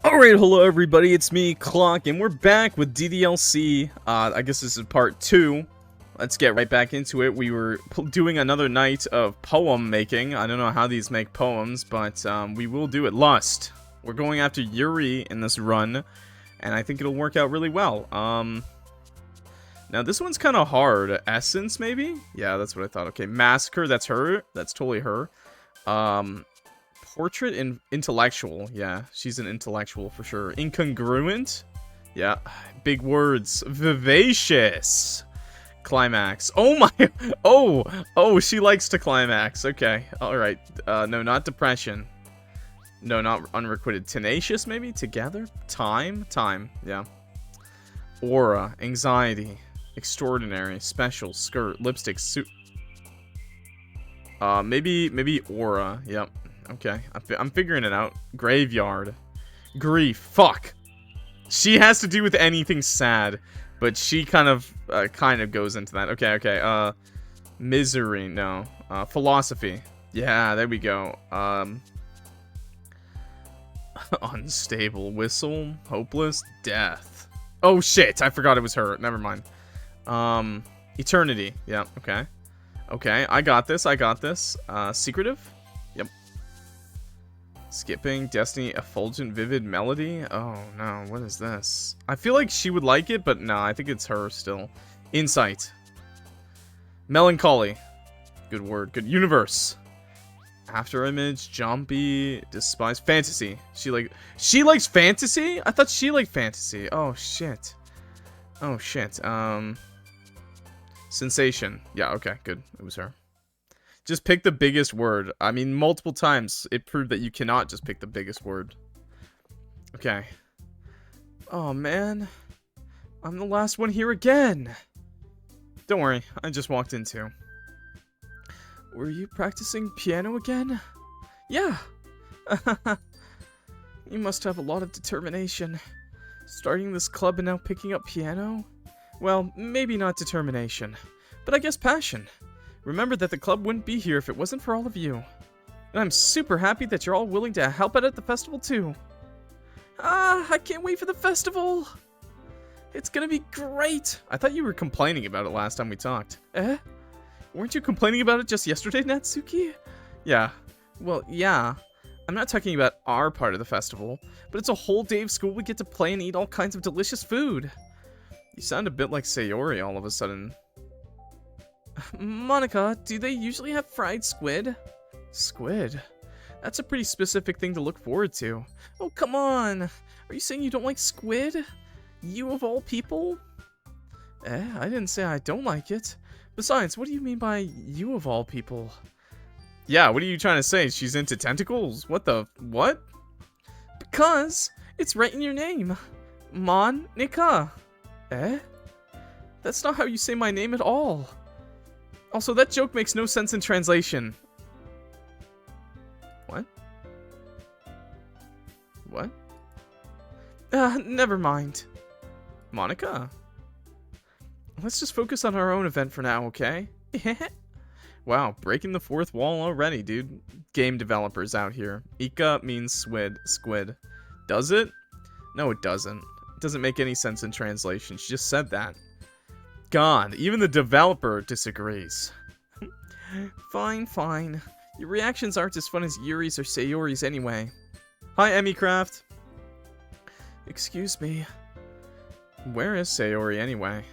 Alright, hello everybody, it's me, Clock, and we're back with DDLC. I guess this is part 2. Let's get right back into it. We were doing another night of poem making. I don't know how these make poems, but we will do it. Lust. We're going after Yuri in this run, and I think it'll work out really well. Now this one's kind of hard. Essence, maybe? Yeah, that's what I thought. Okay, Massacre, that's her. That's totally her. Portrait and intellectual. Yeah, she's an intellectual for sure. Incongruent. Yeah, big words. Vivacious. Climax. Oh my. Oh, she likes to climax. Okay, alright. No, not depression. No, not unrequited. Tenacious, maybe? Together? Time? Time, yeah. Aura. Anxiety. Extraordinary. Special. Skirt. Lipstick. Suit. Maybe aura. Yep. Okay, I'm figuring it out. Graveyard. Grief. Fuck. She has to do with anything sad, but she kind of goes into that. Okay. Misery. No. Philosophy. Yeah, there we go. Unstable. Whistle. Hopeless. Death. Oh shit, I forgot it was her. Never mind. Eternity. Yeah, okay. Okay, I got this. Secretive. Yep. Skipping, Destiny, Effulgent, Vivid, Melody. Oh no, what is this? I feel like she would like it, but no, I think it's her still. Insight. Melancholy. Good word. Good. Universe. After image, Jumpy, Despise, Fantasy. She likes fantasy? I thought she liked fantasy. Oh shit. Oh shit. Sensation. Yeah, okay, good. It was her. Just pick the biggest word. I mean, multiple times it proved that you cannot just pick the biggest word. Okay. Oh, man. I'm the last one here again. Don't worry, I just walked in too. Were you practicing piano again? Yeah. You must have a lot of determination. Starting this club and now picking up piano? Well, maybe not determination, but I guess passion. Remember that the club wouldn't be here if it wasn't for all of you. And I'm super happy that you're all willing to help out at the festival too. I can't wait for the festival. It's gonna be great. I thought you were complaining about it last time we talked. Weren't you complaining about it just yesterday, Natsuki? Yeah. Well, yeah. I'm not talking about our part of the festival, but it's a whole day of school we get to play and eat all kinds of delicious food. You sound a bit like Sayori all of a sudden. Monica, do they usually have fried squid? Squid? That's a pretty specific thing to look forward to. Oh, come on! Are you saying you don't like squid? You of all people? I didn't say I don't like it. Besides, what do you mean by you of all people? Yeah, what are you trying to say? She's into tentacles? What? Because it's right in your name. Monica. That's not how you say my name at all. Also, that joke makes no sense in translation. What? What? Never mind. Monica? Let's just focus on our own event for now, okay? Wow, breaking the fourth wall already, dude. Game developers out here. Ika means squid. Does it? No, it doesn't. It doesn't make any sense in translation. She just said that. God, even the developer disagrees. Fine. Your reactions aren't as fun as Yuri's or Sayori's anyway. Hi, Emmycraft. Excuse me. Where is Sayori anyway?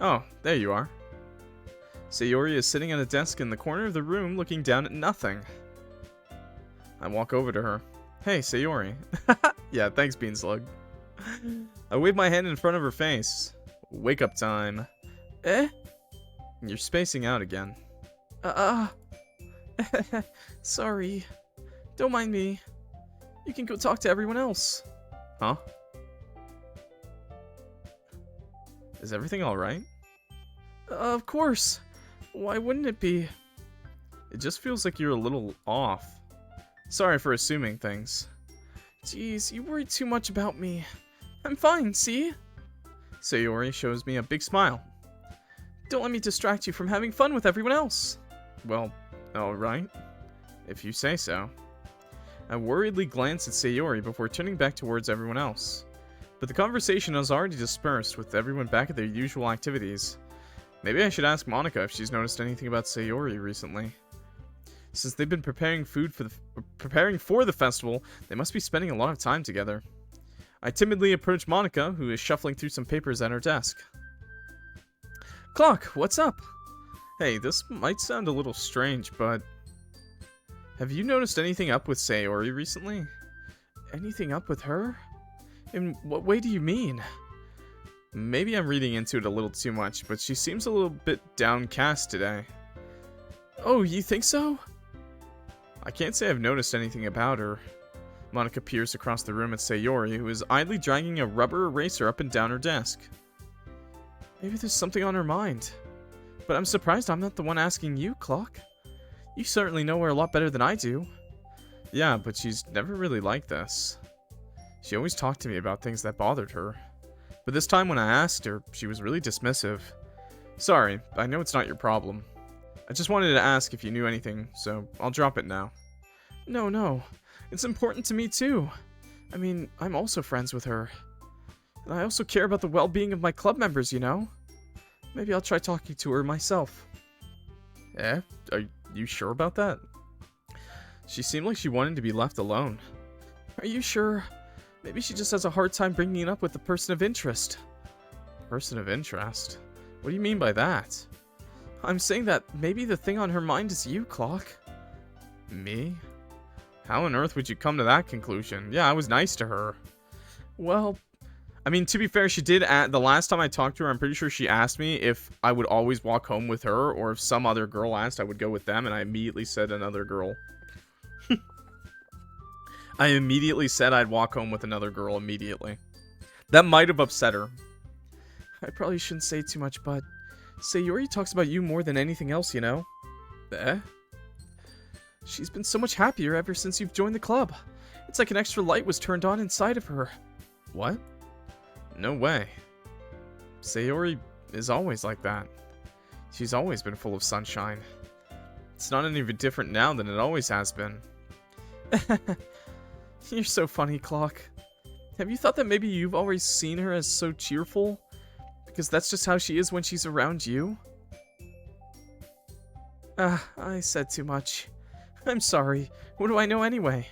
Oh, there you are. Sayori is sitting at a desk in the corner of the room looking down at nothing. I walk over to her. Hey, Sayori. Yeah, thanks, Beanslug. I wave my hand in front of her face. Wake up time. You're spacing out again. Sorry. Don't mind me. You can go talk to everyone else. Huh? Is everything alright? Of course. Why wouldn't it be? It just feels like you're a little off. Sorry for assuming things. Jeez, you worry too much about me. I'm fine, see? Sayori shows me a big smile. Don't let me distract you from having fun with everyone else. Well, alright. If you say so. I worriedly glanced at Sayori before turning back towards everyone else. But the conversation was already dispersed, with everyone back at their usual activities. Maybe I should ask Monica if she's noticed anything about Sayori recently. Since they've been preparing for the festival, they must be spending a lot of time together. I timidly approach Monica, who is shuffling through some papers at her desk. Clock, what's up? Hey, this might sound a little strange, but... have you noticed anything up with Sayori recently? Anything up with her? In what way do you mean? Maybe I'm reading into it a little too much, but she seems a little bit downcast today. Oh, you think so? I can't say I've noticed anything about her. Monica peers across the room at Sayori, who is idly dragging a rubber eraser up and down her desk. Maybe there's something on her mind. But I'm surprised I'm not the one asking you, Clock. You certainly know her a lot better than I do. Yeah, but she's never really like this. She always talked to me about things that bothered her. But this time when I asked her, she was really dismissive. Sorry, I know it's not your problem. I just wanted to ask if you knew anything, so I'll drop it now. No. It's important to me too. I mean, I'm also friends with her. And I also care about the well-being of my club members, you know? Maybe I'll try talking to her myself. Eh? Are you sure about that? She seemed like she wanted to be left alone. Are you sure? Maybe she just has a hard time bringing it up with the person of interest. Person of interest? What do you mean by that? I'm saying that maybe the thing on her mind is you, Clock. Me? How on earth would you come to that conclusion? Yeah, I was nice to her. Well, I mean, to be fair, she did the last time I talked to her, I'm pretty sure she asked me if I would always walk home with her, or if some other girl asked, I would go with them, and I immediately said another girl. I immediately said I'd walk home with another girl immediately. That might have upset her. I probably shouldn't say too much, but Sayori talks about you more than anything else, you know? Eh? She's been so much happier ever since you've joined the club. It's like an extra light was turned on inside of her. What? No way. Sayori is always like that. She's always been full of sunshine. It's not any different now than it always has been. You're so funny, Clock. Have you thought that maybe you've always seen her as so cheerful? Because that's just how she is when she's around you? I said too much. I'm sorry. What do I know anyway?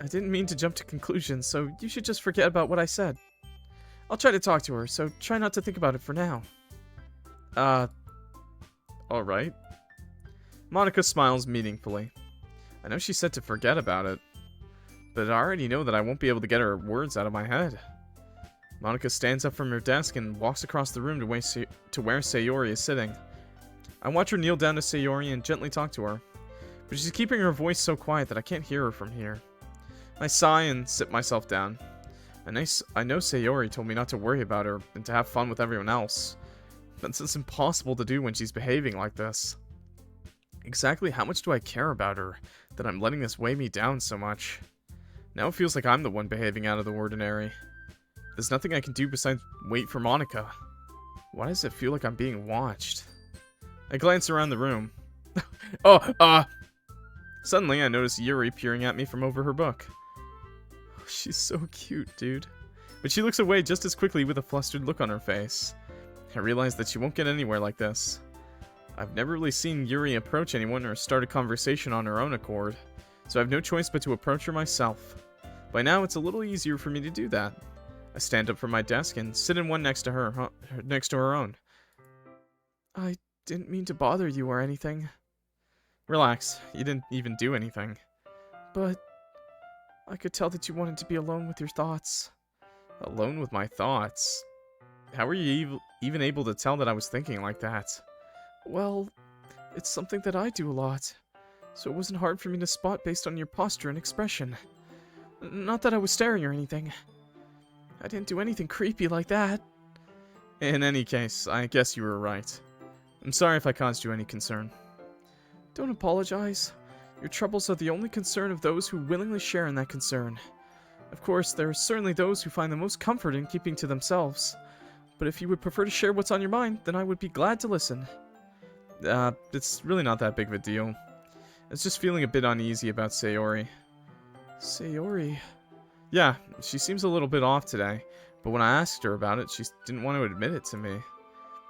I didn't mean to jump to conclusions, so you should just forget about what I said. I'll try to talk to her, so try not to think about it for now. Alright. Monica smiles meaningfully. I know she said to forget about it, but I already know that I won't be able to get her words out of my head. Monica stands up from her desk and walks across the room to where Sayori is sitting. I watch her kneel down to Sayori and gently talk to her, but she's keeping her voice so quiet that I can't hear her from here. I sigh and sit myself down. I know Sayori told me not to worry about her and to have fun with everyone else. That's just impossible to do when she's behaving like this. Exactly how much do I care about her that I'm letting this weigh me down so much? Now it feels like I'm the one behaving out of the ordinary. There's nothing I can do besides wait for Monica. Why does it feel like I'm being watched? I glance around the room. Suddenly I notice Yuri peering at me from over her book. She's so cute, dude. But she looks away just as quickly with a flustered look on her face. I realize that she won't get anywhere like this. I've never really seen Yuri approach anyone or start a conversation on her own accord, so I have no choice but to approach her myself. By now, it's a little easier for me to do that. I stand up from my desk and sit in one next to her own. I didn't mean to bother you or anything. Relax, you didn't even do anything. But I could tell that you wanted to be alone with your thoughts. Alone with my thoughts? How were you even able to tell that I was thinking like that? Well, it's something that I do a lot, so it wasn't hard for me to spot based on your posture and expression. Not that I was staring or anything. I didn't do anything creepy like that. In any case, I guess you were right. I'm sorry if I caused you any concern. Don't apologize. Your troubles are the only concern of those who willingly share in that concern. Of course, there are certainly those who find the most comfort in keeping to themselves. But if you would prefer to share what's on your mind, then I would be glad to listen. It's really not that big of a deal. was just feeling a bit uneasy about Sayori. Sayori? Yeah, she seems a little bit off today, but when I asked her about it, she didn't want to admit it to me.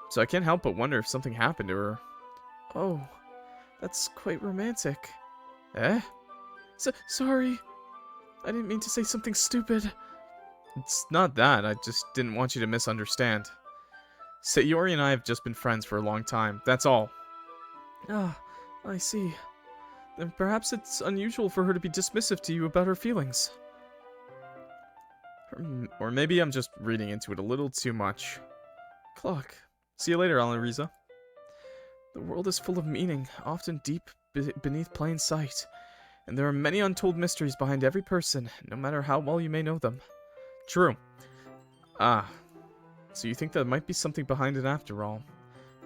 So I can't help but wonder if something happened to her. Oh, that's quite romantic. Eh? Sorry. I didn't mean to say something stupid. It's not that, I just didn't want you to misunderstand. Sayori and I have just been friends for a long time, that's all. Ah, I see. Then perhaps it's unusual for her to be dismissive to you about her feelings. Or maybe I'm just reading into it a little too much. Clock. See you later, Alariza. The world is full of meaning, often deep beneath plain sight. And there are many untold mysteries behind every person, no matter how well you may know them. True. Ah. So you think there might be something behind it after all?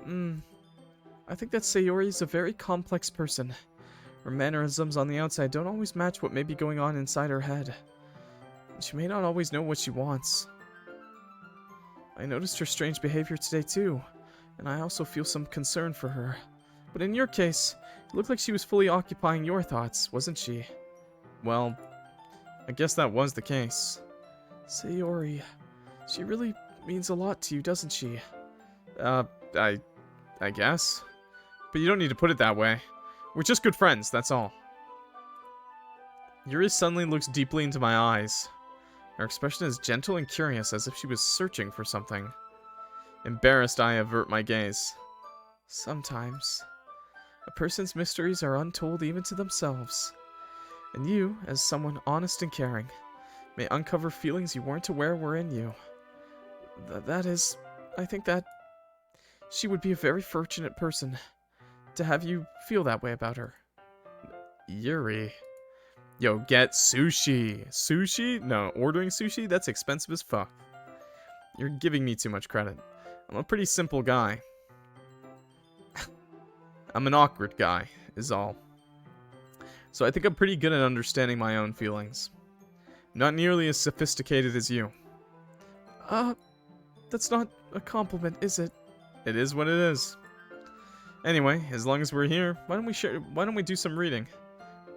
I think that Sayori is a very complex person. Her mannerisms on the outside don't always match what may be going on inside her head. She may not always know what she wants. I noticed her strange behavior today too, and I also feel some concern for her. But in your case, it looked like she was fully occupying your thoughts, wasn't she? Well, I guess that was the case. Sayori, she really means a lot to you, doesn't she? I guess. But you don't need to put it that way. We're just good friends, that's all. Yuri suddenly looks deeply into my eyes. Her expression is gentle and curious, as if she was searching for something. Embarrassed, I avert my gaze. Sometimes, a person's mysteries are untold even to themselves. And you, as someone honest and caring, may uncover feelings you weren't aware were in you. That is, I think that she would be a very fortunate person to have you feel that way about her. Yuri. Yo, get sushi. Sushi? No, ordering sushi? That's expensive as fuck. You're giving me too much credit. I'm a pretty simple guy. I'm an awkward guy, is all. So I think I'm pretty good at understanding my own feelings. Not nearly as sophisticated as you. That's not a compliment, is it? It is what it is. Anyway, as long as we're here, why don't we do some reading?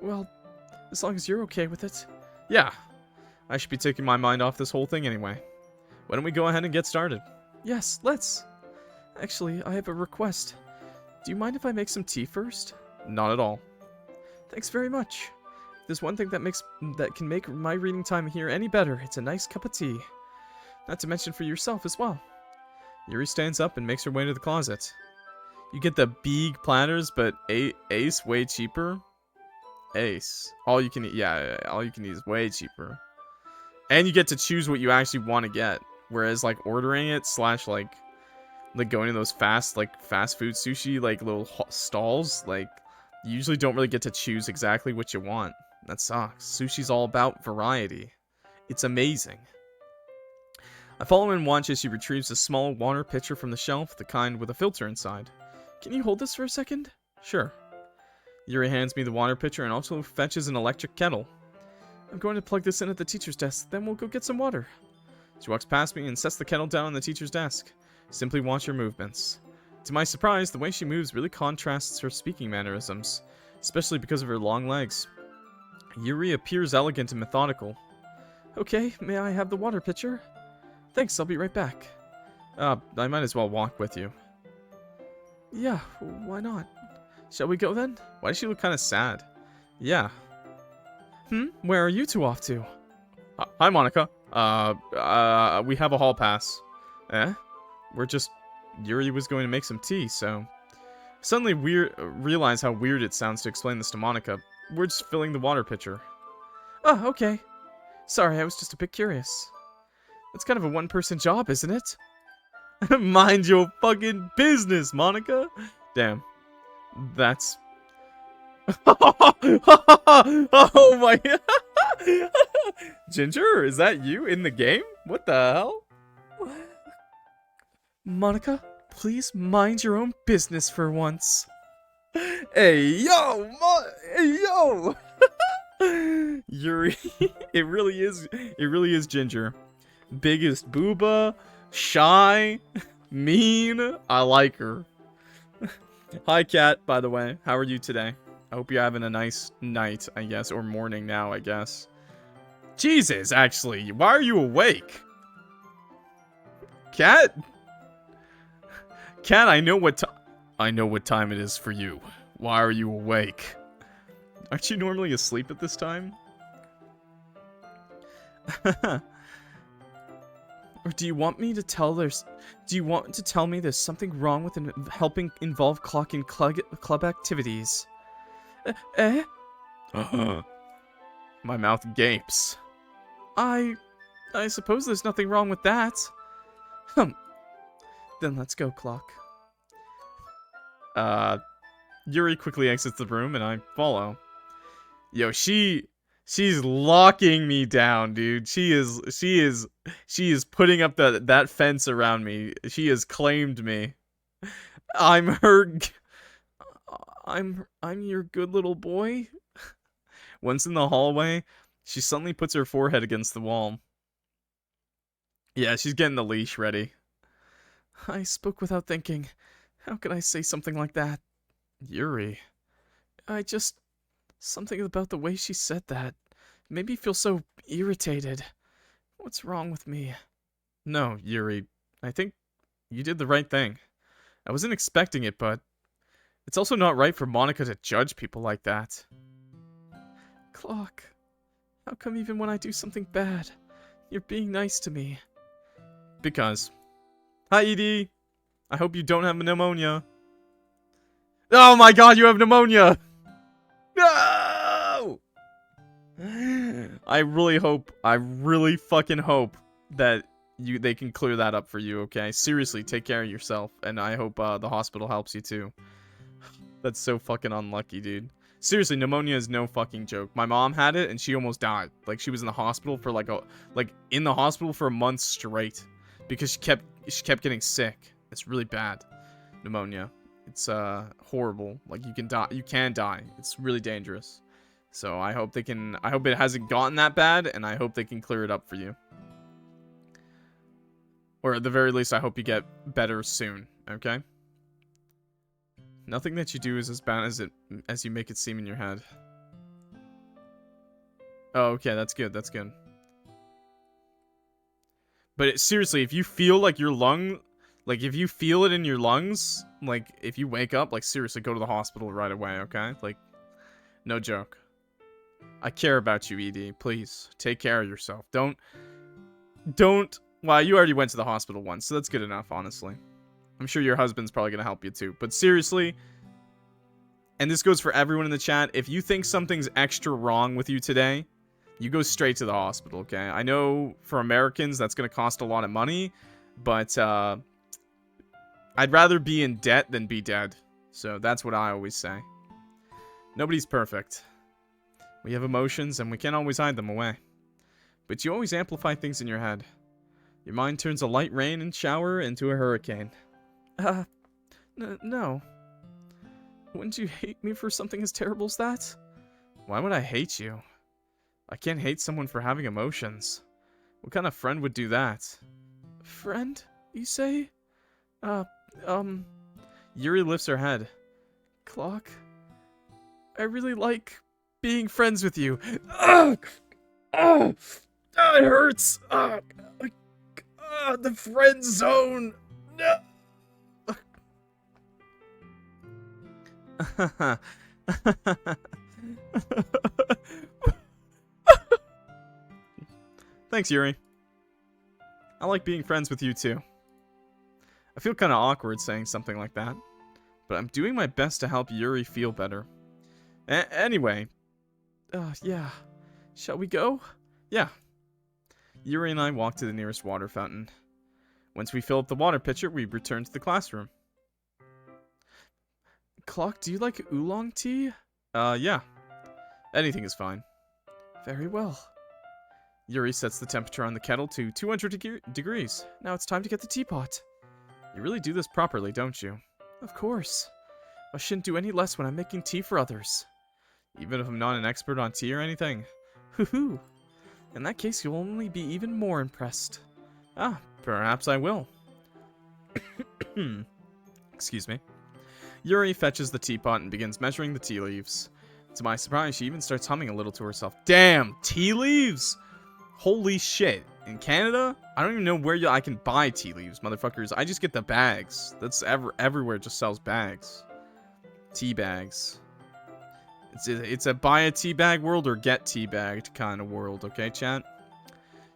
Well, as long as you're okay with it. Yeah. I should be taking my mind off this whole thing anyway. Why don't we go ahead and get started? Yes, let's. Actually, I have a request. Do you mind if I make some tea first? Not at all. Thanks very much. If there's one thing that can make my reading time here any better, it's a nice cup of tea. Not to mention for yourself as well. Yuri stands up and makes her way to the closet. You get the big platters, but Ace way cheaper. Ace. All you can eat, yeah, all you can eat is way cheaper. And you get to choose what you actually want to get. Whereas, like, ordering it / like going to those fast food sushi, like, little stalls, like, you usually don't really get to choose exactly what you want. That sucks. Sushi's all about variety. It's amazing. I follow and watch as she retrieves a small water pitcher from the shelf, the kind with a filter inside. Can you hold this for a second? Sure. Yuri hands me the water pitcher and also fetches an electric kettle. I'm going to plug this in at the teacher's desk, then we'll go get some water. She walks past me and sets the kettle down on the teacher's desk. Simply watch her movements. To my surprise, the way she moves really contrasts her speaking mannerisms, especially because of her long legs. Yuri appears elegant and methodical. Okay, may I have the water pitcher? Thanks, I'll be right back. I might as well walk with you. Yeah, why not? Shall we go then? Why does she look kind of sad? Yeah. Where are you two off to? Hi, Monica. We have a hall pass. Eh? Yuri was going to make some tea, so... Suddenly realize how weird it sounds to explain this to Monica. We're just filling the water pitcher. Oh, okay. Sorry, I was just a bit curious. It's kind of a one-person job, isn't it? Mind your fucking business, Monica! Damn. That's... Oh my... Ginger, is that you in the game? What the hell? Monica, please mind your own business for once. Hey, yo! Hey, yo! Yuri, it really is Ginger. Biggest booba, shy, mean. I like her. Hi, Kat, by the way. How are you today? I hope you're having a nice night, I guess, or morning now, I guess. Jesus, actually, why are you awake? Cat? Cat, I know what time it is for you. Why are you awake? Aren't you normally asleep at this time? Or do you want me to tell me there's something wrong with helping involve clock in club activities? My mouth gapes. I suppose there's nothing wrong with that. Then let's go, Clock. Yuri quickly exits the room and I follow. Yo, she's locking me down, dude. She is putting up that fence around me. She has claimed me. I'm your good little boy. Once in the hallway, she suddenly puts her forehead against the wall. Yeah, she's getting the leash ready. I spoke without thinking. How could I say something like that? Yuri. Something about the way she said that made me feel so irritated. What's wrong with me? No, Yuri. I think you did the right thing. I wasn't expecting it, but it's also not right for Monica to judge people like that. Clock. How come even when I do something bad, you're being nice to me? Because. Hi, Edie. I hope you don't have pneumonia. Oh my god, you have pneumonia! No! I really fucking hope that they can clear that up for you, okay? Seriously, take care of yourself, and I hope the hospital helps you too. That's so fucking unlucky, dude. Seriously, pneumonia is no fucking joke. My mom had it, and she almost died. Like, she was in the hospital for in the hospital for a month straight. Because she kept getting sick. It's really bad. Pneumonia. It's horrible. Like, you can die. It's really dangerous. So I hope it hasn't gotten that bad, and I hope they can clear it up for you. Or at the very least, I hope you get better soon, okay? Nothing that you do is as bad as you make it seem in your head. Oh, okay, that's good, that's good. But seriously, if you feel like your lung... Like, if you feel it in your lungs, like, if you wake up, like, seriously, go to the hospital right away, okay? Like, no joke. I care about you, Edie. Please, take care of yourself. Don't... Well, you already went to the hospital once, so that's good enough, honestly. I'm sure your husband's probably gonna help you, too. But seriously, and this goes for everyone in the chat, if you think something's extra wrong with you today, you go straight to the hospital, okay? I know for Americans, that's gonna cost a lot of money, but, I'd rather be in debt than be dead. So that's what I always say. Nobody's perfect. We have emotions and we can't always hide them away. But you always amplify things in your head. Your mind turns a light rain and shower into a hurricane. No. Wouldn't you hate me for something as terrible as that? Why would I hate you? I can't hate someone for having emotions. What kind of friend would do that? Friend, you say? Yuri lifts her head. Clock? I really like being friends with you. Ugh! Oh! It hurts! The friend zone! No! Thanks, Yuri. I like being friends with you, too. I feel kind of awkward saying something like that, but I'm doing my best to help Yuri feel better. Anyway. Yeah. Shall we go? Yeah. Yuri and I walk to the nearest water fountain. Once we fill up the water pitcher, we return to the classroom. Clock, do you like oolong tea? Yeah. Anything is fine. Very well. Yuri sets the temperature on the kettle to 200 degrees. Now it's time to get the teapot. You really do this properly, don't you? Of course. I shouldn't do any less when I'm making tea for others. Even if I'm not an expert on tea or anything. Hoo-hoo. In that case, you'll only be even more impressed. Ah, perhaps I will. Excuse me. Yuri fetches the teapot and begins measuring the tea leaves. To my surprise, she even starts humming a little to herself. Damn, tea leaves? Holy shit. In Canada, I don't even know where I can buy tea leaves, motherfuckers. I just get the bags. That's everywhere just sells bags. Tea bags. It's a buy a tea bag world or get tea bagged kind of world, okay, chat?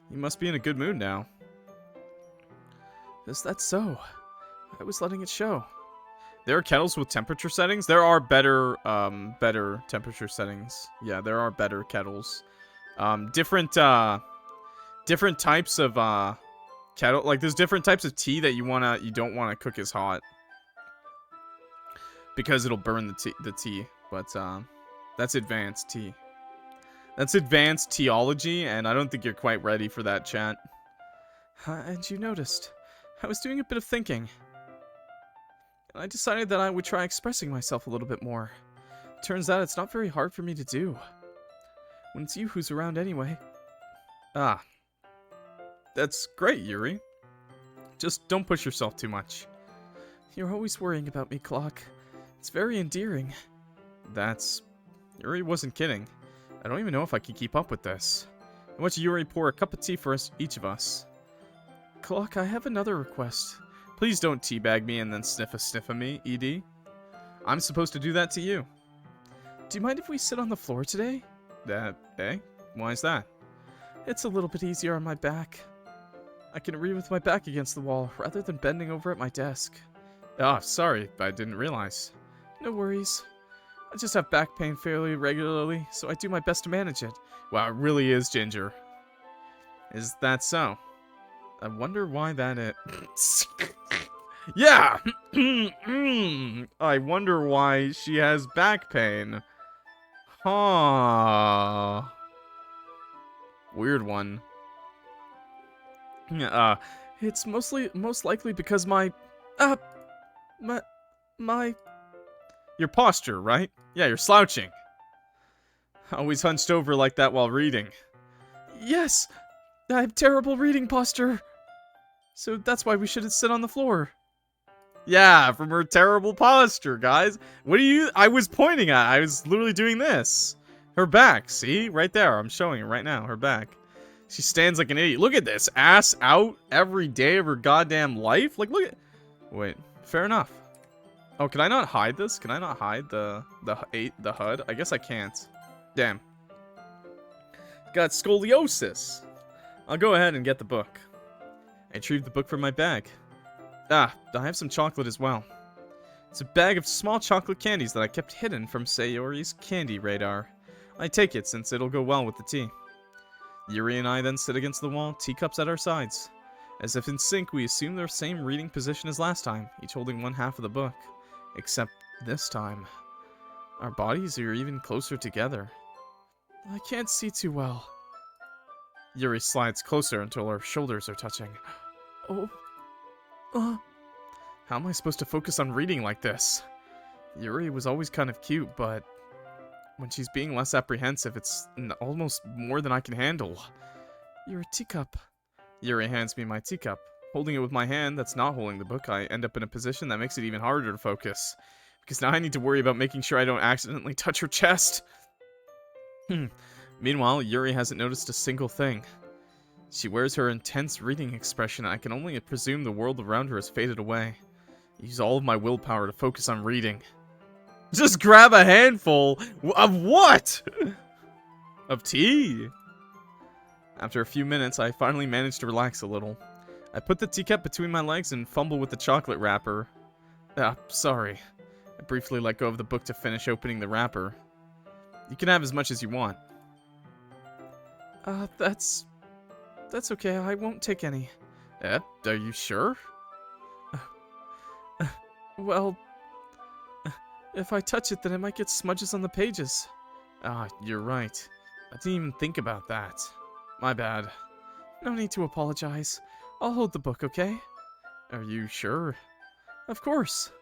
You must be in a good mood now. Is that so? I was letting it show. There are kettles with temperature settings. There are better temperature settings. Yeah, there are better kettles. Different types of kettle. Like, there's different types of tea that you don't wanna cook as hot because it'll burn the tea. But that's advanced tea. That's advanced teology, and I don't think you're quite ready for that, chat. And you noticed, I was doing a bit of thinking. And I decided that I would try expressing myself a little bit more. Turns out it's not very hard for me to do. When it's you who's around anyway. Ah. That's great, Yuri. Just don't push yourself too much. You're always worrying about me, Clock. It's very endearing. Yuri wasn't kidding. I don't even know if I can keep up with this. I watch Yuri pour a cup of tea for each of us. Clock, I have another request. Please don't teabag me and then sniff of me, ED. I'm supposed to do that to you. Do you mind if we sit on the floor today? Why is that? It's a little bit easier on my back. I can read with my back against the wall, rather than bending over at my desk. Ah, sorry, I didn't realize. No worries. I just have back pain fairly regularly, so I do my best to manage it. Wow, it really is Ginger. Is that so? I wonder why that is. Yeah! I wonder why she has back pain. Huh. Weird one. It's most likely because my your posture, right? Yeah, you're slouching. Always hunched over like that while reading. Yes! I have terrible reading posture. So that's why we shouldn't sit on the floor. Yeah, from her terrible posture, guys. I was pointing at, I was literally doing this. Her back, see? Right there, I'm showing it right now, her back. She stands like an idiot. Look at this, ass out every day of her goddamn life. Like, look at, wait, fair enough. Oh, can I not hide this? Can I not hide the HUD? I guess I can't. Damn. Got scoliosis. I'll go ahead and get the book. I retrieved the book from my bag. Ah, I have some chocolate as well. It's a bag of small chocolate candies that I kept hidden from Sayori's candy radar. I take it since it'll go well with the tea. Yuri and I then sit against the wall, teacups at our sides. As if in sync, we assume the same reading position as last time, each holding one half of the book. Except this time, our bodies are even closer together. I can't see too well. Yuri slides closer until our shoulders are touching. Oh. How am I supposed to focus on reading like this? Yuri was always kind of cute, but when she's being less apprehensive, it's almost more than I can handle. Your teacup. Yuri hands me my teacup. Holding it with my hand that's not holding the book, I end up in a position that makes it even harder to focus. Because now I need to worry about making sure I don't accidentally touch her chest. Meanwhile, Yuri hasn't noticed a single thing. She wears her intense reading expression, and I can only presume the world around her has faded away. I use all of my willpower to focus on reading. Just grab a handful of what? Of tea? After a few minutes, I finally managed to relax a little. I put the teacup between my legs and fumble with the chocolate wrapper. Sorry. I briefly let go of the book to finish opening the wrapper. You can have as much as you want. That's okay. I won't take any. Are you sure? Well, if I touch it, then it might get smudges on the pages. You're right. I didn't even think about that. My bad. No need to apologize. I'll hold the book, okay? Are you sure? Of course.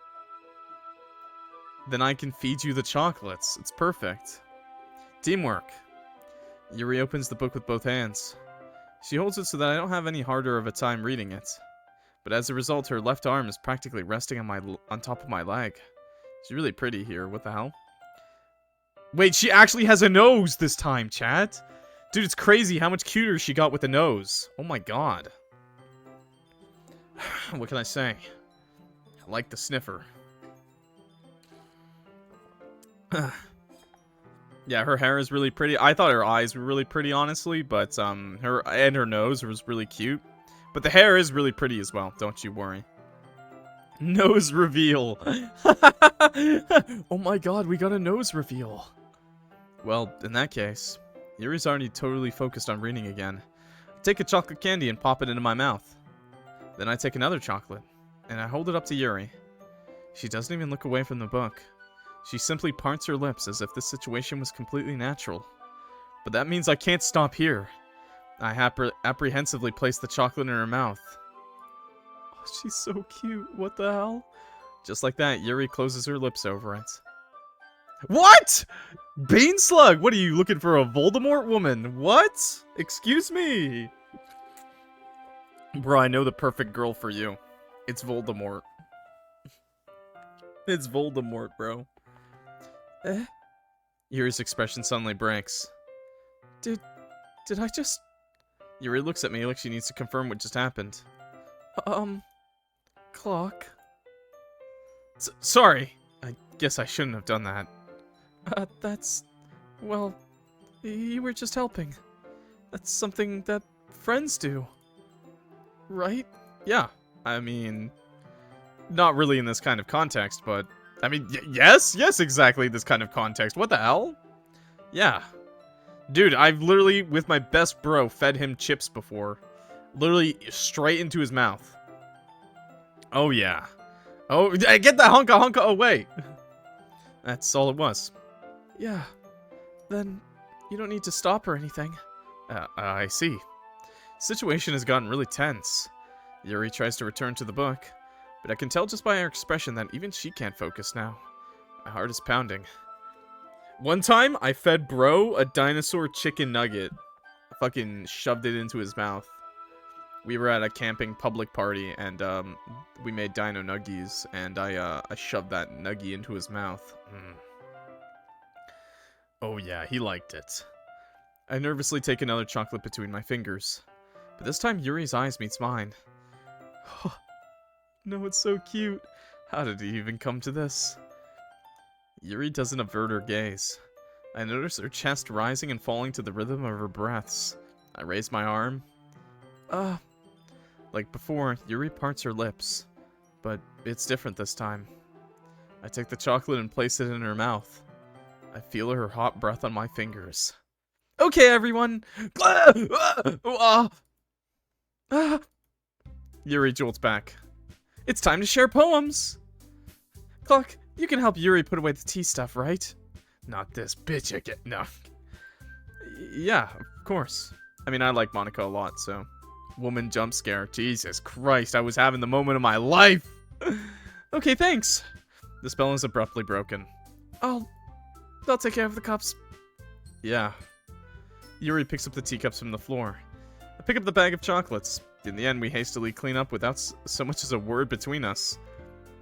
Then I can feed you the chocolates. It's perfect. Teamwork. Yuri opens the book with both hands. She holds it so that I don't have any harder of a time reading it. But as a result, her left arm is practically resting on top of my leg. She's really pretty here. What the hell? Wait, she actually has a nose this time, chat. Dude, it's crazy how much cuter she got with the nose. Oh my god. What can I say? I like the sniffer. Yeah, her hair is really pretty. I thought her eyes were really pretty, honestly, but her nose was really cute. But the hair is really pretty as well, don't you worry. Nose reveal. Oh my god, we got a nose reveal. Well, in that case, Yuri's already totally focused on reading again. I take a chocolate candy and pop it into my mouth. Then I take another chocolate, and I hold it up to Yuri. She doesn't even look away from the book. She simply parts her lips as if this situation was completely natural. But that means I can't stop here. I apprehensively place the chocolate in her mouth. Oh, she's so cute. What the hell? Just like that, Yuri closes her lips over it. What? Bane Slug? What are you, looking for a Voldemort woman? What? Excuse me? Bro, I know the perfect girl for you. It's Voldemort. It's Voldemort, bro. Yuri's expression suddenly breaks. Did I just... Yuri looks at me like she needs to confirm what just happened. Clock? Sorry. I guess I shouldn't have done that. That's... Well, you were just helping. That's something that friends do. Right? Yeah. I mean... Not really in this kind of context, but... I mean, yes, exactly this kind of context. What the hell? Yeah. Dude, I've literally, with my best bro, fed him chips before. Literally straight into his mouth. Oh, yeah. Oh, get that honka away. That's all it was. Yeah. Then, you don't need to stop or anything. I see. Situation has gotten really tense. Yuri tries to return to the book, but I can tell just by her expression that even she can't focus now. My heart is pounding. One time, I fed bro a dinosaur chicken nugget. I fucking shoved it into his mouth. We were at a camping public party, and we made dino nuggies, and I shoved that nuggie into his mouth. Oh yeah, he liked it. I nervously take another chocolate between my fingers, but this time Yuri's eyes meets mine. No, it's so cute. How did he even come to this? Yuri doesn't avert her gaze. I notice her chest rising and falling to the rhythm of her breaths. I raise my arm. Like before, Yuri parts her lips. But it's different this time. I take the chocolate and place it in her mouth. I feel her hot breath on my fingers. Okay, everyone! Yuri jolts back. It's time to share poems! Clock, you can help Yuri put away the tea stuff, right? Not this bitch again. No. Yeah, of course. I mean, I like Monica a lot, so... Woman jump scare. Jesus Christ, I was having the moment of my life! Okay, thanks! The spell is abruptly broken. I'll take care of the cups. Yeah. Yuri picks up the teacups from the floor. I pick up the bag of chocolates. In the end, we hastily clean up without so much as a word between us.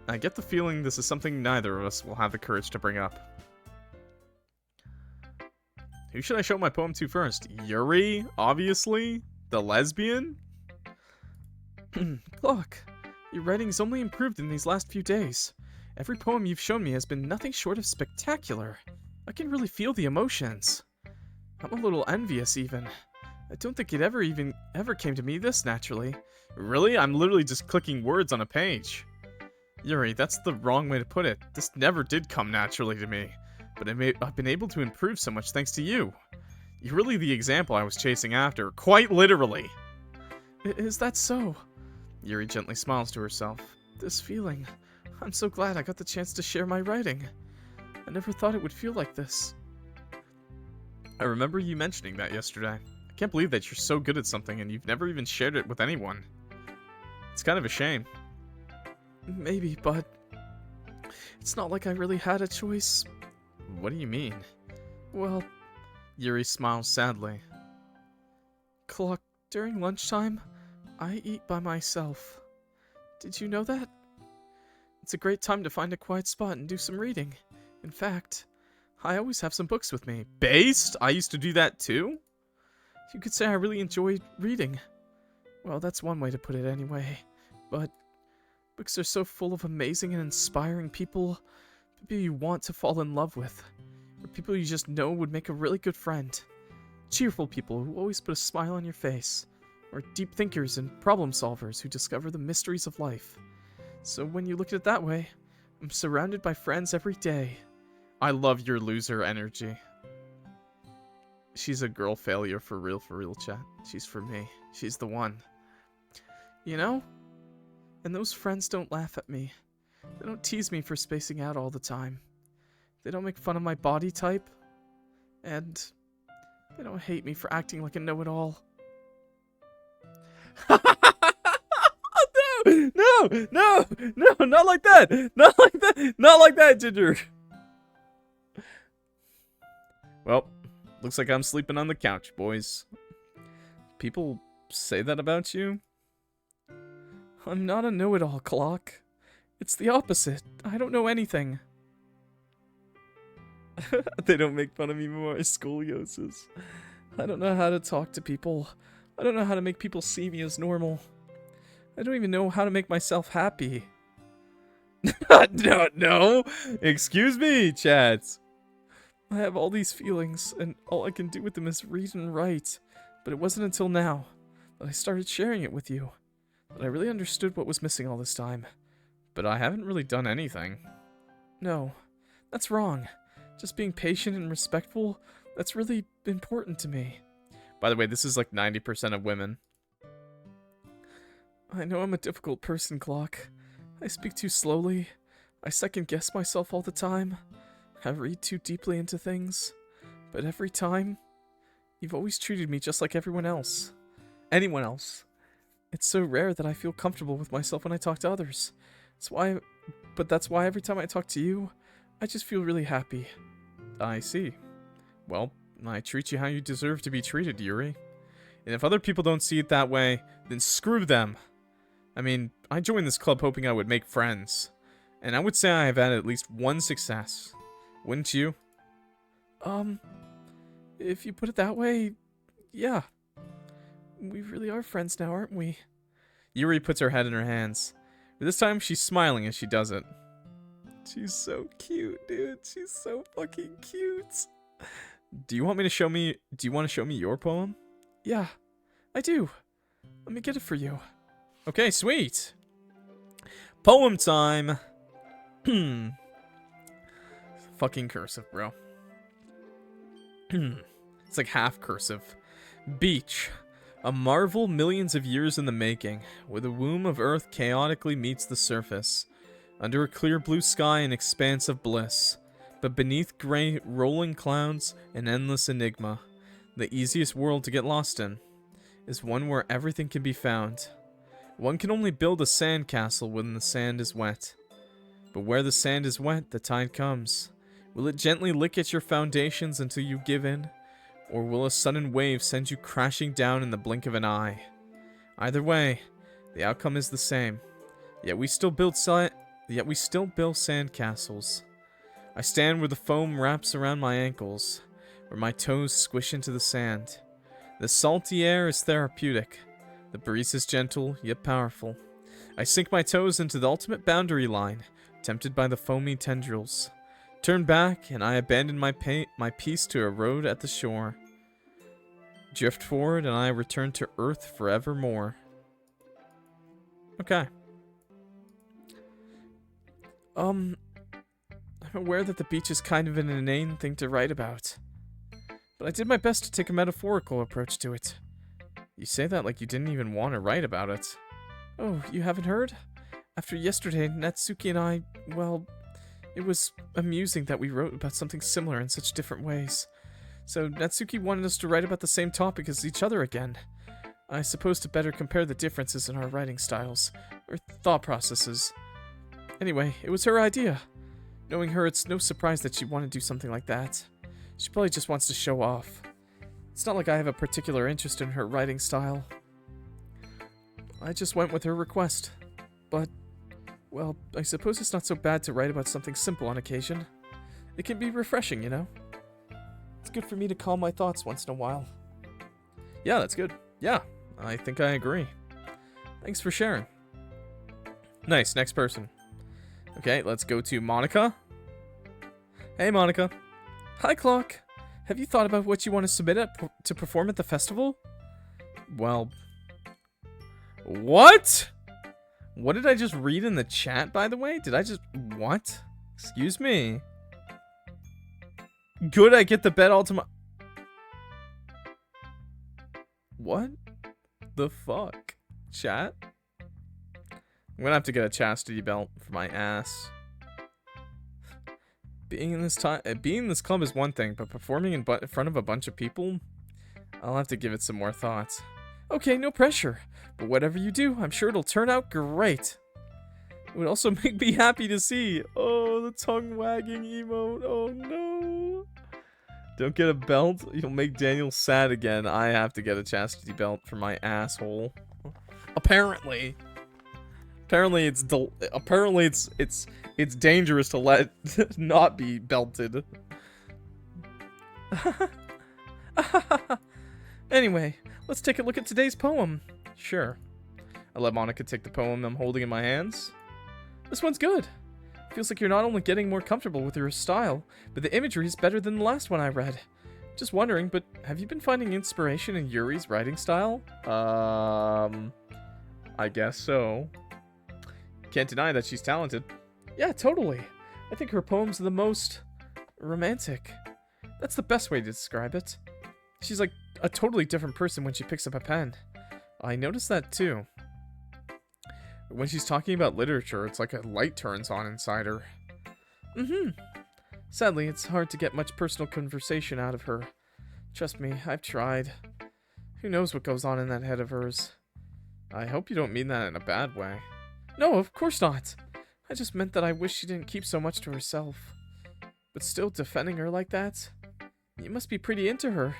I get the feeling this is something neither of us will have the courage to bring up. Who should I show my poem to first? Yuri, obviously? The lesbian? Clock, your writing's only improved in these last few days. Every poem you've shown me has been nothing short of spectacular. I can really feel the emotions. I'm a little envious, even. I don't think it ever came to me this naturally. Really? I'm literally just clicking words on a page. Yuri, that's the wrong way to put it. This never did come naturally to me. But I've been able to improve so much thanks to you. You're really the example I was chasing after. Quite literally. Is that so? Yuri gently smiles to herself. This feeling. I'm so glad I got the chance to share my writing. I never thought it would feel like this. I remember you mentioning that yesterday. I can't believe that you're so good at something and you've never even shared it with anyone. It's kind of a shame. Maybe, but... It's not like I really had a choice. What do you mean? Well... Yuri smiles sadly. Clock, during lunchtime, I eat by myself. Did you know that? It's a great time to find a quiet spot and do some reading. In fact, I always have some books with me. Based? I used to do that too? You could say I really enjoy reading. Well, that's one way to put it anyway. But books are so full of amazing and inspiring people you want to fall in love with. Or people you just know would make a really good friend. Cheerful people who always put a smile on your face. Or deep thinkers and problem solvers who discover the mysteries of life. So when you look at it that way, I'm surrounded by friends every day. I love your loser energy. She's a girl failure for real, chat. She's for me. She's the one. You know? And those friends don't laugh at me. They don't tease me for spacing out all the time. They don't make fun of my body type. And they don't hate me for acting like a know-it-all. No, not like that. Not like that, Ginger. Well, looks like I'm sleeping on the couch, boys. People say that about you? I'm not a know-it-all, Clock. It's the opposite. I don't know anything. They don't make fun of me for my scoliosis. I don't know how to talk to people. I don't know how to make people see me as normal. I don't even know how to make myself happy. No. Excuse me, chat. I have all these feelings, and all I can do with them is read and write. But it wasn't until now that I started sharing it with you that I really understood what was missing all this time. But I haven't really done anything. No, that's wrong. Just being patient and respectful, that's really important to me. By the way, this is like 90% of women. I know I'm a difficult person, Clock. I speak too slowly. I second-guess myself all the time. I read too deeply into things. But every time, you've always treated me just like everyone else. Anyone else. It's so rare that I feel comfortable with myself when I talk to others. That's why every time I talk to you, I just feel really happy. I see. Well, I treat you how you deserve to be treated, Yuri. And if other people don't see it that way, then screw them. I mean, I joined this club hoping I would make friends. And I would say I have had at least one success. Wouldn't you? If you put it that way, yeah. We really are friends now, aren't we? Yuri puts her head in her hands. But this time, she's smiling as she does it. She's so cute, dude. She's so fucking cute. Do you want to show me your poem? Yeah, I do. Let me get it for you. Okay, sweet. Poem time. Fucking cursive, bro. It's like half cursive. Beach. A marvel millions of years in the making, where the womb of Earth chaotically meets the surface. Under a clear blue sky, an expanse of bliss. But beneath gray rolling clouds, an endless enigma. The easiest world to get lost in is one where everything can be found. One can only build a sandcastle when the sand is wet. But where the sand is wet, the tide comes. Will it gently lick at your foundations until you give in? Or will a sudden wave send you crashing down in the blink of an eye? Either way, the outcome is the same. Yet we still build sandcastles. I stand where the foam wraps around my ankles, where my toes squish into the sand. The salty air is therapeutic. The breeze is gentle, yet powerful. I sink my toes into the ultimate boundary line, tempted by the foamy tendrils. Turn back, and I abandon my piece to erode at the shore. Drift forward, and I return to Earth forevermore. Okay. I'm aware that the beach is kind of an inane thing to write about. But I did my best to take a metaphorical approach to it. You say that like you didn't even want to write about it. Oh, you haven't heard? After yesterday, Natsuki and I, well, it was amusing that we wrote about something similar in such different ways. So Natsuki wanted us to write about the same topic as each other again. I suppose to better compare the differences in our writing styles, or thought processes. Anyway, it was her idea. Knowing her, it's no surprise that she wanted to do something like that. She probably just wants to show off. It's not like I have a particular interest in her writing style. I just went with her request. But, well, I suppose it's not so bad to write about something simple on occasion. It can be refreshing, you know? It's good for me to calm my thoughts once in a while. Yeah, that's good. Yeah, I think I agree. Thanks for sharing. Nice, next person. Okay, let's go to Monica. Hey, Monica. Hi, Clock. Have you thought about what you want to submit to perform at the festival? Well... What? What did I just read in the chat, by the way? Did I just... What? Excuse me. Good, I get the bed all to my... What the fuck? Chat? I'm gonna have to get a chastity belt for my ass. Being in this club is one thing, but performing in front of a bunch of people, I'll have to give it some more thought. Okay, no pressure, but whatever you do, I'm sure it'll turn out great. It would also make me happy to see. Oh, the tongue wagging emote. Oh no. Don't get a belt, you'll make Daniel sad again. I have to get a chastity belt for my asshole. Apparently. Apparently it's dangerous to let not be belted. Anyway, let's take a look at today's poem. Sure. I let Monica take the poem I'm holding in my hands. This one's good. Feels like you're not only getting more comfortable with your style, but the imagery is better than the last one I read. Just wondering, but have you been finding inspiration in Yuri's writing style? I guess so. Can't deny that she's talented. Yeah, totally. I think her poems are the most romantic. That's the best way to describe it. She's like a totally different person when she picks up a pen. I noticed that too. When she's talking about literature, it's like a light turns on inside her. Sadly, it's hard to get much personal conversation out of her. Trust me, I've tried. Who knows what goes on in that head of hers. I hope you don't mean that in a bad way. No, of course not. I just meant that I wish she didn't keep so much to herself. But still defending her like that? You must be pretty into her.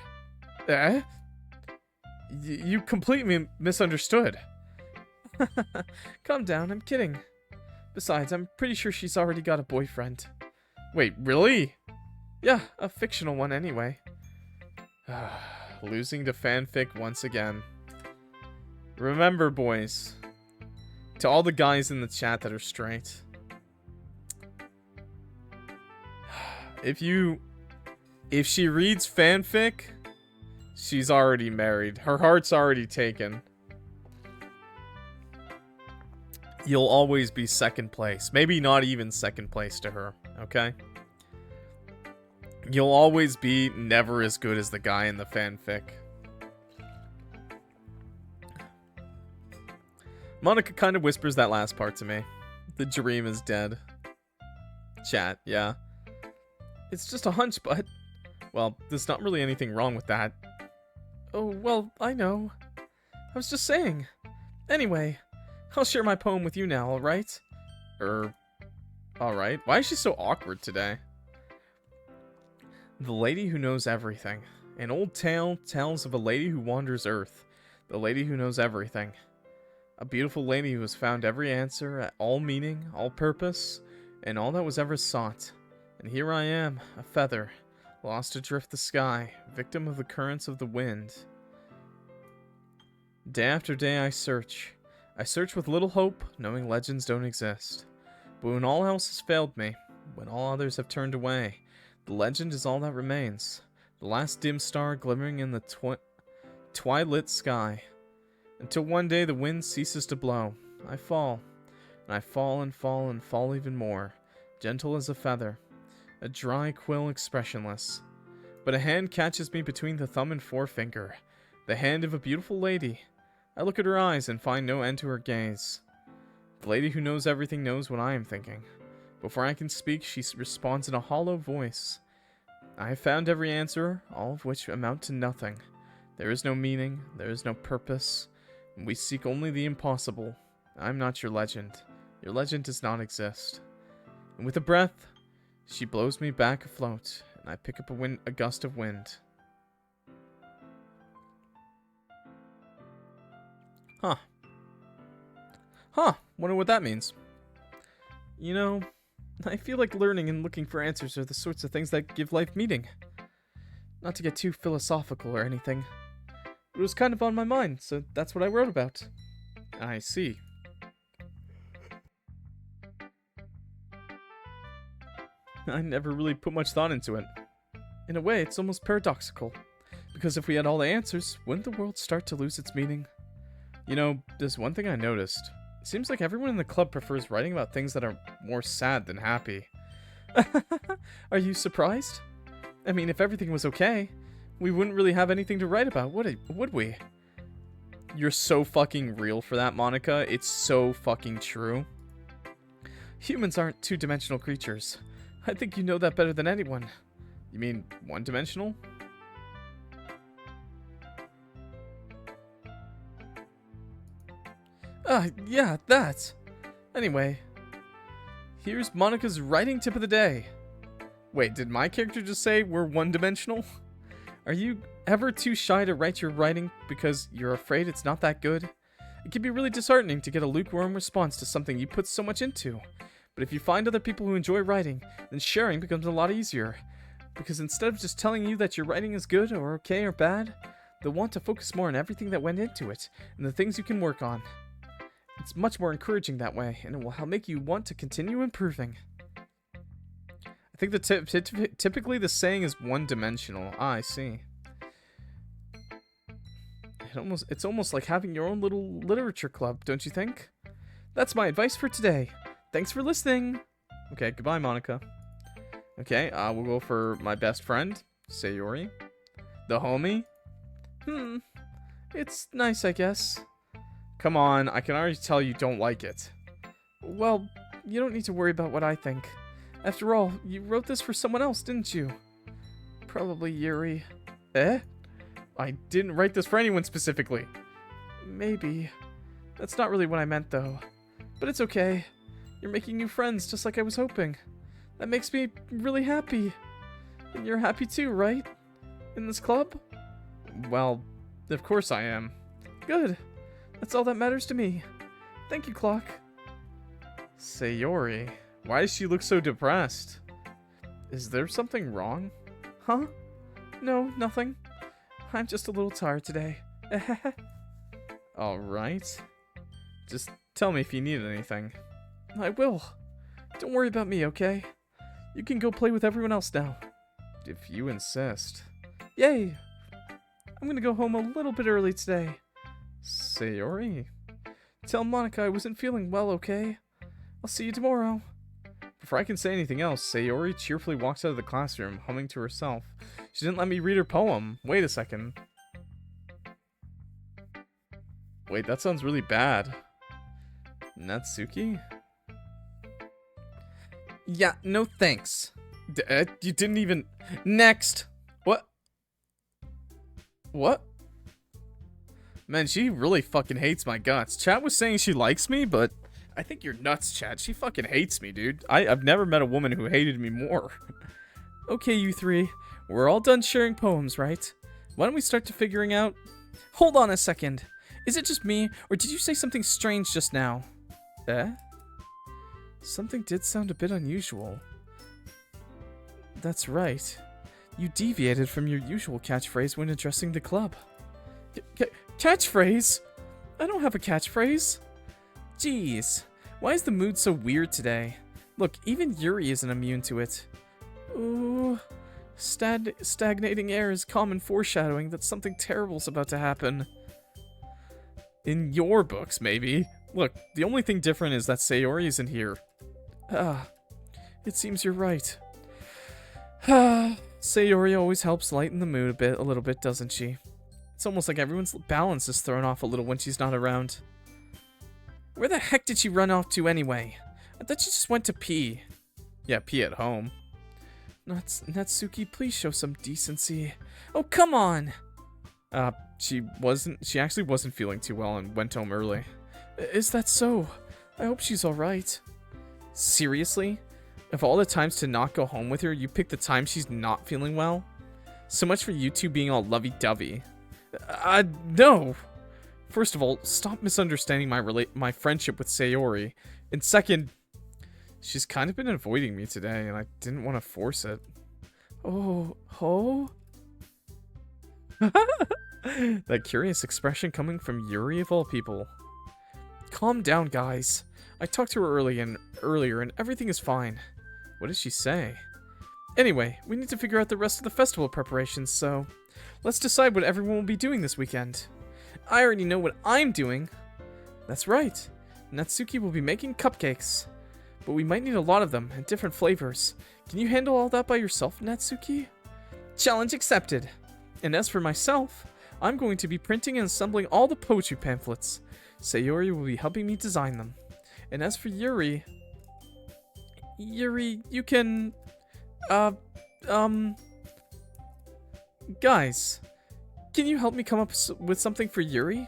Eh? You completely misunderstood. Calm down, I'm kidding. Besides, I'm pretty sure she's already got a boyfriend. Wait, really? Yeah, a fictional one anyway. Losing to fanfic once again. Remember, boys, to all the guys in the chat that are straight, if she reads fanfic, she's already married. Her heart's already taken. You'll always be second place. Maybe not even second place to her, okay? You'll always be never as good as the guy in the fanfic. Monica kind of whispers that last part to me. The dream is dead. Chat, yeah. It's just a hunch, but... Well, there's not really anything wrong with that. Oh, well, I know. I was just saying. Anyway, I'll share my poem with you now, alright? Alright. Why is she so awkward today? The Lady Who Knows Everything. An old tale tells of a lady who wanders Earth. The lady who knows everything. A beautiful lady who has found every answer, all meaning, all purpose, and all that was ever sought. And here I am, a feather, lost adrift the sky, victim of the currents of the wind. Day after day I search. I search with little hope, knowing legends don't exist. But when all else has failed me, when all others have turned away, the legend is all that remains. The last dim star glimmering in the twilit sky. Until one day the wind ceases to blow. I fall. And I fall and fall and fall even more. Gentle as a feather. A dry quill expressionless. But a hand catches me between the thumb and forefinger. The hand of a beautiful lady. I look at her eyes and find no end to her gaze. The lady who knows everything knows what I am thinking. Before I can speak, she responds in a hollow voice. I have found every answer, all of which amount to nothing. There is no meaning, there is no purpose, and we seek only the impossible. I'm not your legend. Your legend does not exist. And with a breath, she blows me back afloat, and I pick up a gust of wind. Huh. Wonder what that means. You know, I feel like learning and looking for answers are the sorts of things that give life meaning. Not to get too philosophical or anything. It was kind of on my mind, so that's what I wrote about. I see. I never really put much thought into it. In a way, it's almost paradoxical. Because if we had all the answers, wouldn't the world start to lose its meaning? You know, there's one thing I noticed. It seems like everyone in the club prefers writing about things that are more sad than happy. Are you surprised? I mean, if everything was okay, we wouldn't really have anything to write about, would we? You're so fucking real for that, Monica. It's so fucking true. Humans aren't two-dimensional creatures. I think you know that better than anyone. You mean one-dimensional? Yeah, that. Anyway, here's Monica's writing tip of the day. Wait, did my character just say we're one-dimensional? Are you ever too shy to write your writing because you're afraid it's not that good? It can be really disheartening to get a lukewarm response to something you put so much into. But if you find other people who enjoy writing, then sharing becomes a lot easier. Because instead of just telling you that your writing is good or okay or bad, they'll want to focus more on everything that went into it and the things you can work on. It's much more encouraging that way, and it will make you want to continue improving. I think typically the saying is one-dimensional. I see. It's almost like having your own little literature club, don't you think? That's my advice for today. Thanks for listening. Okay, goodbye, Monica. Okay, we'll go for my best friend, Sayori. The homie. It's nice, I guess. Come on, I can already tell you don't like it. Well, you don't need to worry about what I think. After all, you wrote this for someone else, didn't you? Probably Yuri. Eh? I didn't write this for anyone specifically. Maybe. That's not really what I meant, though. But it's okay. You're making new friends, just like I was hoping. That makes me really happy. And you're happy too, right? In this club? Well, of course I am. Good. That's all that matters to me. Thank you, Clock. Sayori, why does she look so depressed? Is there something wrong? Huh? No, nothing. I'm just a little tired today. Alright. Just tell me if you need anything. I will. Don't worry about me, okay? You can go play with everyone else now. If you insist. Yay! I'm gonna go home a little bit early today. Sayori? Tell Monica I wasn't feeling well, okay? I'll see you tomorrow. Before I can say anything else, Sayori cheerfully walks out of the classroom, humming to herself. She didn't let me read her poem. Wait a second. Wait, that sounds really bad. Natsuki? Yeah, no thanks. You didn't even... Next! What? What? Man, she really fucking hates my guts. Chat was saying she likes me, but I think you're nuts, Chat. She fucking hates me, dude. I've never met a woman who hated me more. Okay, you three. We're all done sharing poems, right? Why don't we start to figuring out... Hold on a second. Is it just me, or did you say something strange just now? Eh? Something did sound a bit unusual. That's right. You deviated from your usual catchphrase when addressing the club. Catchphrase? I don't have a catchphrase. Jeez, why is the mood so weird today? Look, even Yuri isn't immune to it. Ooh, stagnating air is common foreshadowing that something terrible's about to happen. In your books, maybe. Look, the only thing different is that Sayori isn't here. It seems you're right. Sayori always helps lighten the mood a little bit, doesn't she? It's almost like everyone's balance is thrown off a little when she's not around. Where the heck did she run off to anyway? I thought she just went to pee. Yeah, pee at home. Natsuki, please show some decency. Oh, come on! She actually wasn't feeling too well and went home early. Is that so? I hope she's alright. Seriously? Of all the times to not go home with her, you pick the time she's not feeling well? So much for you two being all lovey-dovey. No! First of all, stop misunderstanding my friendship with Sayori. And second, She's kind of been avoiding me today, and I didn't want to force it. Oh, ho? That curious expression coming from Yuri of all people. Calm down, guys. I talked to her earlier, and everything is fine. What did she say? Anyway, we need to figure out the rest of the festival preparations, so let's decide what everyone will be doing this weekend. I already know what I'm doing. That's right. Natsuki will be making cupcakes. But we might need a lot of them, and different flavors. Can you handle all that by yourself, Natsuki? Challenge accepted. And as for myself, I'm going to be printing and assembling all the poetry pamphlets. Sayori will be helping me design them. And as for Yuri, you can, guys, can you help me come up with something for Yuri?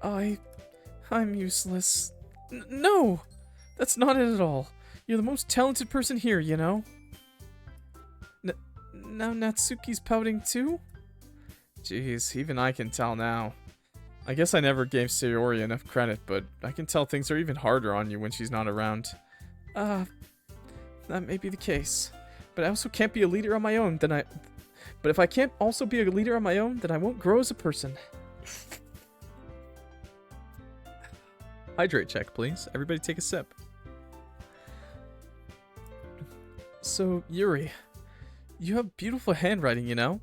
I'm useless. No, that's not it at all. You're the most talented person here, you know? Now Natsuki's pouting too? Jeez, even I can tell now. I guess I never gave Sayori enough credit, but I can tell things are even harder on you when she's not around. That may be the case. But I also can't be a leader on my own, But if I can't also be a leader on my own, then I won't grow as a person. Hydrate check, please. Everybody take a sip. So, Yuri, you have beautiful handwriting, you know?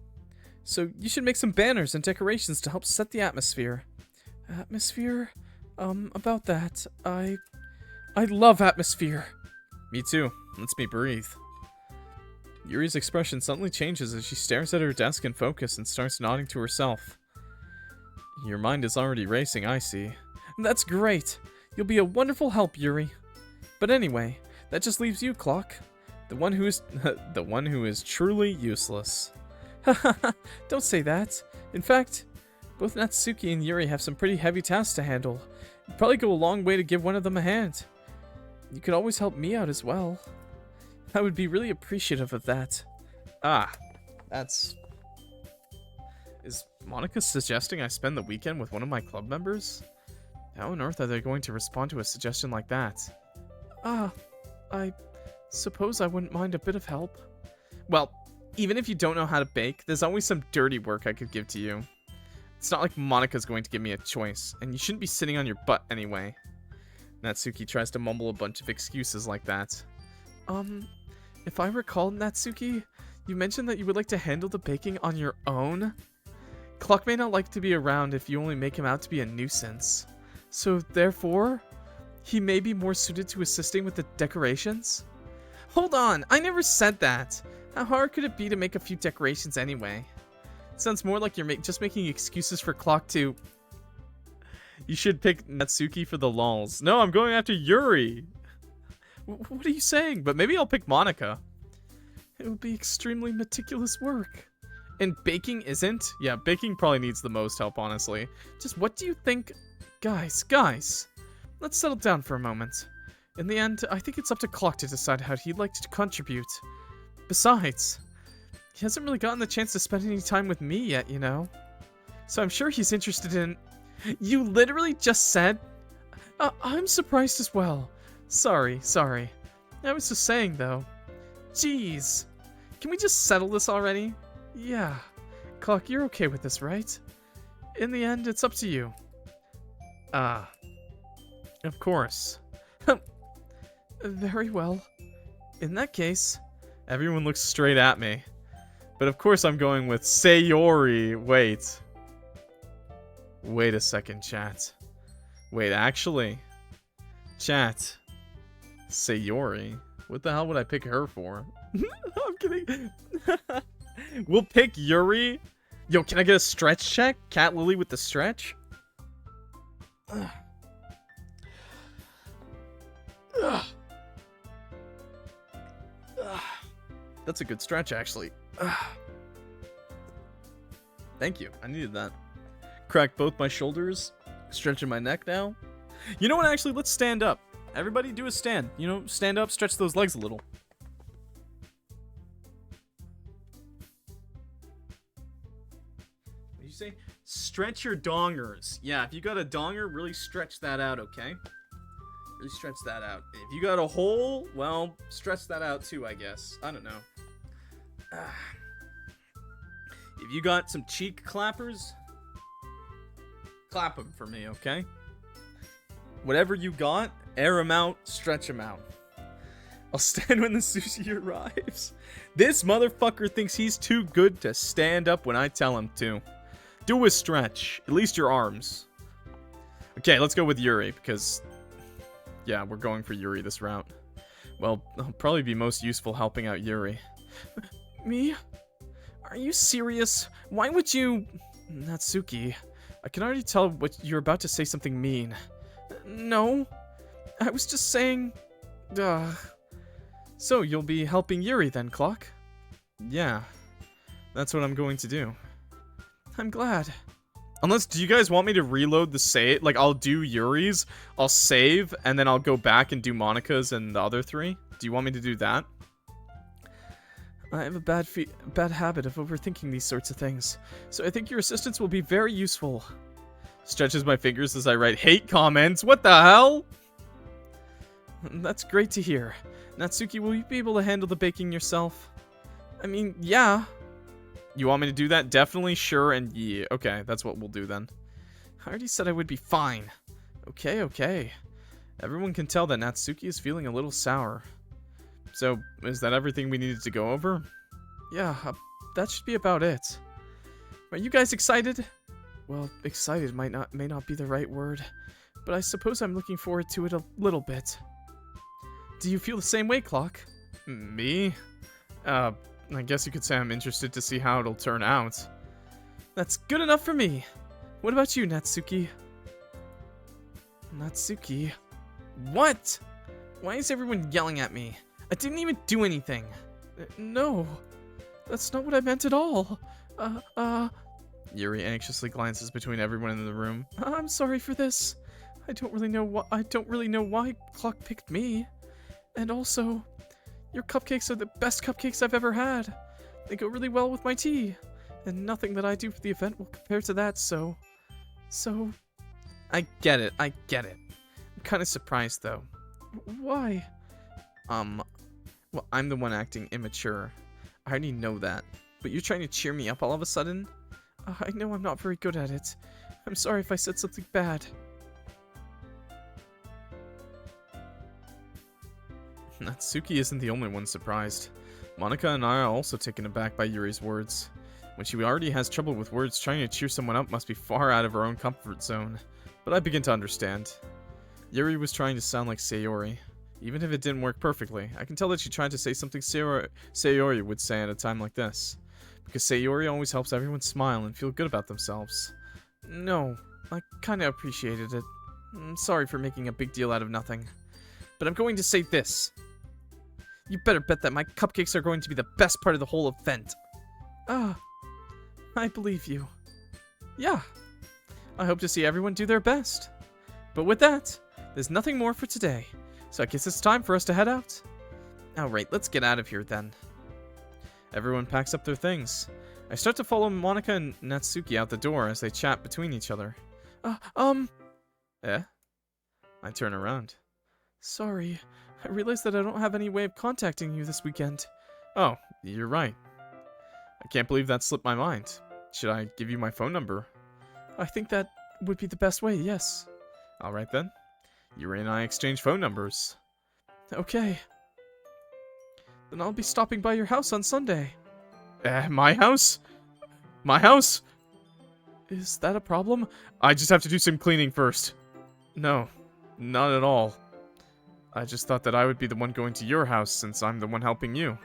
So you should make some banners and decorations to help set the atmosphere. Atmosphere? About that, I love atmosphere. Me too. Lets me breathe. Yuri's expression suddenly changes as she stares at her desk in focus and starts nodding to herself. Your mind is already racing, I see. That's great. You'll be a wonderful help, Yuri. But anyway, that just leaves you, Clock. The one who is truly useless. Haha, don't say that. In fact, both Natsuki and Yuri have some pretty heavy tasks to handle. It'd probably go a long way to give one of them a hand. You could always help me out as well. I would be really appreciative of that. Is Monica suggesting I spend the weekend with one of my club members? How on earth are they going to respond to a suggestion like that? I suppose I wouldn't mind a bit of help. Well, even if you don't know how to bake, there's always some dirty work I could give to you. It's not like Monica's going to give me a choice, and you shouldn't be sitting on your butt anyway. Natsuki tries to mumble a bunch of excuses like that. If I recall, Natsuki, you mentioned that you would like to handle the baking on your own? Clock may not like to be around if you only make him out to be a nuisance. So, therefore, he may be more suited to assisting with the decorations? Hold on, I never said that! How hard could it be to make a few decorations anyway? It sounds more like you're just making excuses for Clock to... You should pick Natsuki for the lulz. No, I'm going after Yuri! What are you saying? But maybe I'll pick Monica. It would be extremely meticulous work. And baking isn't? Yeah, baking probably needs the most help, honestly. Just what do you think... Guys, let's settle down for a moment. In the end, I think it's up to Clock to decide how he'd like to contribute. Besides, he hasn't really gotten the chance to spend any time with me yet, you know? So I'm sure he's interested in... You literally just said... I'm surprised as well. Sorry. I was just saying, though. Jeez. Can we just settle this already? Yeah. Clock, you're okay with this, right? In the end, it's up to you. Of course. Very well. In that case... Everyone looks straight at me. But of course I'm going with Sayori. Wait a second, chat. Wait, actually. Chat. Sayori? What the hell would I pick her for? I'm kidding. We'll pick Yuri. Yo, can I get a stretch check? Cat Lily with the stretch? That's a good stretch, actually. Thank you. I needed that. Crack both my shoulders. Stretching my neck now. You know what, actually? Let's stand up. Everybody do a stand. You know, stand up, stretch those legs a little. What did you say? Stretch your dongers. Yeah, if you got a donger, really stretch that out, okay? Really stretch that out. If you got a hole, well, stretch that out too, I guess. I don't know. If you got some cheek clappers, clap them for me, okay? Whatever you got, air them out, stretch them out. I'll stand when the sushi arrives. This motherfucker thinks he's too good to stand up when I tell him to. Do a stretch. At least your arms. Okay, let's go with Yuri, because... yeah, we're going for Yuri this route. Well, I'll probably be most useful helping out Yuri. Me? Are you serious? Why would you... Natsuki, I can already tell what you're about to say something mean. No. I was just saying... So, you'll be helping Yuri then, Clock? Yeah. That's what I'm going to do. I'm glad. Unless, do you guys want me to reload the save? Like, I'll do Yuri's, I'll save, and then I'll go back and do Monika's and the other three? Do you want me to do that? I have a bad habit of overthinking these sorts of things, so I think your assistance will be very useful. Stretches my fingers as I write hate comments. What the hell? That's great to hear. Natsuki, will you be able to handle the baking yourself? I mean, yeah. You want me to do that? Definitely, sure, and yeah. Okay, that's what we'll do then. I already said I would be fine. Okay, okay. Everyone can tell that Natsuki is feeling a little sour. So, is that everything we needed to go over? Yeah, that should be about it. Are you guys excited? Well, excited may not be the right word, but I suppose I'm looking forward to it a little bit. Do you feel the same way, Clock? Me? I guess you could say I'm interested to see how it'll turn out. That's good enough for me. What about you, Natsuki? Natsuki? What? Why is everyone yelling at me? I didn't even do anything. No. That's not what I meant at all. Yuri anxiously glances between everyone in the room. I'm sorry for this. I don't really know why Clock picked me. And also, your cupcakes are the best cupcakes I've ever had. They go really well with my tea. And nothing that I do for the event will compare to that, so... I get it. I'm kind of surprised, though. Why? Well, I'm the one acting immature. I already know that. But you're trying to cheer me up all of a sudden? I know I'm not very good at it. I'm sorry if I said something bad. Natsuki isn't the only one surprised. Monika and I are also taken aback by Yuri's words. When she already has trouble with words, trying to cheer someone up must be far out of her own comfort zone. But I begin to understand. Yuri was trying to sound like Sayori. Even if it didn't work perfectly, I can tell that she tried to say something Sayori would say at a time like this. Because Sayori always helps everyone smile and feel good about themselves. No, I kinda appreciated it. I'm sorry for making a big deal out of nothing. But I'm going to say this. You better bet that my cupcakes are going to be the best part of the whole event. I believe you. Yeah. I hope to see everyone do their best. But with that, there's nothing more for today. So I guess it's time for us to head out. Alright, let's get out of here then. Everyone packs up their things. I start to follow Monika and Natsuki out the door as they chat between each other. Eh? I turn around. Sorry, I realized that I don't have any way of contacting you this weekend. Oh, you're right. I can't believe that slipped my mind. Should I give you my phone number? I think that would be the best way, yes. Alright then. Yuri and I exchange phone numbers. Okay. Then I'll be stopping by your house on Sunday. My house? My house? Is that a problem? I just have to do some cleaning first. No, not at all. I just thought that I would be the one going to your house since I'm the one helping you.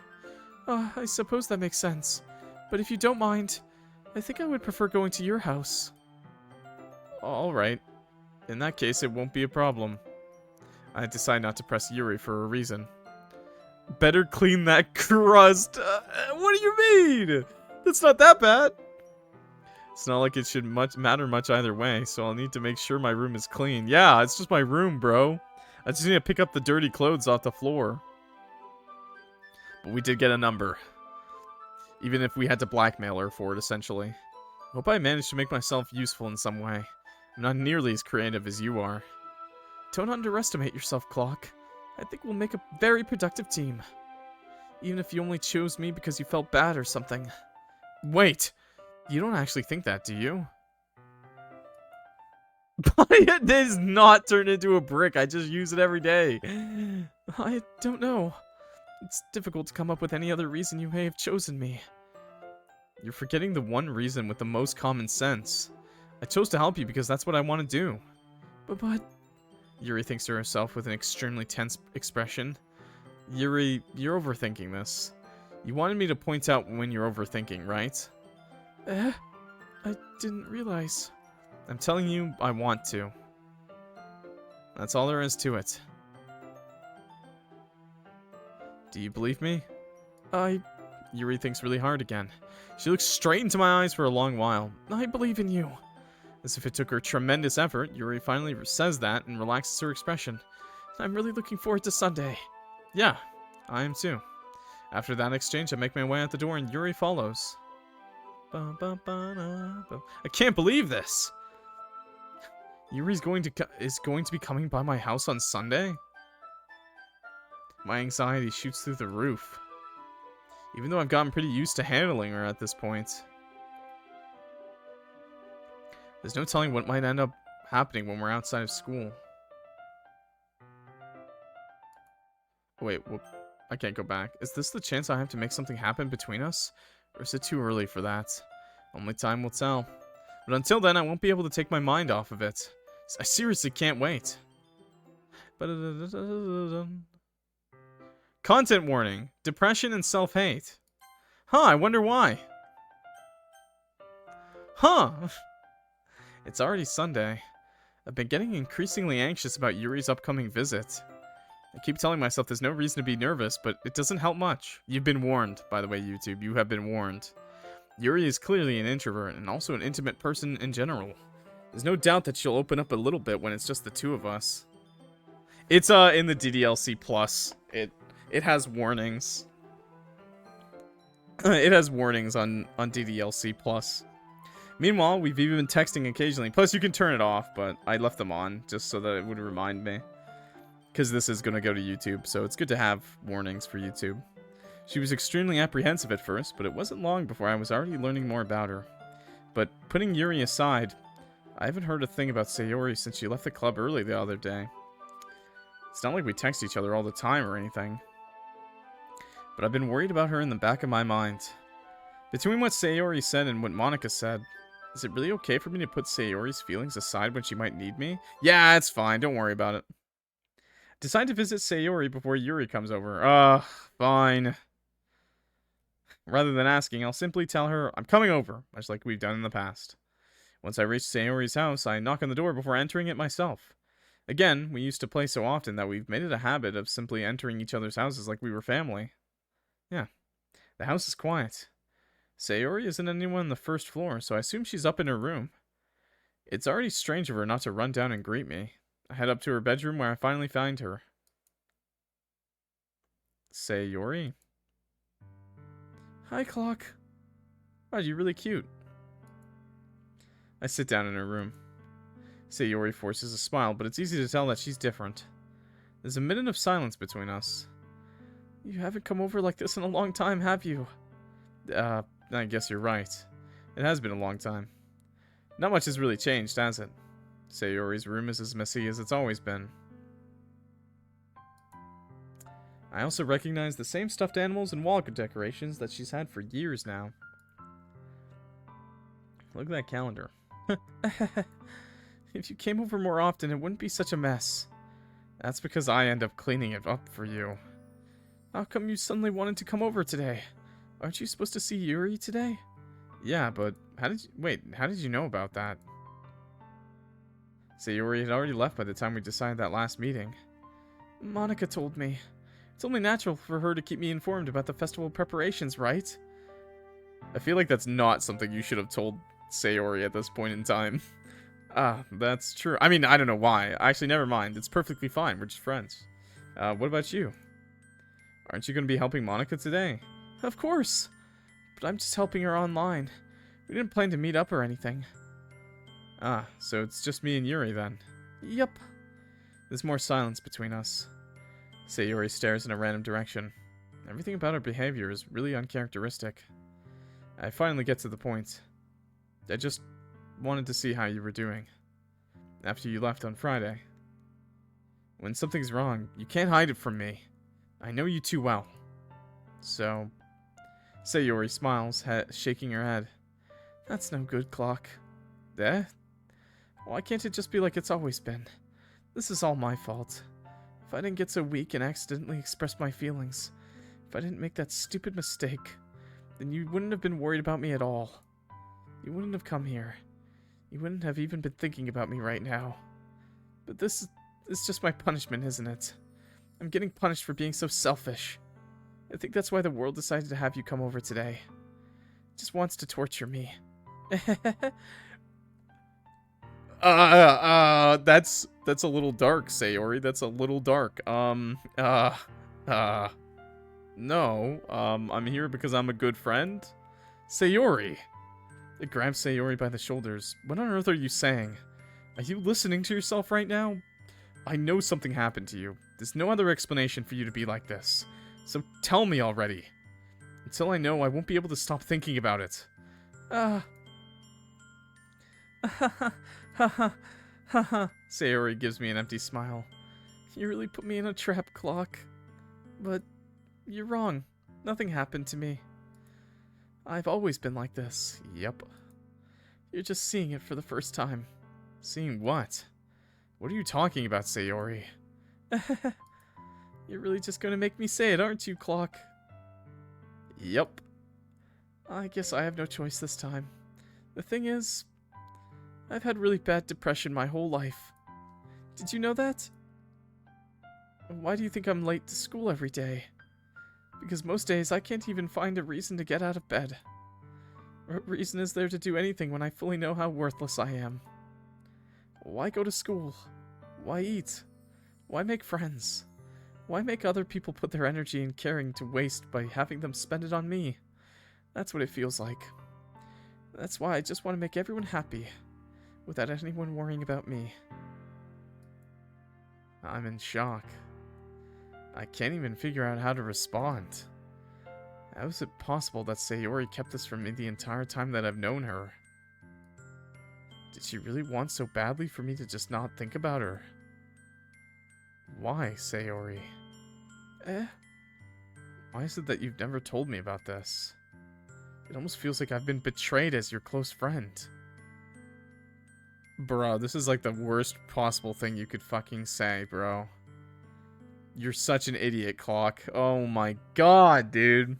I suppose that makes sense. But if you don't mind, I think I would prefer going to your house. Alright. In that case, it won't be a problem. I decide not to press Yuri for a reason. Better clean that crust. What do you mean? That's not that bad. It's not like it should matter much either way, so I'll need to make sure my room is clean. Yeah, it's just my room, bro. I just need to pick up the dirty clothes off the floor. But we did get a number. Even if we had to blackmail her for it, essentially. Hope I managed to make myself useful in some way. I'm not nearly as creative as you are. Don't underestimate yourself, Clock. I think we'll make a very productive team. Even if you only chose me because you felt bad or something. Wait, you don't actually think that, do you? It does not turn into a brick, I just use it every day. I don't know. It's difficult to come up with any other reason you may have chosen me. You're forgetting the one reason with the most common sense. I chose to help you because that's what I want to do. But... Yuri thinks to herself with an extremely tense expression. Yuri, you're overthinking this. You wanted me to point out when you're overthinking, right? I didn't realize. I'm telling you, I want to. That's all there is to it. Do you believe me? Yuri thinks really hard again. She looks straight into my eyes for a long while. I believe in you. As if it took her tremendous effort, Yuri finally says that and relaxes her expression. I'm really looking forward to Sunday. Yeah, I am too. After that exchange, I make my way out the door and Yuri follows. I can't believe this! Yuri's is going to be coming by my house on Sunday? My anxiety shoots through the roof. Even though I've gotten pretty used to handling her at this point. There's no telling what might end up happening when we're outside of school. Wait, I can't go back. Is this the chance I have to make something happen between us? Or is it too early for that? Only time will tell. But until then, I won't be able to take my mind off of it. I seriously can't wait. Content warning. Depression and self-hate. Huh, I wonder why. Huh. It's already Sunday. I've been getting increasingly anxious about Yuri's upcoming visit. I keep telling myself there's no reason to be nervous, but it doesn't help much. You've been warned, by the way, YouTube. You have been warned. Yuri is clearly an introvert, and also an intimate person in general. There's no doubt that she'll open up a little bit when it's just the two of us. It's in the DDLC Plus. It has warnings. It has warnings on DDLC Plus. Meanwhile, we've even been texting occasionally. Plus, you can turn it off, but I left them on just so that it would remind me. Because this is going to go to YouTube, so it's good to have warnings for YouTube. She was extremely apprehensive at first, but it wasn't long before I was already learning more about her. But putting Yuri aside, I haven't heard a thing about Sayori since she left the club early the other day. It's not like we text each other all the time or anything. But I've been worried about her in the back of my mind. Between what Sayori said and what Monica said, is it really okay for me to put Sayori's feelings aside when she might need me? Yeah, it's fine. Don't worry about it. Decide to visit Sayori before Yuri comes over. Fine. Rather than asking, I'll simply tell her I'm coming over, much like we've done in the past. Once I reach Sayori's house, I knock on the door before entering it myself. Again, we used to play so often that we've made it a habit of simply entering each other's houses like we were family. Yeah. The house is quiet. Sayori isn't anyone on the first floor, so I assume she's up in her room. It's already strange of her not to run down and greet me. I head up to her bedroom where I finally find her. Sayori? Hi, Clock. Wow, you're really cute. I sit down in her room. Sayori forces a smile, but it's easy to tell that she's different. There's a minute of silence between us. You haven't come over like this in a long time, have you? I guess you're right. It has been a long time. Not much has really changed, has it? Sayori's room is as messy as it's always been. I also recognize the same stuffed animals and wall decorations that she's had for years now. Look at that calendar. If you came over more often, it wouldn't be such a mess. That's because I end up cleaning it up for you. How come you suddenly wanted to come over today? Aren't you supposed to see Yuri today? Yeah, but how did you know about that? Sayori had already left by the time we decided that last meeting. Monica told me. It's only natural for her to keep me informed about the festival preparations, right? I feel like that's not something you should have told Sayori at this point in time. That's true. I mean, I don't know why. Actually, never mind. It's perfectly fine. We're just friends. What about you? Aren't you going to be helping Monica today? Of course. But I'm just helping her online. We didn't plan to meet up or anything. So it's just me and Yuri then. Yep. There's more silence between us. Sayori stares in a random direction. Everything about her behavior is really uncharacteristic. I finally get to the point. I just wanted to see how you were doing. After you left on Friday. When something's wrong, you can't hide it from me. I know you too well. So, Sayori smiles, shaking her head. That's no good, Clock. Eh? Why can't it just be like it's always been? This is all my fault. If I didn't get so weak and accidentally express my feelings, if I didn't make that stupid mistake, then you wouldn't have been worried about me at all. You wouldn't have come here. You wouldn't have even been thinking about me right now. But this is just my punishment, isn't it? I'm getting punished for being so selfish. I think that's why the world decided to have you come over today. It just wants to torture me. That's a little dark, Sayori. That's a little dark. No. I'm here because I'm a good friend? Sayori! It grabs Sayori by the shoulders. What on earth are you saying? Are you listening to yourself right now? I know something happened to you. There's no other explanation for you to be like this. So tell me already. Until I know, I won't be able to stop thinking about it. Sayori gives me an empty smile. You really put me in a trap, Clock. But you're wrong. Nothing happened to me. I've always been like this. Yep. You're just seeing it for the first time. Seeing what? What are you talking about, Sayori? You're really just gonna make me say it, aren't you, Clock? Yep. I guess I have no choice this time. The thing is, I've had really bad depression my whole life. Did you know that? Why do you think I'm late to school every day? Because most days I can't even find a reason to get out of bed. What reason is there to do anything when I fully know how worthless I am? Why go to school? Why eat? Why make friends? Why make other people put their energy and caring to waste by having them spend it on me? That's what it feels like. That's why I just want to make everyone happy, without anyone worrying about me. I'm in shock. I can't even figure out how to respond. How is it possible that Sayori kept this from me the entire time that I've known her? Did she really want so badly for me to just not think about her? Why, Sayori? Why is it that you've never told me about this? It almost feels like I've been betrayed as your close friend. Bro, this is like the worst possible thing you could fucking say, bro. You're such an idiot, Clock. Oh my god, dude.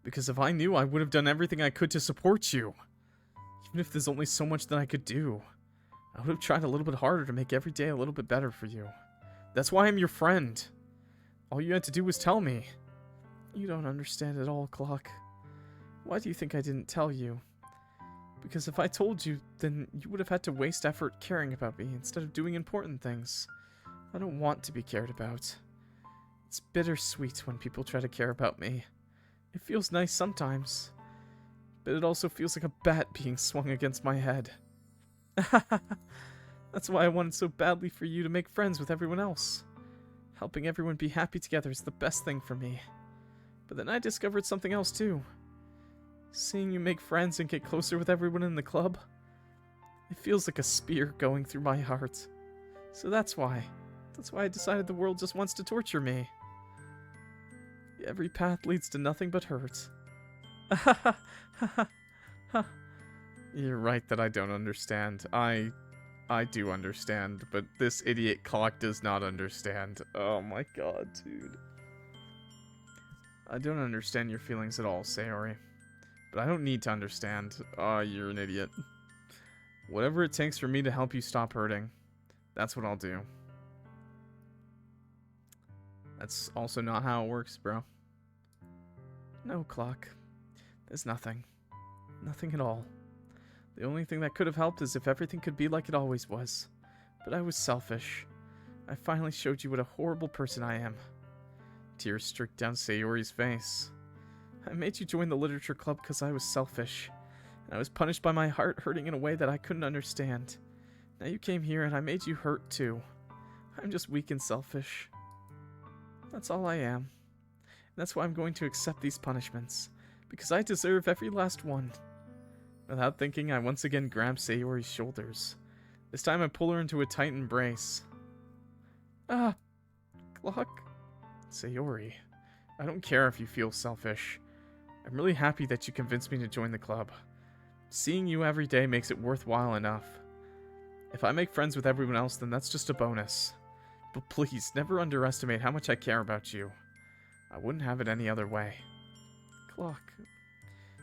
Because if I knew, I would have done everything I could to support you. Even if there's only so much that I could do. I would have tried a little bit harder to make every day a little bit better for you. That's why I'm your friend. All you had to do was tell me. You don't understand at all, Clock. Why do you think I didn't tell you? Because if I told you, then you would have had to waste effort caring about me instead of doing important things. I don't want to be cared about. It's bittersweet when people try to care about me. It feels nice sometimes, but it also feels like a bat being swung against my head. That's why I wanted so badly for you to make friends with everyone else. Helping everyone be happy together is the best thing for me. But then I discovered something else too. Seeing you make friends and get closer with everyone in the club, it feels like a spear going through my heart. So that's why I decided the world just wants to torture me. Every path leads to nothing but hurt. You're right that I don't understand. I do understand, but this idiot Clock does not understand. Oh my god, dude. I don't understand your feelings at all, Sayori. But I don't need to understand. Oh, you're an idiot. Whatever it takes for me to help you stop hurting, that's what I'll do. That's also not how it works, bro. No, Clock. There's nothing. Nothing at all. The only thing that could have helped is if everything could be like it always was. But I was selfish. I finally showed you what a horrible person I am. Tears streaked down Sayori's face. I made you join the literature club because I was selfish. And I was punished by my heart hurting in a way that I couldn't understand. Now you came here and I made you hurt too. I'm just weak and selfish. That's all I am. And that's why I'm going to accept these punishments. Because I deserve every last one. Without thinking, I once again grab Sayori's shoulders. This time I pull her into a tight embrace. Ah, Clock. Sayori, I don't care if you feel selfish. I'm really happy that you convinced me to join the club. Seeing you every day makes it worthwhile enough. If I make friends with everyone else, then that's just a bonus. But please, never underestimate how much I care about you. I wouldn't have it any other way. Clock.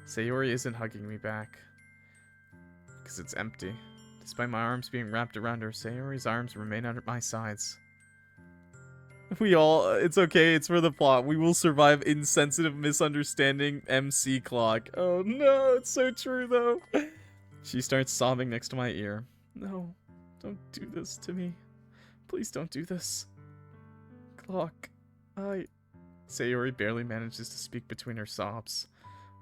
Sayori isn't hugging me back. Because it's empty. Despite my arms being wrapped around her, Sayori's arms remain under my sides. It's okay, it's for the plot. We will survive insensitive misunderstanding MC Clock. Oh no, it's so true though. She starts sobbing next to my ear. No, don't do this to me. Please don't do this. Clock, Sayori barely manages to speak between her sobs.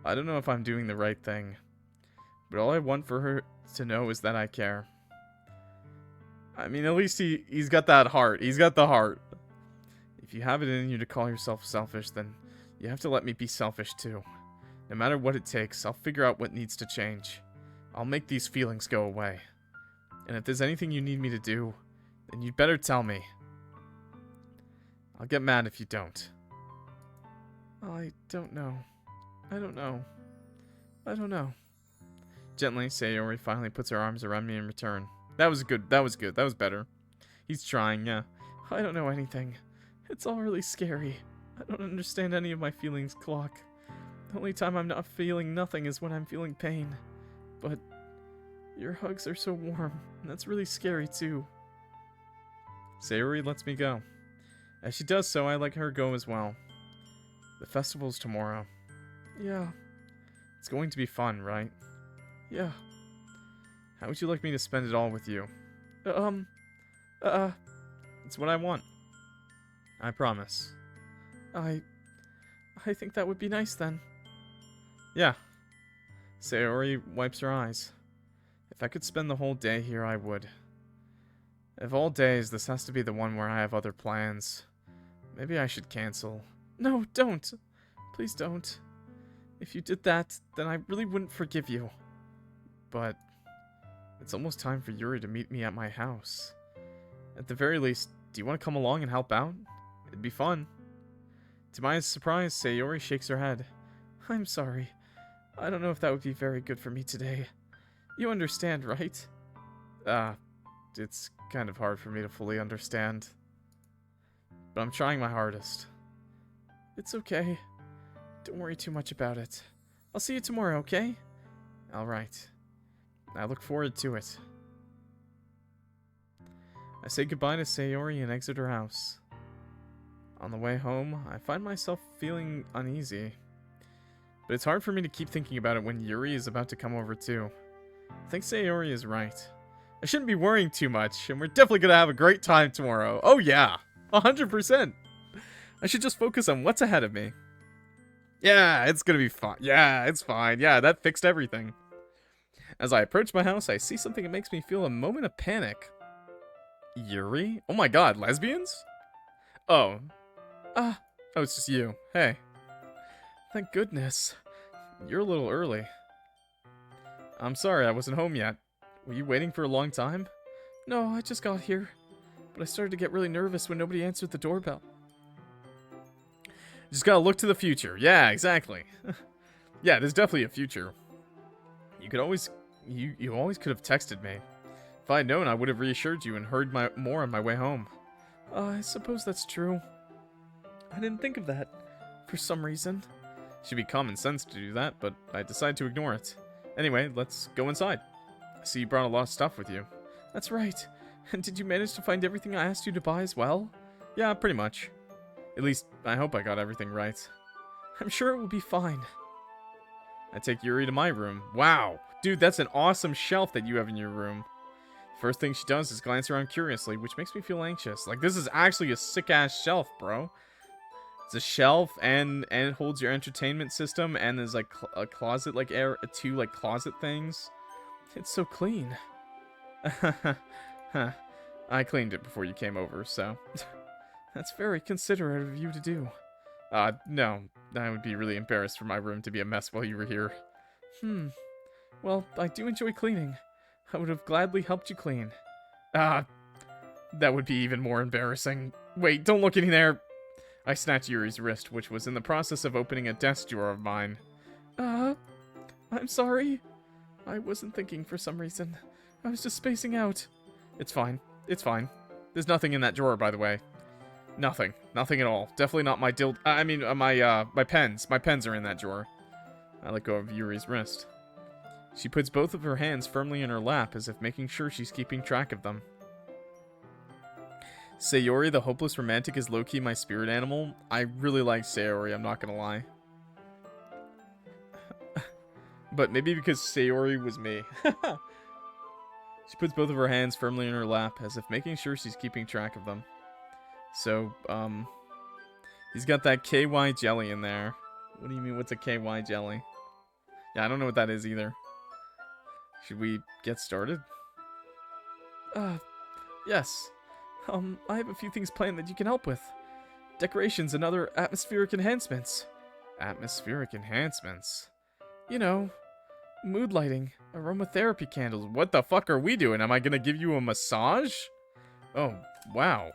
I don't know if I'm doing the right thing. But all I want for her to know is that I care. I mean, at least he's got that heart. He's got the heart. If you have it in you to call yourself selfish, then you have to let me be selfish too. No matter what it takes, I'll figure out what needs to change. I'll make these feelings go away. And if there's anything you need me to do, then you'd better tell me. I'll get mad if you don't. I don't know. I don't know. I don't know. Gently, Sayori finally puts her arms around me in return. That was good. That was good. That was better. He's trying, yeah. I don't know anything. It's all really scary. I don't understand any of my feelings, Clock. The only time I'm not feeling nothing is when I'm feeling pain. But your hugs are so warm, and that's really scary too. Sayori lets me go. As she does so, I let her go as well. The festival's tomorrow. Yeah. It's going to be fun, right? Yeah. How would you like me to spend it all with you? It's what I want. I promise. I think that would be nice then. Yeah. Sayori wipes her eyes. If I could spend the whole day here, I would. Of all days, this has to be the one where I have other plans. Maybe I should cancel. No, don't. Please don't. If you did that, then I really wouldn't forgive you. But it's almost time for Yuri to meet me at my house. At the very least, do you want to come along and help out? It'd be fun. To my surprise, Sayori shakes her head. I'm sorry. I don't know if that would be very good for me today. You understand, right? It's kind of hard for me to fully understand. But I'm trying my hardest. It's okay. Don't worry too much about it. I'll see you tomorrow, okay? Alright. I look forward to it. I say goodbye to Sayori and exit her house. On the way home, I find myself feeling uneasy. But it's hard for me to keep thinking about it when Yuri is about to come over too. I think Sayori is right. I shouldn't be worrying too much, and we're definitely gonna have a great time tomorrow. Oh yeah, 100%. I should just focus on what's ahead of me. Yeah, it's gonna be fun. Yeah, it's fine. Yeah, that fixed everything. As I approach my house, I see something that makes me feel a moment of panic. Yuri? Oh my god, lesbians? Oh. Oh, it's just you. Hey. Thank goodness. You're a little early. I'm sorry, I wasn't home yet. Were you waiting for a long time? No, I just got here. But I started to get really nervous when nobody answered the doorbell. Just gotta look to the future. Yeah, exactly. Yeah, there's definitely a future. You could always... You always could have texted me. If I had known, I would have reassured you and heard more on my way home. I suppose that's true. I didn't think of that. For some reason. Should be common sense to do that, but I decided to ignore it. Anyway, let's go inside. I see you brought a lot of stuff with you. That's right. And did you manage to find everything I asked you to buy as well? Yeah, pretty much. At least, I hope I got everything right. I'm sure it will be fine. I take Yuri to my room. Wow! Dude, that's an awesome shelf that you have in your room. First thing she does is glance around curiously, which makes me feel anxious. Like, this is actually a sick-ass shelf, bro. It's a shelf, and it holds your entertainment system, and there's, like, a closet, like, two, like, closet things. It's so clean. I cleaned it before you came over, so... That's very considerate of you to do. No. I would be really embarrassed for my room to be a mess while you were here. Well, I do enjoy cleaning. I would have gladly helped you clean. That would be even more embarrassing. Wait, don't look in there! I snatched Yuri's wrist, which was in the process of opening a desk drawer of mine. I'm sorry. I wasn't thinking for some reason. I was just spacing out. It's fine. It's fine. There's nothing in that drawer, by the way. Nothing. Nothing at all. Definitely not my my pens. My pens are in that drawer. I let go of Yuri's wrist. She puts both of her hands firmly in her lap, as if making sure she's keeping track of them. Sayori, the hopeless romantic, is low-key my spirit animal. I really like Sayori, I'm not gonna lie. But maybe because Sayori was me. She puts both of her hands firmly in her lap, as if making sure she's keeping track of them. So, he's got that KY jelly in there. What do you mean, what's a KY jelly? Yeah, I don't know what that is either. Should we get started? Yes. I have a few things planned that you can help with. Decorations and other atmospheric enhancements. Atmospheric enhancements? You know, mood lighting, aromatherapy candles. What the fuck are we doing? Am I gonna give you a massage? Oh, wow.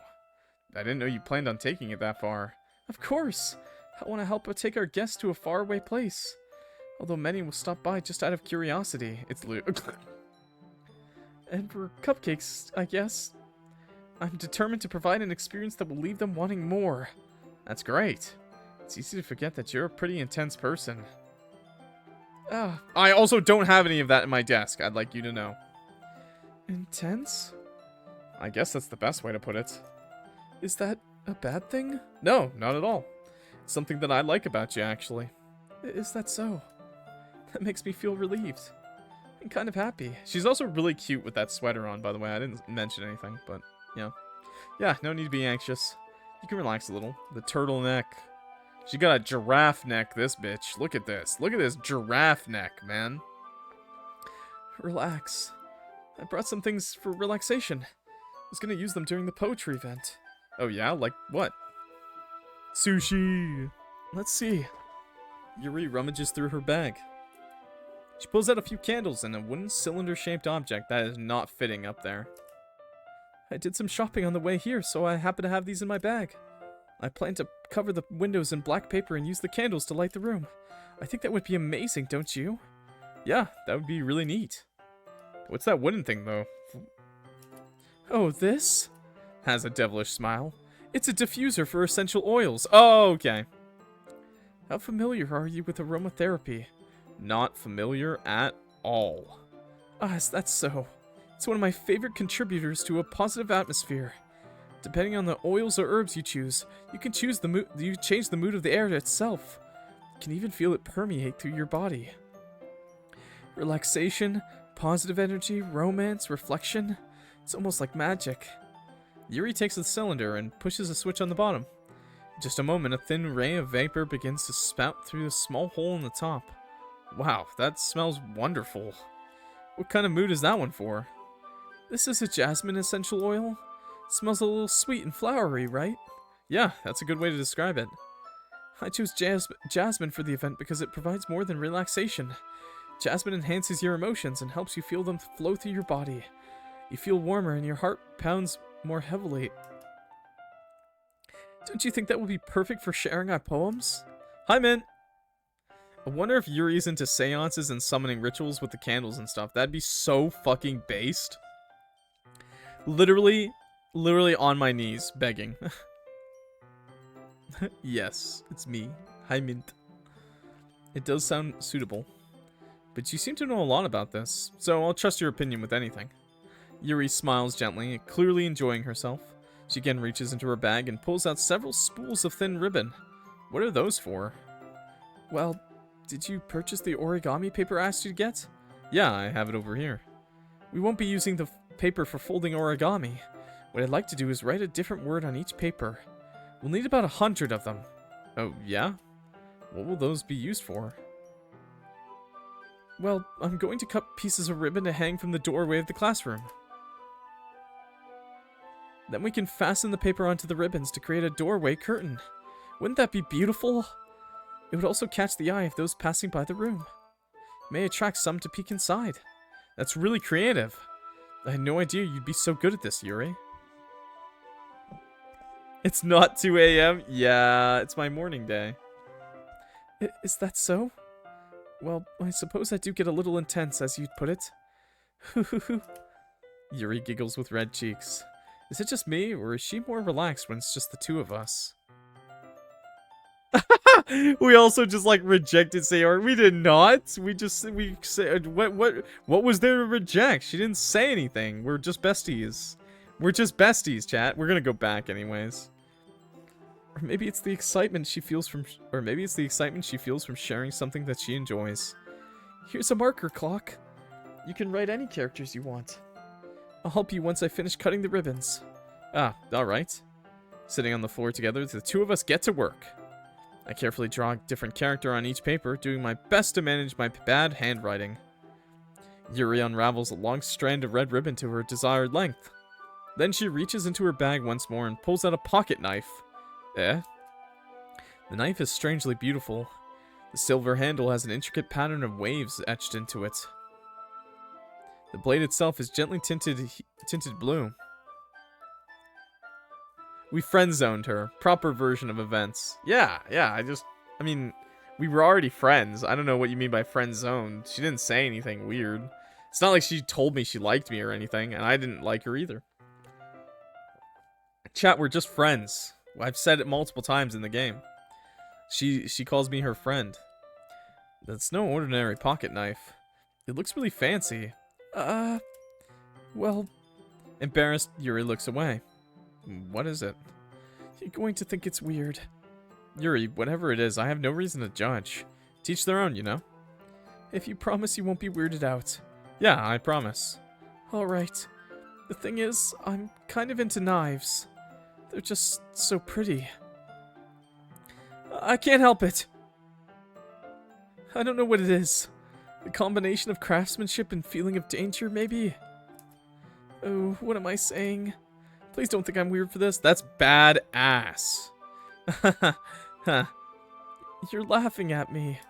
I didn't know you planned on taking it that far. Of course. I want to help take our guests to a faraway place. Although many will stop by just out of curiosity. It's and for cupcakes, I guess. I'm determined to provide an experience that will leave them wanting more. That's great. It's easy to forget that you're a pretty intense person. I also don't have any of that in my desk, I'd like you to know. Intense? I guess that's the best way to put it. Is that a bad thing? No, not at all. It's something that I like about you, actually. Is that so? That makes me feel relieved. And kind of happy. She's also really cute with that sweater on, by the way. I didn't mention anything, but... yeah. Yeah, no need to be anxious. You can relax a little. The turtleneck. She got a giraffe neck, this bitch. Look at this. Look at this giraffe neck, man. Relax. I brought some things for relaxation. I was gonna use them during the poetry event. Oh yeah? Like what? Sushi! Let's see. Yuri rummages through her bag. She pulls out a few candles and a wooden cylinder-shaped object that is not fitting up there. I did some shopping on the way here, so I happen to have these in my bag. I plan to cover the windows in black paper and use the candles to light the room. I think that would be amazing, don't you? Yeah, that would be really neat. What's that wooden thing, though? Oh, this? Has a devilish smile. It's a diffuser for essential oils. Oh, okay. How familiar are you with aromatherapy? Not familiar at all. That's so. It's one of my favorite contributors to a positive atmosphere. Depending on the oils or herbs you choose, you can choose the mood. You change the mood of the air itself. You can even feel it permeate through your body. Relaxation, positive energy, romance, reflection. It's almost like magic. Yuri takes the cylinder and pushes a switch on the bottom. In just a moment, a thin ray of vapor begins to spout through the small hole in the top. Wow, that smells wonderful. What kind of mood is that one for? This is a jasmine essential oil. It smells a little sweet and flowery, right? Yeah, that's a good way to describe it. I chose jasmine for the event because it provides more than relaxation. Jasmine enhances your emotions and helps you feel them flow through your body. You feel warmer and your heart pounds more heavily. Don't you think that would be perfect for sharing our poems? Hi, Mint! I wonder if Yuri's into seances and summoning rituals with the candles and stuff. That'd be so fucking based. Literally on my knees, begging. Yes, it's me. Hi, Mint. It does sound suitable. But you seem to know a lot about this, so I'll trust your opinion with anything. Yuri smiles gently, clearly enjoying herself. She again reaches into her bag and pulls out several spools of thin ribbon. What are those for? Well, did you purchase the origami paper I asked you to get? Yeah, I have it over here. We won't be using the paper for folding origami. What I'd like to do is write a different word on each paper. We'll need about 100 of them. Oh, yeah? What will those be used for? Well, I'm going to cut pieces of ribbon to hang from the doorway of the classroom. Then we can fasten the paper onto the ribbons to create a doorway curtain. Wouldn't that be beautiful? It would also catch the eye of those passing by the room. It may attract some to peek inside. That's really creative. I had no idea you'd be so good at this, Yuri. It's not 2 a.m.? Yeah, it's my morning day. Is that so? Well, I suppose I do get a little intense, as you'd put it. Yuri giggles with red cheeks. Is it just me, or is she more relaxed when it's just the two of us? We also just like rejected Sayori. We did not. We said what was there to reject? She didn't say anything. We're just besties. We're just besties, chat. We're gonna go back anyways. Or maybe it's the excitement she feels from sharing something that she enjoys. Here's a marker clock. You can write any characters you want. I'll help you once I finish cutting the ribbons. Ah, alright. Sitting on the floor together, the two of us get to work. I carefully draw a different character on each paper, doing my best to manage my bad handwriting. Yuri unravels a long strand of red ribbon to her desired length. Then she reaches into her bag once more and pulls out a pocket knife. Eh? The knife is strangely beautiful. The silver handle has an intricate pattern of waves etched into it. The blade itself is gently tinted blue. We friend-zoned her. Proper version of events. Yeah, I mean, we were already friends. I don't know what you mean by friend-zoned. She didn't say anything weird. It's not like she told me she liked me or anything, and I didn't like her either. Chat, we're just friends. I've said it multiple times in the game. She calls me her friend. That's no ordinary pocket knife. It looks really fancy. Well... Embarrassed, Yuri looks away. What is it? You're going to think it's weird. Yuri, whatever it is, I have no reason to judge. Teach their own, you know? If you promise you won't be weirded out. Yeah, I promise. Alright. The thing is, I'm kind of into knives. They're just so pretty. I can't help it. I don't know what it is. The combination of craftsmanship and feeling of danger, maybe? Oh, what am I saying? Please don't think I'm weird for this. That's badass. You're laughing at me.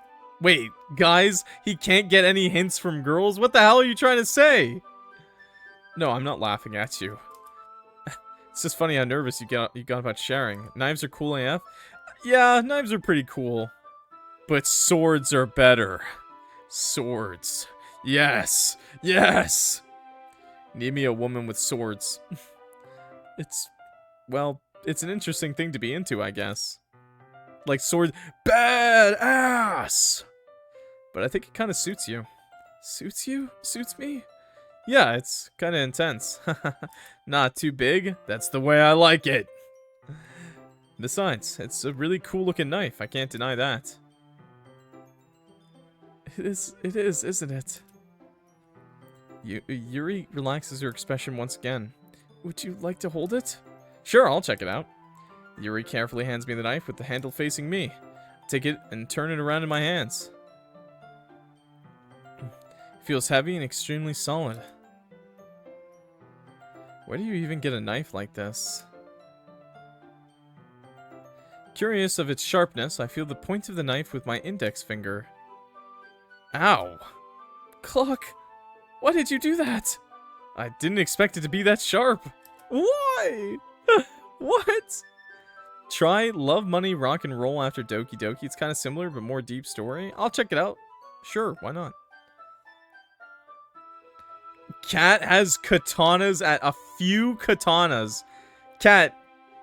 Wait, guys, he can't get any hints from girls? What the hell are you trying to say? No, I'm not laughing at you. It's just funny how nervous you got about sharing. Knives are cool AF? Yeah, knives are pretty cool. But swords are better. Swords. Yes! Yes! Need me a woman with swords. Well, it's an interesting thing to be into, I guess. Like sword, badass! But I think it kind of suits you. Suits you? Suits me? Yeah, it's kind of intense. Not too big. That's the way I like it. Besides, it's a really cool looking knife. I can't deny that. It is, isn't it? Yuri relaxes her expression once again. Would you like to hold it? Sure, I'll check it out. Yuri carefully hands me the knife with the handle facing me. Take it and turn it around in my hands. It feels heavy and extremely solid. Where do you even get a knife like this? Curious of its sharpness, I feel the point of the knife with my index finger. Ow! Clock! Why did you do that? I didn't expect it to be that sharp. Why? What? Try Love, Money, Rock and Roll after Doki Doki. It's kind of similar, but more deep story. I'll check it out. Sure, why not? Cat has katanas at a few katanas. Cat,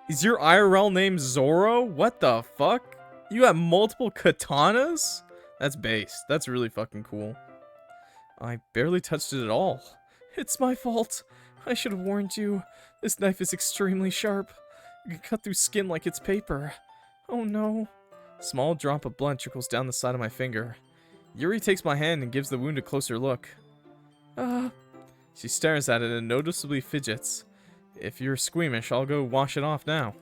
is your IRL name Zoro? What the fuck? You have multiple katanas? That's based. That's really fucking cool. I barely touched it at all. It's my fault. I should have warned you. This knife is extremely sharp. You can cut through skin like it's paper. Oh no. Small drop of blood trickles down the side of my finger. Yuri takes my hand and gives the wound a closer look. She stares at it and noticeably fidgets. If you're squeamish, I'll go wash it off now.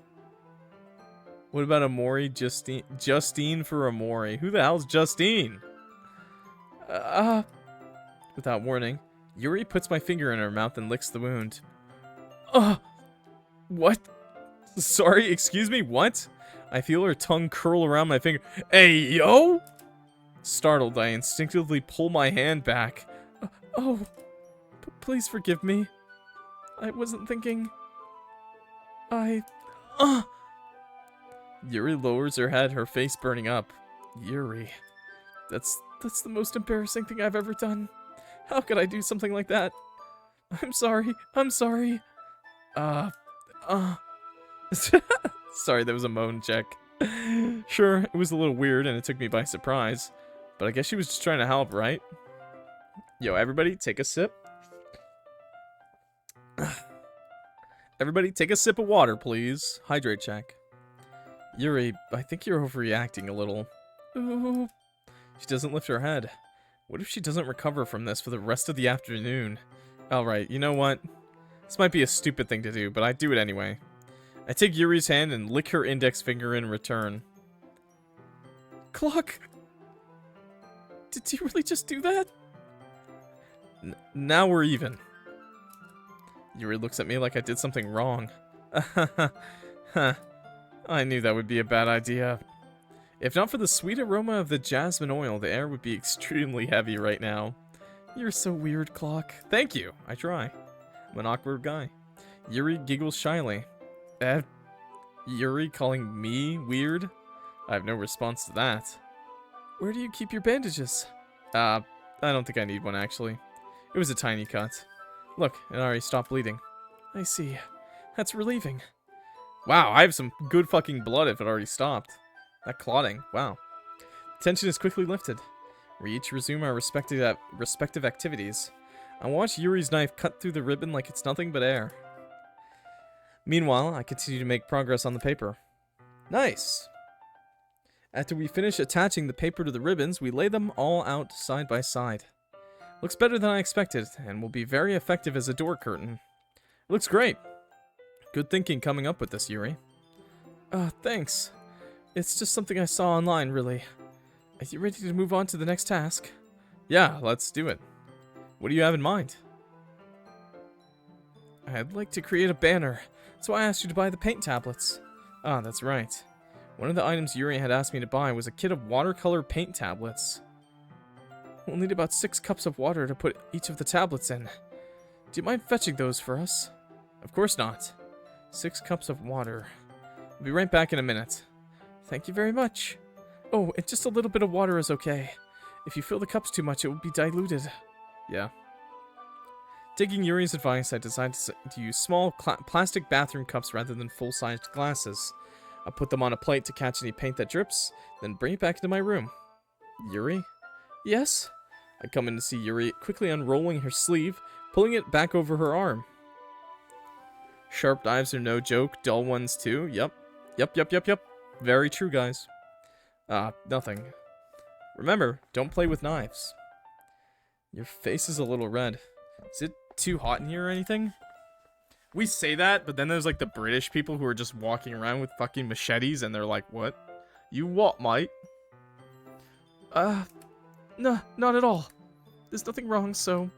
What about Amori? Justine for Amori. Who the hell's Justine? Without warning, Yuri puts my finger in her mouth and licks the wound. What? Sorry, excuse me, what? I feel her tongue curl around my finger. Hey, yo! Startled, I instinctively pull my hand back. Oh, please forgive me. I wasn't thinking. Yuri lowers her head, her face burning up. Yuri. That's the most embarrassing thing I've ever done. How could I do something like that? I'm sorry. Sorry, that was a moan check. Sure, it was a little weird and it took me by surprise. But I guess she was just trying to help, right? Yo, everybody, take a sip. Everybody, take a sip of water, please. Hydrate check. Yuri, I think you're overreacting a little. Ooh. She doesn't lift her head. What if she doesn't recover from this for the rest of the afternoon? Alright, you know what? This might be a stupid thing to do, but I do it anyway. I take Yuri's hand and lick her index finger in return. Clock! Did you really just do that? Now we're even. Yuri looks at me like I did something wrong. I knew that would be a bad idea. If not for the sweet aroma of the jasmine oil, the air would be extremely heavy right now. You're so weird, Clock. Thank you. I try. I'm an awkward guy. Yuri giggles shyly. Yuri calling me weird? I have no response to that. Where do you keep your bandages? I don't think I need one, actually. It was a tiny cut. Look, it already stopped bleeding. I see. That's relieving. Wow, I have some good fucking blood if it already stopped. That clotting, wow. The tension is quickly lifted. We each resume our respective activities. I watch Yuri's knife cut through the ribbon like it's nothing but air. Meanwhile, I continue to make progress on the paper. Nice! After we finish attaching the paper to the ribbons, we lay them all out side by side. Looks better than I expected, and will be very effective as a door curtain. It looks great. Good thinking coming up with this, Yuri. Thanks. It's just something I saw online, really. Are you ready to move on to the next task? Yeah, let's do it. What do you have in mind? I'd like to create a banner, so I asked you to buy the paint tablets. Ah, that's right. One of the items Yuri had asked me to buy was a kit of watercolor paint tablets. We'll need about 6 cups of water to put each of the tablets in. Do you mind fetching those for us? Of course not. 6 cups of water. I'll be right back in a minute. Thank you very much. Oh, and just a little bit of water is okay. If you fill the cups too much, it will be diluted. Yeah. Taking Yuri's advice, I decided to use small plastic bathroom cups rather than full-sized glasses. I put them on a plate to catch any paint that drips, then bring it back into my room. Yuri? Yes? I come in to see Yuri quickly unrolling her sleeve, pulling it back over her arm. Sharp knives are no joke, dull ones too. Yep. Very true, guys. Nothing. Remember, don't play with knives. Your face is a little red. Is it too hot in here or anything? We say that, but then there's like the British people who are just walking around with fucking machetes and they're like, what? You what, mate? No, not at all. There's nothing wrong, so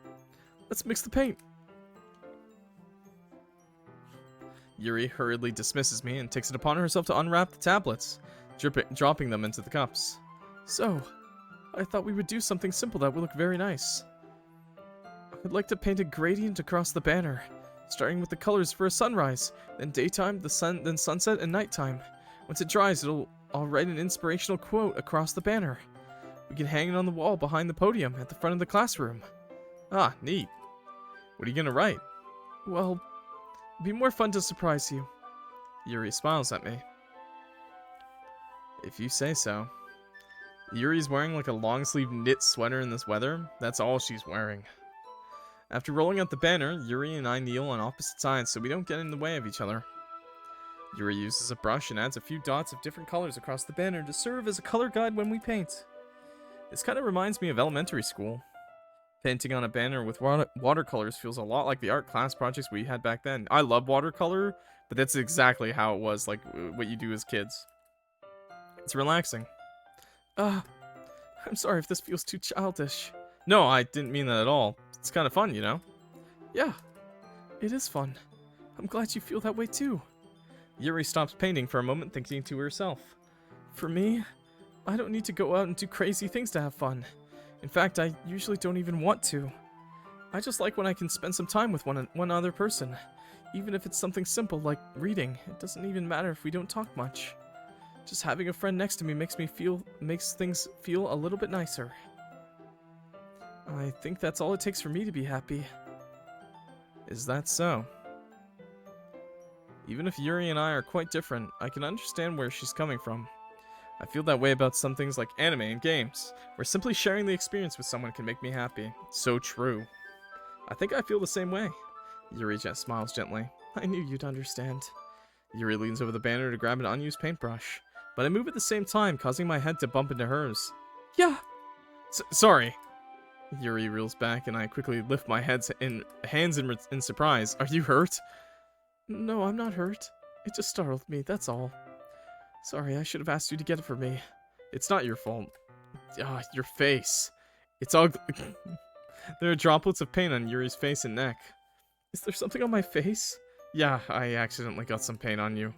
let's mix the paint. Yuri hurriedly dismisses me and takes it upon herself to unwrap the tablets, dropping them into the cups. So, I thought we would do something simple that would look very nice. I'd like to paint a gradient across the banner, starting with the colors for a sunrise, then daytime, then sunset, and nighttime. Once it dries, I'll write an inspirational quote across the banner. We can hang it on the wall behind the podium at the front of the classroom. Ah, neat. What are you gonna write? Well, it'd be more fun to surprise you. Yuri smiles at me. If you say so. Yuri's wearing like a long-sleeve knit sweater in this weather. That's all she's wearing. After rolling out the banner, Yuri and I kneel on opposite sides so we don't get in the way of each other. Yuri uses a brush and adds a few dots of different colors across the banner to serve as a color guide when we paint. This kind of reminds me of elementary school. Painting on a banner with watercolors feels a lot like the art class projects we had back then. I love watercolor, but that's exactly how it was, like what you do as kids. It's relaxing. I'm sorry if this feels too childish. No, I didn't mean that at all. It's kind of fun, you know? Yeah, it is fun. I'm glad you feel that way too. Yuri stops painting for a moment, thinking to herself. For me, I don't need to go out and do crazy things to have fun. In fact, I usually don't even want to. I just like when I can spend some time with one other person. Even if it's something simple like reading. It doesn't even matter if we don't talk much. Just having a friend next to me makes things feel a little bit nicer. I think that's all it takes for me to be happy. Is that so? Even if Yuri and I are quite different, I can understand where she's coming from. I feel that way about some things like anime and games, where simply sharing the experience with someone can make me happy. So true. I think I feel the same way. Yuri just smiles gently. I knew you'd understand. Yuri leans over the banner to grab an unused paintbrush, but I move at the same time, causing my head to bump into hers. Yeah! Sorry. Yuri reels back, and I quickly lift my hands in surprise. Are you hurt? No, I'm not hurt. It just startled me, that's all. Sorry, I should have asked you to get it for me. It's not your fault. Ah, your face. It's ugly. There are droplets of paint on Yuri's face and neck. Is there something on my face? Yeah, I accidentally got some paint on you.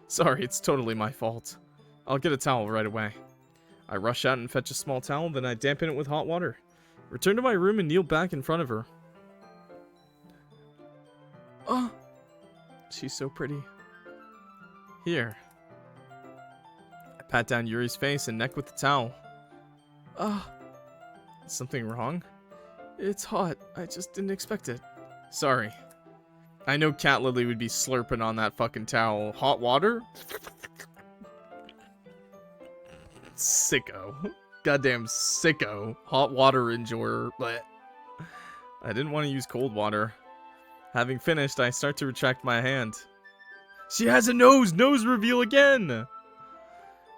Sorry, it's totally my fault. I'll get a towel right away. I rush out and fetch a small towel, then I dampen it with hot water. Return to my room and kneel back in front of her. Oh! She's so pretty. Here. I pat down Yuri's face and neck with the towel. Ah! Is something wrong? It's hot. I just didn't expect it. Sorry. I know Cat Lily would be slurping on that fucking towel. Hot water? Sicko. Goddamn sicko. Hot water enjoyer. Blech. I didn't want to use cold water. Having finished, I start to retract my hand. She has a nose! Nose reveal again!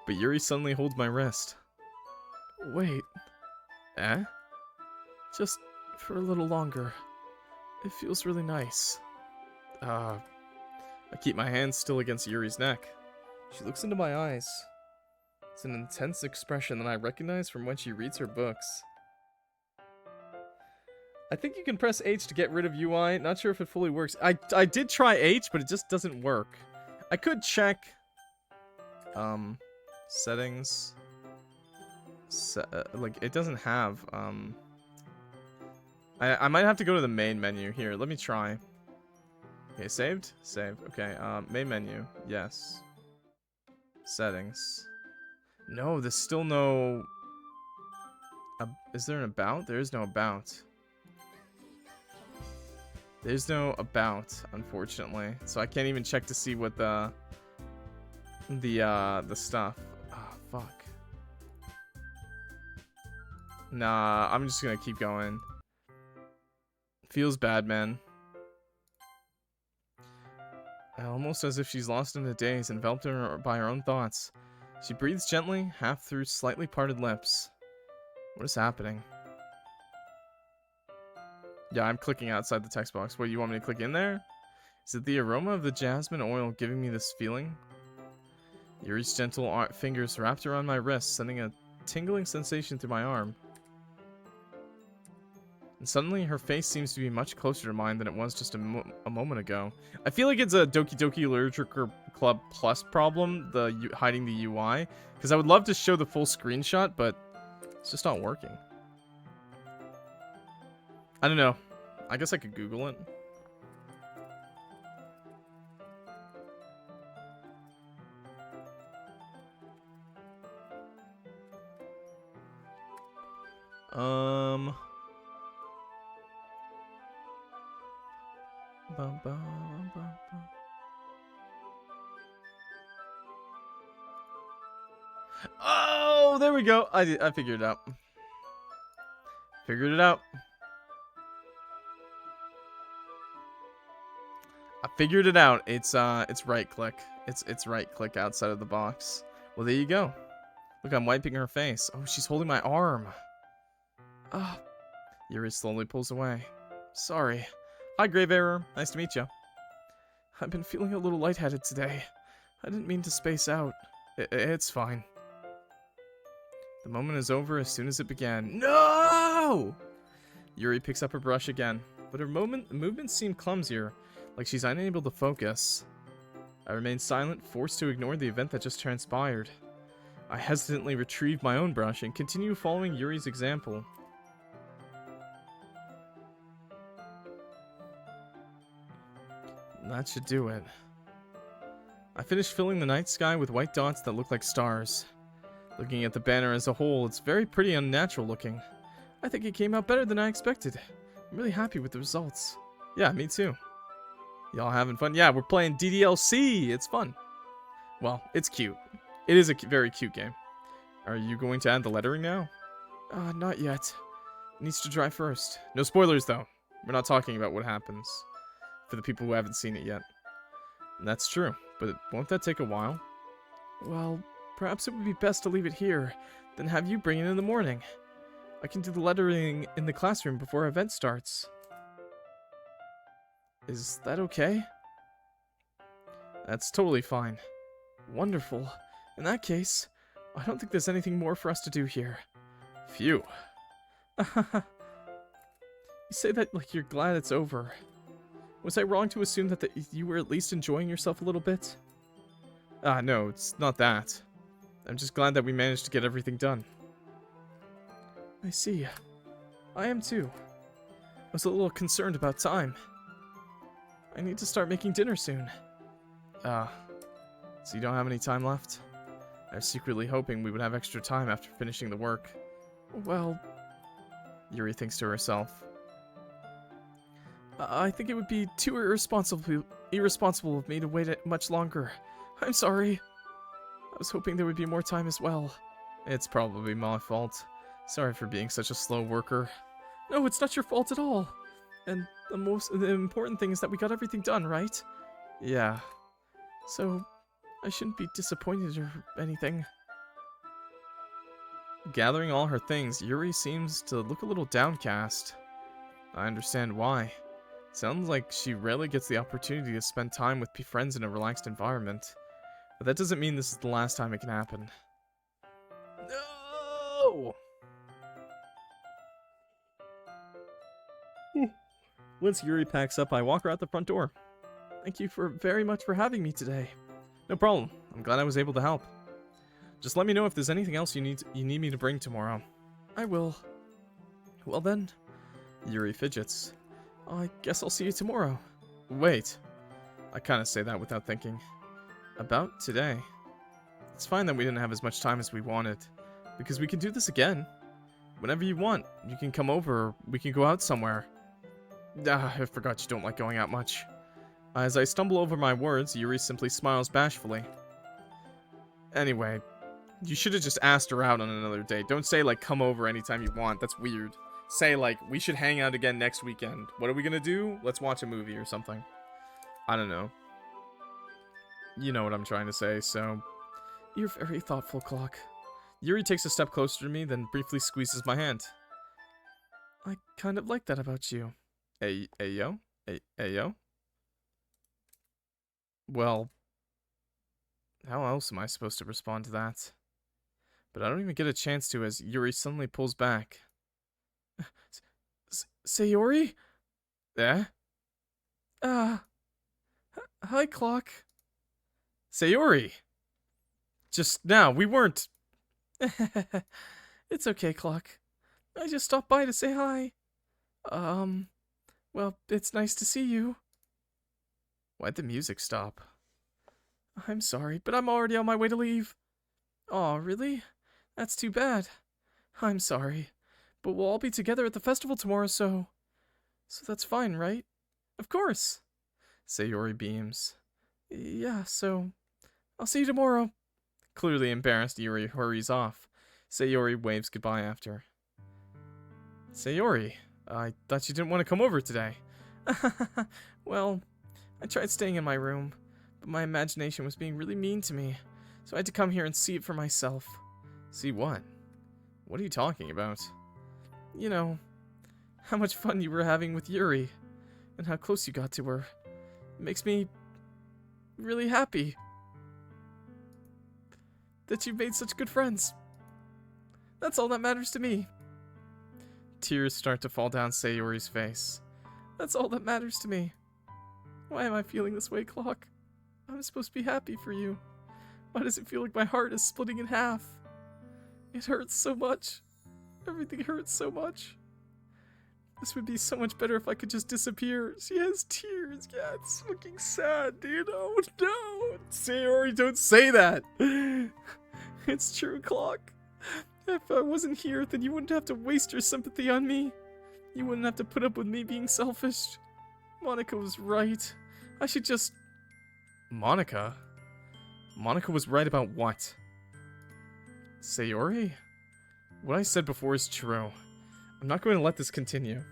But Yuri suddenly holds my wrist. Wait. Eh? Just for a little longer. It feels really nice. I keep my hand still against Yuri's neck. She looks into my eyes. It's an intense expression that I recognize from when she reads her books. I think you can press H to get rid of UI. Not sure if it fully works. I did try H, but it just doesn't work. I could check... settings... like, it doesn't have, I might have to go to the main menu. Here, let me try. Okay, saved? Save. Okay, main menu. Yes. Settings. No, there's still no... is there an about? There is no about. There's no about, unfortunately. So I can't even check to see what the stuff. Ah, fuck. Nah, I'm just gonna keep going. Feels bad, man. Almost as if she's lost in a daze, enveloped by her own thoughts. She breathes gently, half through slightly parted lips. What is happening? Yeah, I'm clicking outside the text box. What, you want me to click in there? Is it the aroma of the jasmine oil giving me this feeling? Yuri's gentle fingers wrapped around my wrist, sending a tingling sensation through my arm. And suddenly, her face seems to be much closer to mine than it was just a moment ago. I feel like it's a Doki Doki Literature Club Plus problem, hiding the UI. Because I would love to show the full screenshot, but it's just not working. I don't know. I guess I could Google it. Oh, there we go. I figured it out. Figured it out. I figured it out. It's right click. It's right click outside of the box. Well, there you go. Look, I'm wiping her face. Oh, she's holding my arm. Ah. Yuri slowly pulls away. Sorry. Hi, Grave Error. Nice to meet you. I've been feeling a little lightheaded today. I didn't mean to space out. It's fine. The moment is over as soon as it began. No! Yuri picks up her brush again, but her movements seem clumsier, like she's unable to focus. I remain silent, forced to ignore the event that just transpired. I hesitantly retrieve my own brush and continue following Yuri's example. That should do it. I finished filling the night sky with white dots that look like stars. Looking at the banner as a whole, it's very pretty and unnatural looking. I think it came out better than I expected. I'm really happy with the results. Yeah, me too. Y'all having fun? Yeah, we're playing DDLC. It's fun. Well, it's cute. It is a very cute game. Are you going to add the lettering now? Not yet. It needs to dry first. No spoilers, though. We're not talking about what happens. For the people who haven't seen it yet. And that's true, but won't that take a while? Well, perhaps it would be best to leave it here, then have you bring it in the morning. I can do the lettering in the classroom before our event starts. Is that okay? That's totally fine. Wonderful. In that case, I don't think there's anything more for us to do here. Phew. You say that like you're glad it's over. Was I wrong to assume that you were at least enjoying yourself a little bit? No, it's not that. I'm just glad that we managed to get everything done. I see. I am too. I was a little concerned about time. I need to start making dinner soon. So you don't have any time left? I was secretly hoping we would have extra time after finishing the work. Well... Yuri thinks to herself. I think it would be too irresponsible of me to wait much longer. I'm sorry. I was hoping there would be more time as well. It's probably my fault. Sorry for being such a slow worker. No, it's not your fault at all. And the important thing is that we got everything done, right? Yeah. So, I shouldn't be disappointed or anything. Gathering all her things, Yuri seems to look a little downcast. I understand why. Sounds like she rarely gets the opportunity to spend time with friends in a relaxed environment. But that doesn't mean this is the last time it can happen. No! Once Yuri packs up, I walk her out the front door. Thank you very much for having me today. No problem. I'm glad I was able to help. Just let me know if there's anything else you need me to bring tomorrow. I will. Well then, Yuri fidgets. I guess I'll see you tomorrow. Wait. I kind of say that without thinking. About today. It's fine that we didn't have as much time as we wanted, because we can do this again. Whenever you want, you can come over, or we can go out somewhere. I forgot you don't like going out much. As I stumble over my words, Yuri simply smiles bashfully. Anyway, you should have just asked her out on another date. Don't say, like, come over anytime you want. That's weird. Say, like, we should hang out again next weekend. What are we gonna do? Let's watch a movie or something. I don't know. You know what I'm trying to say, so... You're very thoughtful, Clock. Yuri takes a step closer to me, then briefly squeezes my hand. I kind of like that about you. Ayo? Ayo? Well... How else am I supposed to respond to that? But I don't even get a chance to as Yuri suddenly pulls back. Sayori? Yeah? Hi, Clock. Sayori! Just now, we weren't... It's okay, Clock. I just stopped by to say hi. Well, it's nice to see you. Why'd the music stop? I'm sorry, but I'm already on my way to leave. Aw, really? That's too bad. I'm sorry. But we'll all be together at the festival tomorrow, so that's fine, right? Of course. Sayori beams. Yeah, so I'll see you tomorrow. Clearly embarrassed, Yuri hurries off. Sayori waves goodbye after. Sayori, I thought you didn't want to come over today. Well, I tried staying in my room, but my imagination was being really mean to me, so I had to come here and see it for myself. See what? What are you talking about? You know, how much fun you were having with Yuri, and how close you got to her. It makes me really happy that you've made such good friends. That's all that matters to me. Tears start to fall down Sayori's face. That's all that matters to me. Why am I feeling this way, Clock? I'm supposed to be happy for you. Why does it feel like my heart is splitting in half? It hurts so much. Everything hurts so much. This would be so much better if I could just disappear. She has tears. Yeah, it's fucking sad, dude. Oh no. Sayori, don't say that. It's true, Clock. If I wasn't here, then you wouldn't have to waste your sympathy on me. You wouldn't have to put up with me being selfish. Monica was right. I should just... Monica? Monica was right about what? Sayori? What I said before is true. I'm not going to let this continue.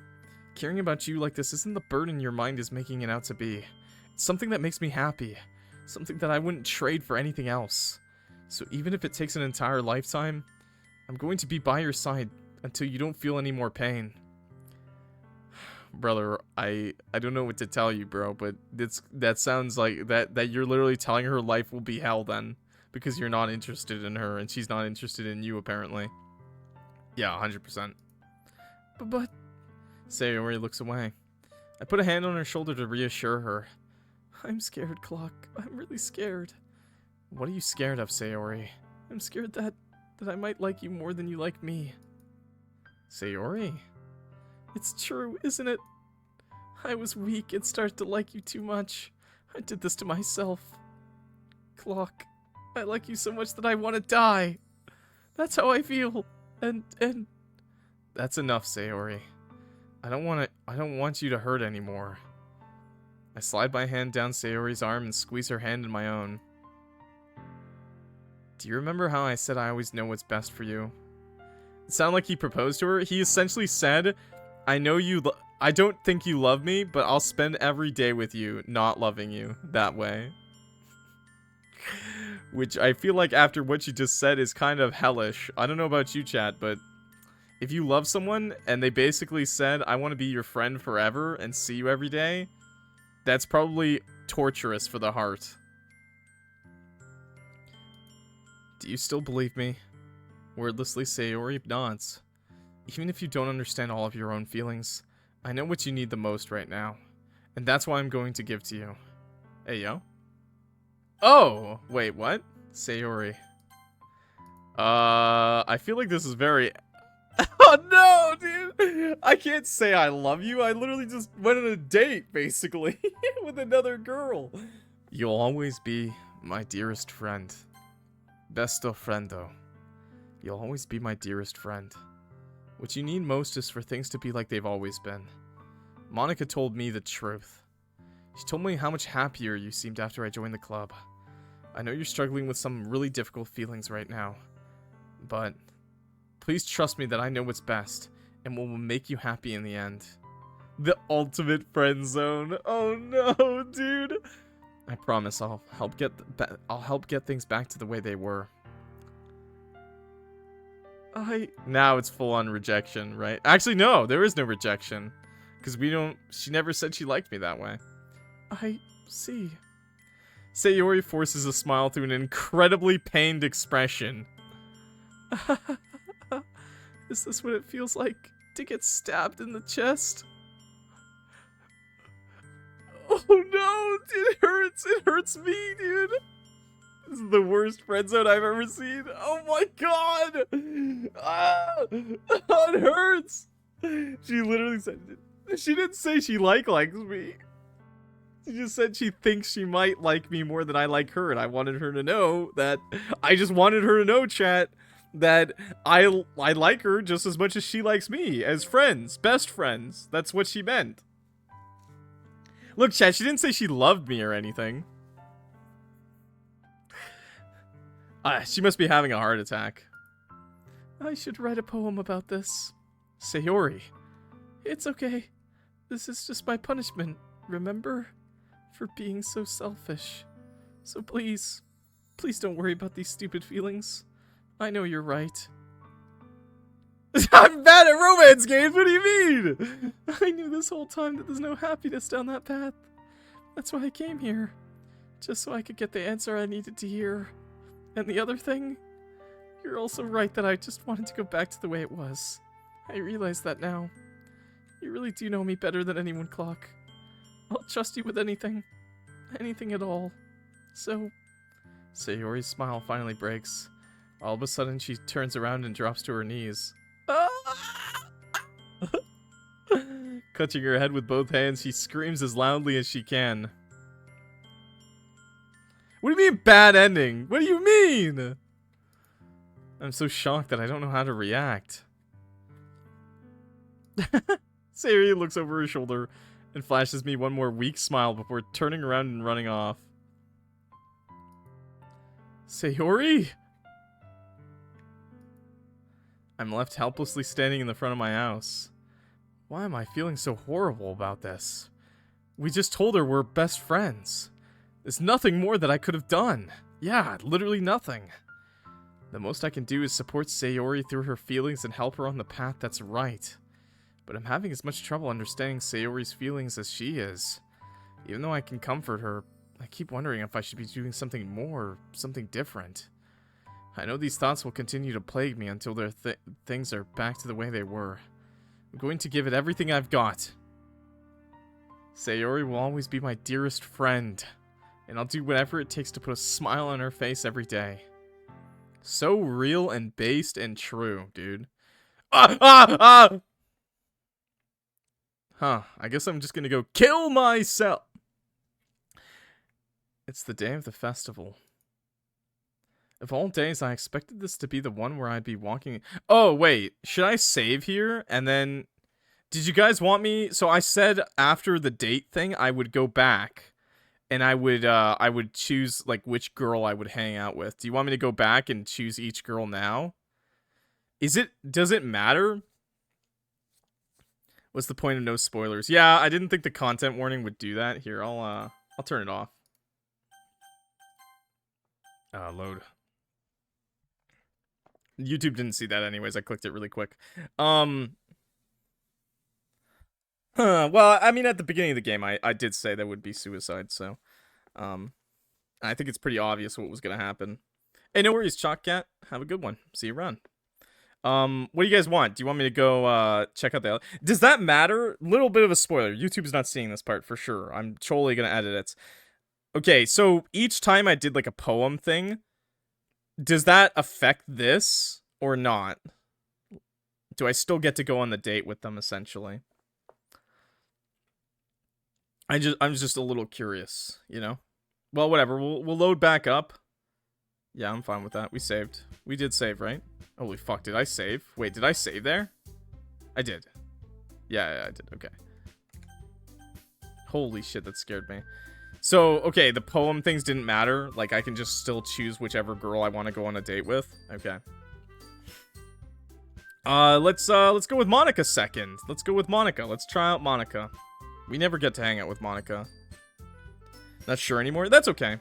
Caring about you like this isn't the burden your mind is making it out to be. It's something that makes me happy. Something that I wouldn't trade for anything else. So even if it takes an entire lifetime, I'm going to be by your side until you don't feel any more pain. Brother, I don't know what to tell you, bro, but that sounds like that you're literally telling her life will be hell then. Because you're not interested in her and she's not interested in you, apparently. Yeah, 100%. But... Sayori looks away. I put a hand on her shoulder to reassure her. I'm scared, Clock. I'm really scared. What are you scared of, Sayori? I'm scared that I might like you more than you like me. Sayori? It's true, isn't it? I was weak and started to like you too much. I did this to myself. Clock, I like you so much that I want to die. That's how I feel. And... That's enough, Sayori. I don't want you to hurt anymore. I slide my hand down Sayori's arm and squeeze her hand in my own. Do you remember how I said I always know what's best for you? It sounded like he proposed to her. He essentially said, I don't think you love me, but I'll spend every day with you, not loving you that way. Which I feel like after what you just said is kind of hellish. I don't know about you, chat, but if you love someone and they basically said, I want to be your friend forever and see you every day, that's probably torturous for the heart. Do you still believe me? Wordlessly, Sayori nods. Even if you don't understand all of your own feelings, I know what you need the most right now. And that's why I'm going to give to you. Hey, yo. Oh! Wait, what? Sayori. I feel like this is very... Oh no, dude! I can't say I love you. I literally just went on a date, basically, with another girl. You'll always be my dearest friend. Besto friendo. You'll always be my dearest friend. What you need most is for things to be like they've always been. Monica told me the truth. She told me how much happier you seemed after I joined the club. I know you're struggling with some really difficult feelings right now, but please trust me that I know what's best and what will make you happy in the end. The ultimate friend zone. Oh no, dude. I promise I'll help get things back to the way they were. Now it's full on rejection, right? Actually, no, there is no rejection. Because she never said she liked me that way. I see. Sayori forces a smile through an incredibly pained expression. Is this what it feels like to get stabbed in the chest? Oh no, it hurts. It hurts me, dude. This is the worst friend zone I've ever seen. Oh my god! Ah, it hurts! She literally said, she didn't say she likes me. She just said she thinks she might like me more than I like her, and I wanted her to know that, I just wanted her to know, chat, that I like her just as much as she likes me, as friends, best friends. That's what she meant. Look, chat, she didn't say she loved me or anything. She must be having a heart attack. I should write a poem about this. Sayori. It's okay. This is just my punishment, remember? For being so selfish. So please don't worry about these stupid feelings. I know you're right. I'm bad at romance games, what do you mean? I knew this whole time that there's no happiness down that path. That's why I came here. Just so I could get the answer I needed to hear. And the other thing? You're also right that I just wanted to go back to the way it was. I realize that now. You really do know me better than anyone, Clock. I'll trust you with anything. Anything at all. So... Sayori's smile finally breaks. All of a sudden, she turns around and drops to her knees. Clutching her head with both hands, she screams as loudly as she can. What do you mean, bad ending? What do you mean? I'm so shocked that I don't know how to react. Sayori looks over her shoulder and flashes me one more weak smile before turning around and running off. Sayori? I'm left helplessly standing in the front of my house. Why am I feeling so horrible about this? We just told her we're best friends. There's nothing more that I could have done. Yeah, literally nothing. The most I can do is support Sayori through her feelings and help her on the path that's right. But I'm having as much trouble understanding Sayori's feelings as she is. Even though I can comfort her, I keep wondering if I should be doing something more, something different. I know these thoughts will continue to plague me until things are back to the way they were. I'm going to give it everything I've got. Sayori will always be my dearest friend, and I'll do whatever it takes to put a smile on her face every day. So real and based and true, dude. Huh, I guess I'm just gonna go kill myself. It's the day of the festival. Of all days, I expected this to be the one where I'd be walking... Oh, wait. Should I save here? And then... Did you guys want me... So I said after the date thing, I would go back. And I would choose, like, which girl I would hang out with. Do you want me to go back and choose each girl now? Does it matter? What's the point of no spoilers? Yeah, I didn't think the content warning would do that. Here, I'll turn it off. Load. YouTube didn't see that anyways. I clicked it really quick. Well, I mean, at the beginning of the game, I did say there would be suicide, so... I think it's pretty obvious what was gonna happen. Hey, no worries, Chalk Cat. Have a good one. See you around. What do you guys want? Do you want me to go, check out the... Does that matter? Little bit of a spoiler. YouTube's not seeing this part, for sure. I'm totally gonna edit it. Okay, so each time I did, like, a poem thing... Does that affect this, or not? Do I still get to go on the date with them, essentially? I'm just a little curious, you know? Well, whatever, we'll load back up. Yeah, I'm fine with that. We saved. We did save, right? Holy fuck, did I save? Wait, did I save there? I did. Yeah, I did, okay. Holy shit, that scared me. So, okay, the poem things didn't matter. Like, I can just still choose whichever girl I want to go on a date with. Okay. Let's go with Monica second. Let's go with Monica. Let's try out Monica. We never get to hang out with Monica. Not sure anymore? That's okay.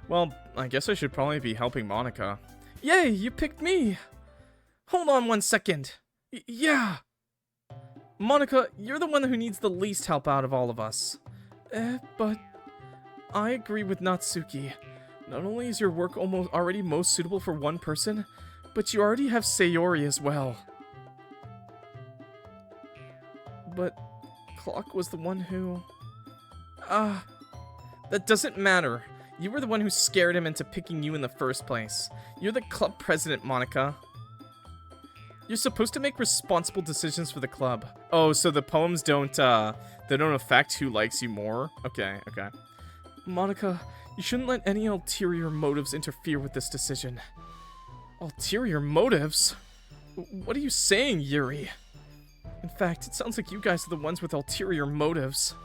Well, I guess I should probably be helping Monica. Yay, you picked me! Hold on 1 second. Yeah! Monica, you're the one who needs the least help out of all of us. But... I agree with Natsuki. Not only is your work almost already most suitable for one person, but you already have Sayori as well. But Clock was the one who... that doesn't matter. You were the one who scared him into picking you in the first place. You're the club president, Monica. You're supposed to make responsible decisions for the club. Oh, so the poems don't, they don't affect who likes you more? Okay, okay. Monica, you shouldn't let any ulterior motives interfere with this decision. Ulterior motives? What are you saying, Yuri? In fact, it sounds like you guys are the ones with ulterior motives.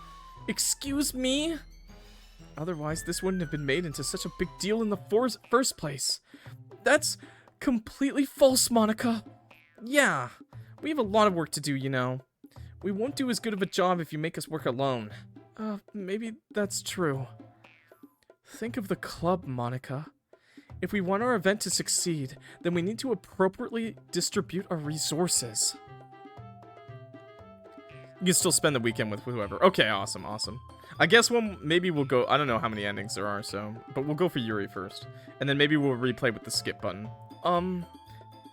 Excuse me? Otherwise, this wouldn't have been made into such a big deal in the first place. That's completely false, Monica. Yeah, we have a lot of work to do, you know. We won't do as good of a job if you make us work alone. Maybe that's true. Think of the club, Monica. If we want our event to succeed, then we need to appropriately distribute our resources. You can still spend the weekend with whoever. Okay, awesome, awesome. I guess maybe we'll go... I don't know how many endings there are, so... But we'll go for Yuri first. And then maybe we'll replay with the skip button.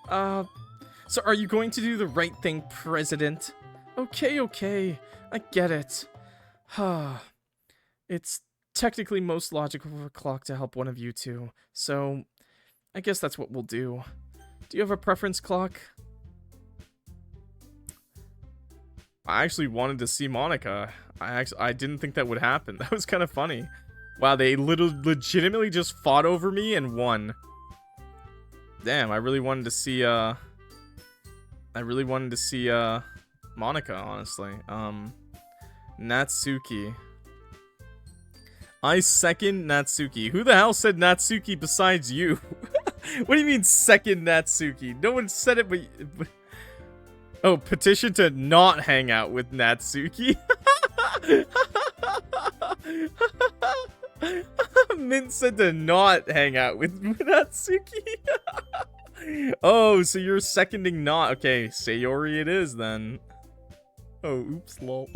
So are you going to do the right thing, President? Okay, okay. I get it. It's technically most logical for Clock to help one of you two, so I guess that's what we'll do. Do you have a preference, Clock? I actually wanted to see Monica. I didn't think that would happen. That was kind of funny. Wow, they legitimately just fought over me and won. Damn, I really wanted to see Monica, honestly. Natsuki. I second Natsuki. Who the hell said Natsuki besides you? What do you mean second Natsuki? No one said it, but... Oh, petition to not hang out with Natsuki? Mint said to not hang out with Natsuki. Oh, so you're seconding not. Okay, Sayori it is then. Oh, oops, lol.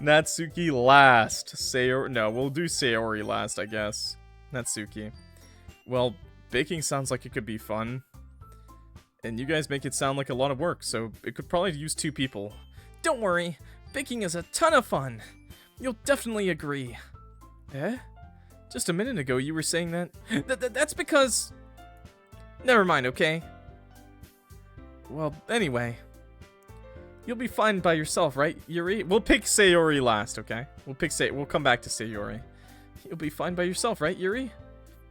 Natsuki last. Sayori. No, we'll do Sayori last, I guess. Natsuki. Well, baking sounds like it could be fun. And you guys make it sound like a lot of work, so it could probably use 2 people. Don't worry, baking is a ton of fun. You'll definitely agree. Eh? Just a minute ago you were saying that... That's because... Never mind, okay? Well, anyway. You'll be fine by yourself, right, Yuri? We'll pick Sayori last, okay? We'll come back to Sayori. You'll be fine by yourself, right, Yuri?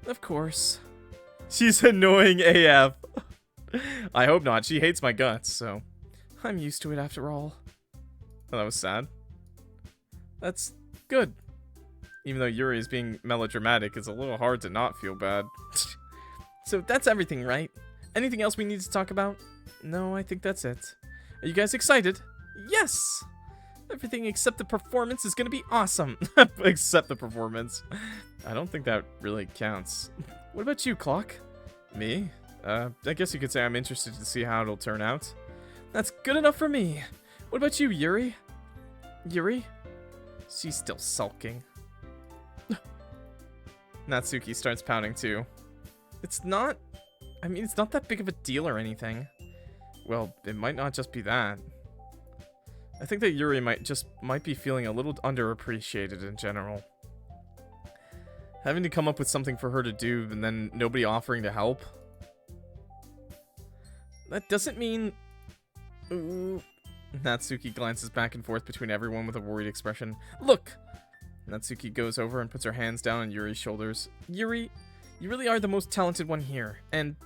Of course. She's annoying AF. I hope not. She hates my guts, so... I'm used to it after all. Oh, that was sad. That's good. Even though Yuri is being melodramatic, it's a little hard to not feel bad. So that's everything, right? Anything else we need to talk about? No, I think that's it. Are you guys excited? Yes! Everything except the performance is gonna be awesome. Except the performance. I don't think that really counts. What about you, Clock? Me? I guess you could say I'm interested to see how it'll turn out. That's good enough for me. What about you, Yuri? Yuri? She's still sulking. Natsuki starts pouting too. It's not that big of a deal or anything. Well, it might not just be that. I think that Yuri might be feeling a little underappreciated in general. Having to come up with something for her to do and then nobody offering to help. That doesn't mean... Ooh. Natsuki glances back and forth between everyone with a worried expression. Look! Natsuki goes over and puts her hands down on Yuri's shoulders. Yuri, you really are the most talented one here, and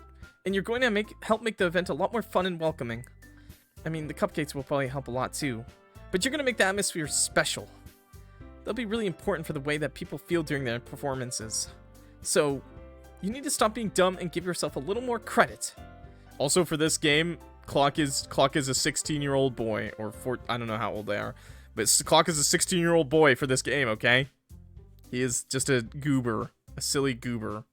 you're going to help make the event a lot more fun and welcoming. I mean, the cupcakes will probably help a lot too, but you're going to make the atmosphere special. They'll be really important for the way that people feel during their performances. So, you need to stop being dumb and give yourself a little more credit. Also, for this game, Clock is a 16-year-old boy, or I don't know how old they are, but Clock is a 16-year-old boy for this game, okay? He is just a goober, a silly goober.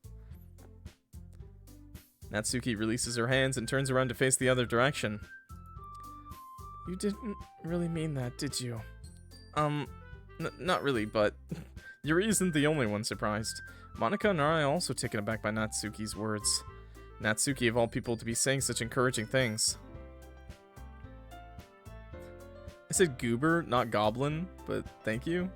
Natsuki releases her hands and turns around to face the other direction. You didn't really mean that, did you? Not really, but Yuri isn't the only one surprised. Monica and I are also taken aback by Natsuki's words. Natsuki, of all people, to be saying such encouraging things. I said goober, not goblin, but thank you.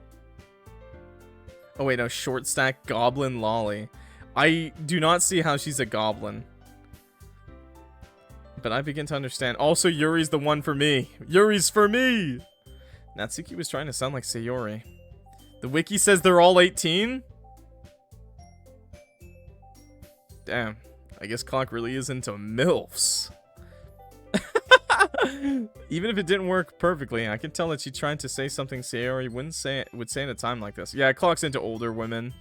Oh wait, no, short stack goblin lolly. I do not see how she's a goblin. But I begin to understand. Also, Yuri's the one for me. Yuri's for me! Natsuki was trying to sound like Sayori. The wiki says they're all 18? Damn. I guess Clock really is into MILFs. Even if it didn't work perfectly, I can tell that she tried to say something Sayori would say in a time like this. Yeah, Clock's into older women.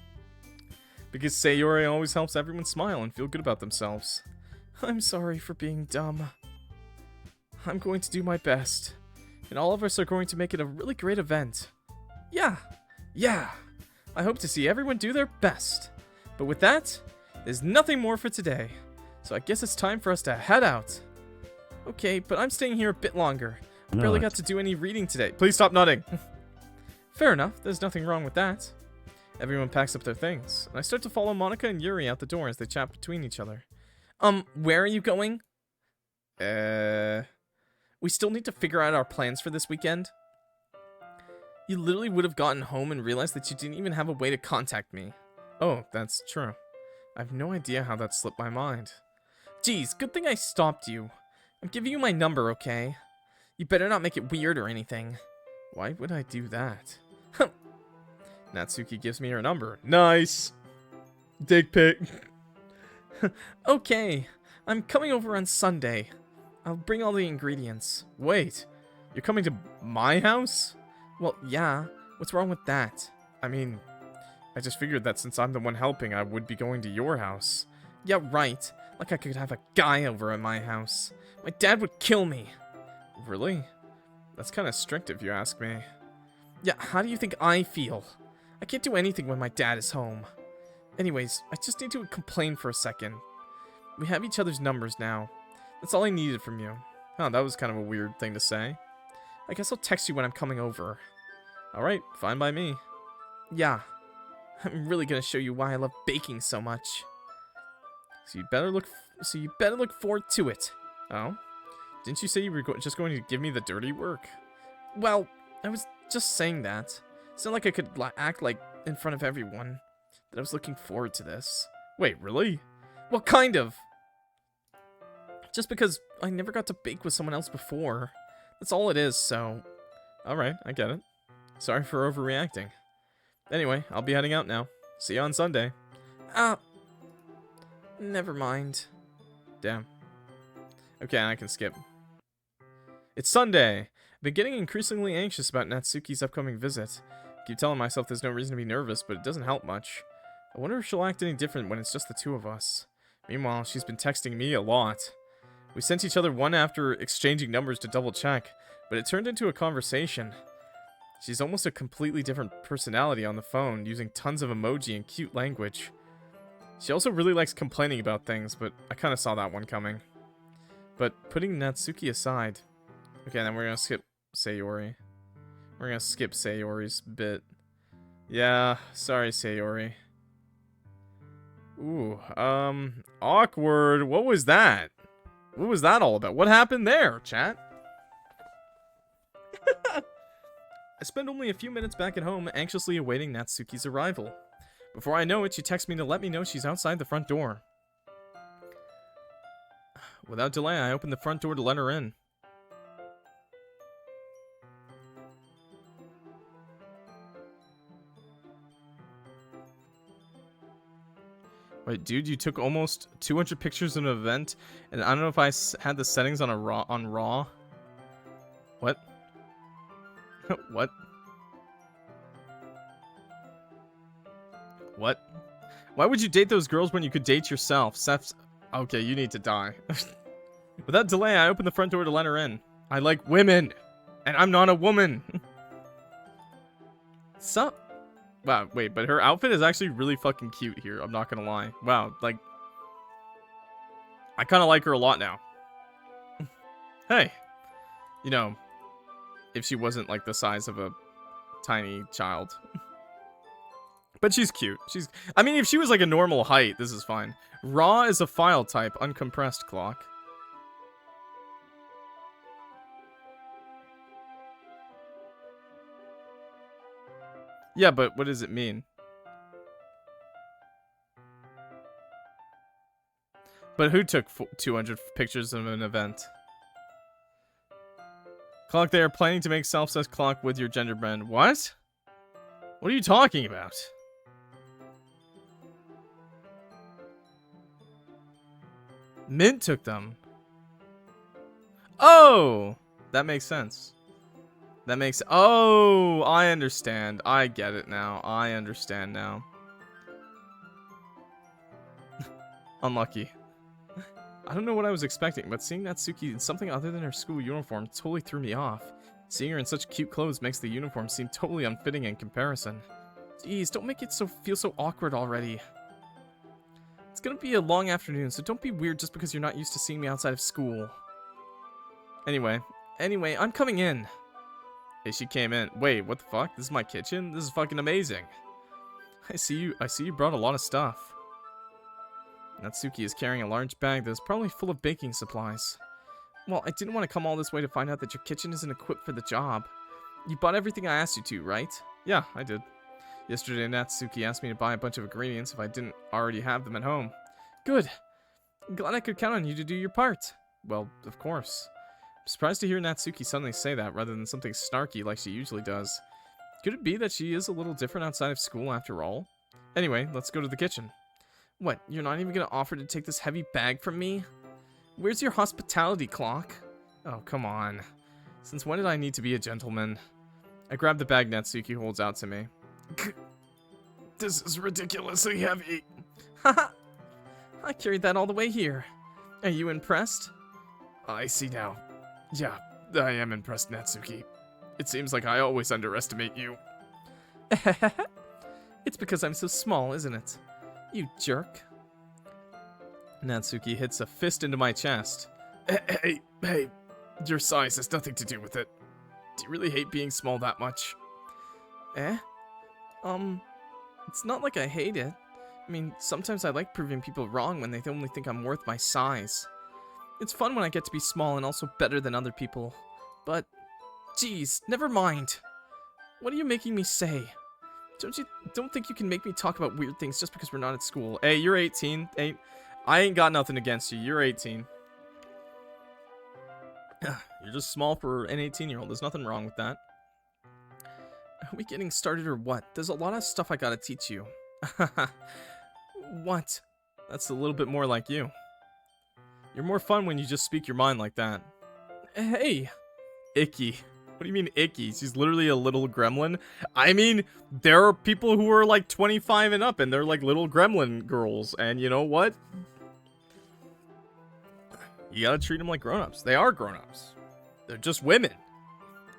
Because Sayori always helps everyone smile and feel good about themselves. I'm sorry for being dumb. I'm going to do my best. And all of us are going to make it a really great event. Yeah. I hope to see everyone do their best. But with that, there's nothing more for today. So I guess it's time for us to head out. Okay, but I'm staying here a bit longer. I barely got to do any reading today. Please stop nodding. Fair enough, there's nothing wrong with that. Everyone packs up their things, and I start to follow Monica and Yuri out the door as they chat between each other. Where are you going? We still need to figure out our plans for this weekend. You literally would have gotten home and realized that you didn't even have a way to contact me. Oh, that's true. I have no idea how that slipped my mind. Geez, good thing I stopped you. I'm giving you my number, okay? You better not make it weird or anything. Why would I do that? Natsuki gives me her number. Nice! Dick pic. Okay, I'm coming over on Sunday. I'll bring all the ingredients. Wait, you're coming to my house? Well, yeah. What's wrong with that? I mean, I just figured that since I'm the one helping, I would be going to your house. Yeah, right. Like I could have a guy over at my house. My dad would kill me. Really? That's kind of strict if you ask me. Yeah, how do you think I feel? I can't do anything when my dad is home. Anyways, I just need to complain for a second. We have each other's numbers now. That's all I needed from you. Oh, that was kind of a weird thing to say. I guess I'll text you when I'm coming over. Alright, fine by me. Yeah. I'm really gonna show you why I love baking so much. So you better look forward to it. Oh? Didn't you say you were just going to give me the dirty work? Well, I was just saying that. It's not like I could act like in front of everyone that I was looking forward to this. Wait, really? Well, kind of. Just because I never got to bake with someone else before. That's all it is, so... Alright, I get it. Sorry for overreacting. Anyway, I'll be heading out now. See you on Sunday. Never mind. Damn. Okay, I can skip. It's Sunday! I've been getting increasingly anxious about Natsuki's upcoming visit. I keep telling myself there's no reason to be nervous, but it doesn't help much. I wonder if she'll act any different when it's just the two of us. Meanwhile, she's been texting me a lot. We sent each other one after exchanging numbers to double check, but it turned into a conversation. She's almost a completely different personality on the phone, using tons of emoji and cute language. She also really likes complaining about things, but I kind of saw that one coming. But putting Natsuki aside... Okay, then we're gonna skip Sayori. We're gonna skip Sayori's bit. Yeah, sorry, Sayori. Ooh, awkward. What was that? What was that all about? What happened there, chat? I spend only a few minutes back at home, anxiously awaiting Natsuki's arrival. Before I know it, she texts me to let me know she's outside the front door. Without delay, I open the front door to let her in. Wait, dude, you took almost 200 pictures of an event, and I don't know if I had the settings on raw. What? What? What? Why would you date those girls when you could date yourself? Seth's... Okay, you need to die. Without delay, I open the front door to let her in. I like women, and I'm not a woman. Sup? Wow, wait, but her outfit is actually really fucking cute here. I'm not gonna lie. Wow, like... I kind of like her a lot now. Hey. You know, if she wasn't, like, the size of a tiny child. But she's cute. I mean, if she was, like, a normal height, this is fine. Raw is a file type, uncompressed clock. Yeah, but what does it mean? But who took 200 pictures of an event? Clock, they are planning to make self-assessed clock with your gender brand. What? What are you talking about? Mint took them. Oh! That makes sense. That makes... Oh! I understand. I get it now. I understand now. Unlucky. I don't know what I was expecting, but seeing Natsuki in something other than her school uniform totally threw me off. Seeing her in such cute clothes makes the uniform seem totally unfitting in comparison. Jeez, don't make it feel so awkward already. It's gonna be a long afternoon, so don't be weird just because you're not used to seeing me outside of school. Anyway, I'm coming in. Hey, she came in. Wait, what the fuck? This is my kitchen? This is fucking amazing. I see you brought a lot of stuff. Natsuki is carrying a large bag that is probably full of baking supplies. Well, I didn't want to come all this way to find out that your kitchen isn't equipped for the job. You bought everything I asked you to, right? Yeah, I did. Yesterday, Natsuki asked me to buy a bunch of ingredients if I didn't already have them at home. Good. I'm glad I could count on you to do your part. Well, of course. I'm surprised to hear Natsuki suddenly say that rather than something snarky like she usually does. Could it be that she is a little different outside of school after all? Anyway, let's go to the kitchen. What, you're not even gonna offer to take this heavy bag from me? Where's your hospitality clock? Oh, come on. Since when did I need to be a gentleman? I grab the bag Natsuki holds out to me. This is ridiculously heavy. Haha. I carried that all the way here. Are you impressed? I see now. Yeah, I am impressed, Natsuki. It seems like I always underestimate you. It's because I'm so small, isn't it? You jerk. Natsuki hits a fist into my chest. Hey, your size has nothing to do with it. Do you really hate being small that much? It's not like I hate it. I mean, sometimes I like proving people wrong when they only think I'm worth my size. It's fun when I get to be small and also better than other people. But, geez, never mind. What are you making me say? Don't think you can make me talk about weird things just because we're not at school. Hey, you're 18. Hey, I ain't got nothing against you. You're 18. You're just small for an 18-year-old. There's nothing wrong with that. Are we getting started or what? There's a lot of stuff I gotta teach you. What? That's a little bit more like you. You're more fun when you just speak your mind like that. Hey! Icky. What do you mean icky? She's literally a little gremlin. I mean, there are people who are like 25 and up and they're like little gremlin girls. And you know what? You gotta treat them like grown-ups. They are grown-ups. They're just women.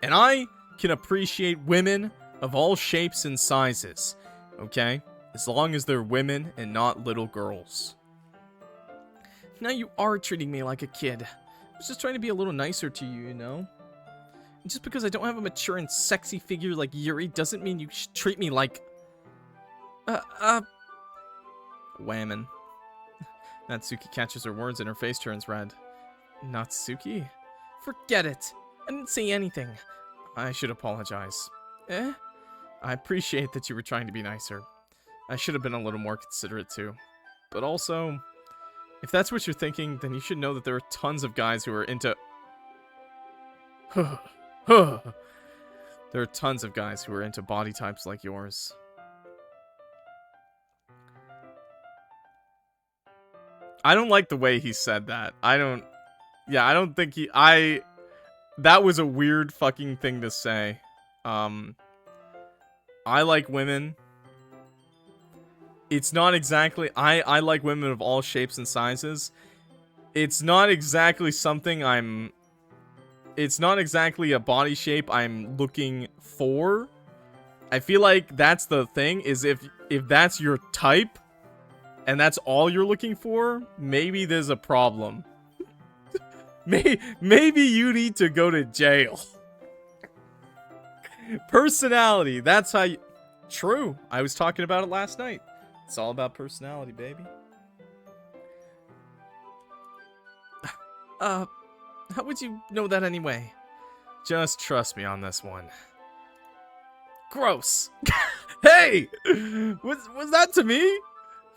And I can appreciate women of all shapes and sizes. Okay? As long as they're women and not little girls. Now you are treating me like a kid. I was just trying to be a little nicer to you, you know? And just because I don't have a mature and sexy figure like Yuri doesn't mean you should treat me like... Whammin'. Natsuki catches her words and her face turns red. Natsuki? Forget it. I didn't say anything. I should apologize. I appreciate that you were trying to be nicer. I should have been a little more considerate too. But also, if that's what you're thinking, then you should know that there are tons of guys who are into... There are tons of guys who are into body types like yours. I don't like the way he said that. I don't think he... That was a weird fucking thing to say. I like women. It's not exactly... I like women of all shapes and sizes. It's not exactly something I'm... It's not exactly a body shape I'm looking for. I feel like that's the thing, is if that's your type, and that's all you're looking for, maybe there's a problem. Maybe you need to go to jail. Personality, that's how you... True, I was talking about it last night. It's all about personality, baby. How would you know that anyway? Just trust me on this one. Gross. Hey! Was that to me?